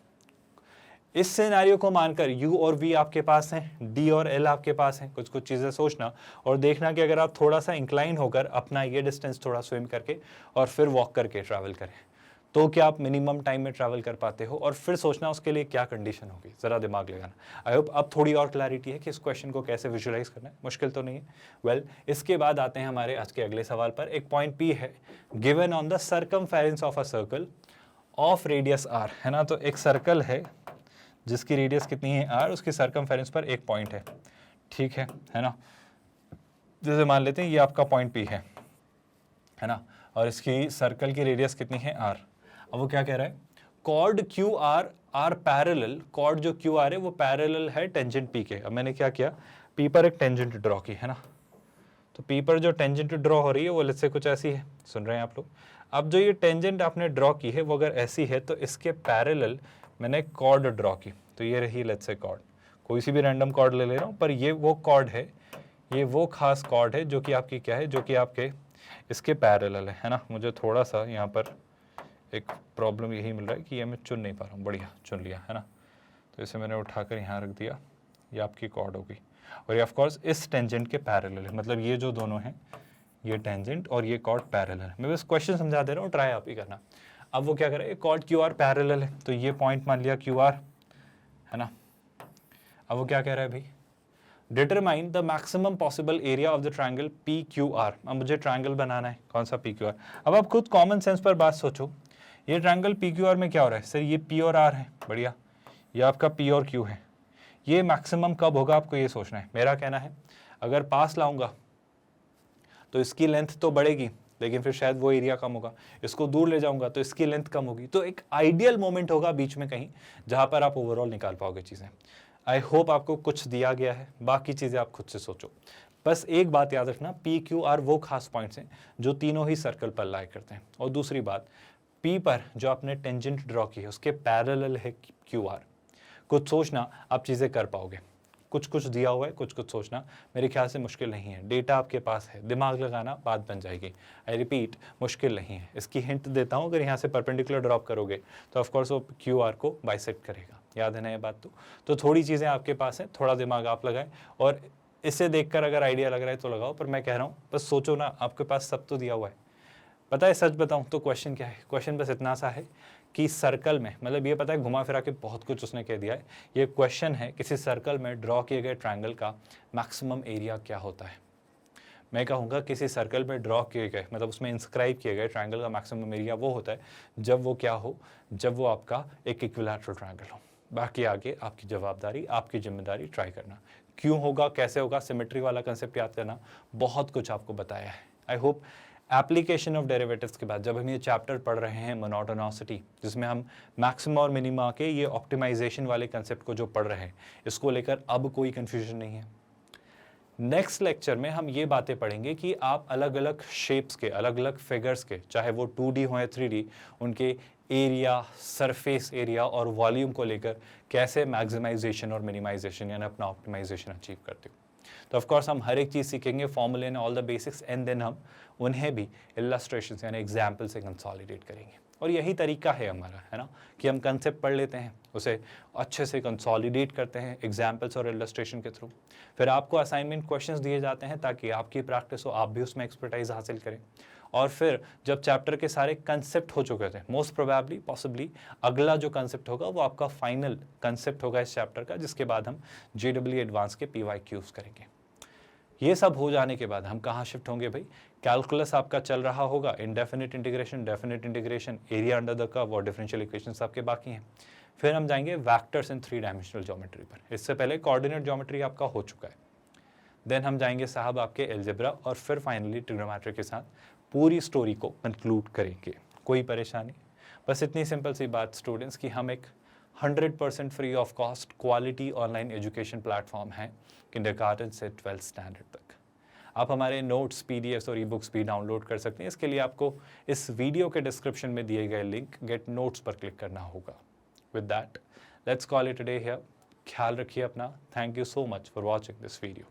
इस सिनेरियो को मानकर U और V आपके पास हैं, D और L आपके पास हैं, कुछ कुछ चीज़ें सोचना और देखना कि अगर आप थोड़ा सा इंक्लाइन होकर अपना ये डिस्टेंस थोड़ा स्विम करके और फिर वॉक करके ट्रैवल करें, तो क्या आप मिनिमम टाइम में ट्रैवल कर पाते हो, और फिर सोचना उसके लिए क्या कंडीशन होगी, ज़रा दिमाग लगाना। आई होप अब थोड़ी और क्लैरिटी है कि इस क्वेश्चन को कैसे विजुलाइज करना है, मुश्किल तो नहीं है। वेल, इसके बाद आते हैं हमारे आज के अगले सवाल पर। एक पॉइंट P है, given on the circumference of a circle of radius R, है ना। तो एक सर्कल है जिसकी रेडियस कितनी है R, उसकी सर्कमफेरेंस पर एक पॉइंट है, ठीक है ना। जैसे मान लेते हैं ये आपका पॉइंट P है ना, और इसकी सर्कल की रेडियस कितनी है R। अब वो क्या कह रहा है, chord Q R are parallel, chord जो क्यू आर है वो पैरेलल है टेंजेंट P के। अब मैंने क्या किया, P पर एक टेंजेंट ड्रॉ की, है ना। तो P पर जो टेंजेंट ड्रॉ हो रही है वो लेट्स से कुछ ऐसी है, सुन रहे हैं आप लोग। अब जो ये टेंजेंट आपने ड्रॉ की है वो अगर ऐसी है तो इसके पैरेलल मैंने कॉर्ड ड्रॉ की, तो ये रही लेट्स से कॉर्ड, कोई सी भी रैंडम कॉर्ड ले रहा हूँ, पर ये वो कॉर्ड है, ये वो खास कॉर्ड है जो कि आपकी क्या है, जो कि आपके इसके पैरेलल है ना। मुझे थोड़ा सा यहाँ पर एक प्रॉब्लम यही मिल रहा है कि ये मैं चुन नहीं पा रहा हूँ, बढ़िया चुन लिया, है ना। तो इसे मैंने उठाकर यहाँ रख दिया, ये आपकी कॉर्ड होगी और ये ऑफ कोर्स इस टेंजेंट के पैरेलल है, मतलब ये जो दोनों हैं, ये टेंजेंट और ये कॉर्ड पैरेलल है। मैं बस क्वेश्चन समझा दे रहा हूँ, ट्राई आप ही करना। अब वो क्या कर रहा है, कॉर्ड क्यू आर पैरेलल है, तो ये पॉइंट मान लिया क्यू आर, है ना। अब वो क्या कह रहा है भाई, determine the maximum possible area of the triangle P Q R. अब मुझे ट्रायंगल बनाना है, कौन सा पी क्यू आर। अब आप खुद कॉमन सेंस पर बात सोचो, ये ट्रायंगल पी क्यू आर में क्या हो रहा है, सर ये पी और आर है, बढ़िया, ये आपका पी और क्यू है, ये मैक्सिमम कब होगा आपको ये सोचना है। मेरा कहना है अगर पास लाऊंगा तो इसकी लेंथ तो बढ़ेगी, लेकिन फिर शायद वो एरिया कम होगा, इसको दूर ले जाऊंगा तो इसकी लेंथ कम होगी, तो एक आइडियल मोमेंट होगा बीच में कहीं जहां पर आप ओवरऑल निकाल पाओगे चीजें। आई होप आपको कुछ दिया गया है, बाकी चीजें आप खुद से सोचो। बस एक बात याद रखना, पी क्यू आर वो खास पॉइंट्स हैं जो तीनों ही सर्कल पर लाई करते हैं, और दूसरी बात, पी पर जो आपने टेंजेंट ड्रॉ की है उसके पैरेलल है क्यू आर। कुछ सोचना, आप चीज़ें कर पाओगे। कुछ कुछ दिया हुआ है, कुछ कुछ सोचना मेरे ख्याल से मुश्किल नहीं है, डेटा आपके पास है, दिमाग लगाना बात बन जाएगी। आई रिपीट, मुश्किल नहीं है। इसकी हिंट देता हूँ, अगर यहाँ से परपेंडिकुलर ड्रॉप करोगे तो ऑफकोर्स वो क्यू आर को बाइसेक्ट करेगा, याद है ना ये बात। तो थोड़ी चीज़ें आपके पास हैं, थोड़ा दिमाग आप लगाएं, और इसे देखकर अगर आइडिया लग रहा है तो लगाओ, पर मैं कह रहा हूँ बस सोचो ना, आपके पास सब तो दिया हुआ है। पता है सच बताऊं तो क्वेश्चन क्या है, क्वेश्चन बस इतना सा है कि सर्कल में, मतलब ये पता है घुमा फिरा के बहुत कुछ उसने कह दिया है। ये क्वेश्चन है किसी सर्कल में ड्रॉ किए गए ट्रायंगल का मैक्सिमम एरिया क्या होता है। मैं कहूँगा किसी सर्कल में ड्रॉ किए गए, मतलब उसमें इंस्क्राइब किए गए ट्रायंगल का मैक्सिमम एरिया वो होता है जब वो क्या हो, जब वो आपका एक इक्विलैटरल ट्रायंगल हो। बाकी आगे आपकी जवाबदारी, आपकी जिम्मेदारी ट्राई करना। क्यों होगा, कैसे होगा, सिमेट्री वाला कंसेप्ट याद करना, बहुत कुछ आपको बताया है। I hope application of derivatives के बाद जब हम ये चैप्टर पढ़ रहे हैं मोनोटोनिसिटी, जिसमें हम मैक्सिमा और मिनिमा के ये ऑप्टिमाइजेशन वाले कंसेप्ट को जो पढ़ रहे हैं, इसको लेकर अब कोई कंफ्यूजन नहीं है। नेक्स्ट लेक्चर में हम ये बातें पढ़ेंगे कि आप अलग अलग शेप्स के, अलग अलग फिगर्स के, चाहे वो 2D हो या 3D, उनके एरिया, सरफेस एरिया और वॉल्यूम को लेकर कैसे मैक्सिमाइजेशन और मिनिमाइजेशन यानी अपना ऑप्टिमाइजेशन अचीव करते हो। तो ऑफ कोर्स हम हर एक चीज़ सीखेंगे, फॉर्मूले and all the basics, and then हम उन्हें भी इलस्ट्रेशन यानी एग्जाम्पल से कंसोलिडेट करेंगे। और यही तरीका है हमारा, है ना, कि हम कंसेप्ट पढ़ लेते हैं, उसे अच्छे से कंसोलिडेट करते हैं एग्जाम्पल्स और इलस्ट्रेशन के थ्रू। फिर आपको असाइनमेंट क्वेश्चंस दिए जाते हैं ताकि आपकी प्रैक्टिस हो, आप भी उसमें एक्सपर्टाइज हासिल करें। और फिर जब चैप्टर के सारे कंसेप्ट हो चुके थे, मोस्ट प्रोबेबली पॉसिबली अगला जो कंसेप्ट होगा वो आपका फाइनल कंसेप्ट होगा इस चैप्टर का, जिसके बाद हम JEE एडवांस के PYQs करेंगे। ये सब हो जाने के बाद हम कहाँ शिफ्ट होंगे भाई, कैलकुलस आपका चल रहा होगा, indefinite integration, definite integration, area under the curve और डिफरेंशियल इक्वेशंस आपके बाकी हैं। फिर हम जाएंगे वेक्टर्स इन 3 डायमेंशनल ज्योमेट्री पर। इससे पहले कोऑर्डिनेट ज्योमेट्री आपका हो चुका है। देन हम जाएंगे साहब आपके एल्जेब्रा और फिर फाइनली ट्रिग्नोमेट्री के साथ पूरी स्टोरी को कंक्लूड करेंगे। कोई परेशानी? बस इतनी सिंपल सी बात स्टूडेंट्स कि हम एक 100% free of cost quality online education platform है किंडरगार्टन से 12th स्टैंडर्ड तक। आप हमारे नोट्स, पीडीएफ्स और ई बुक्स भी डाउनलोड कर सकते हैं। इसके लिए आपको इस वीडियो के डिस्क्रिप्शन में दिए गए लिंक गेट नोट्स पर क्लिक करना होगा। With that let's call it a day here. ख्याल रखिए अपना। Thank you so much for watching this video.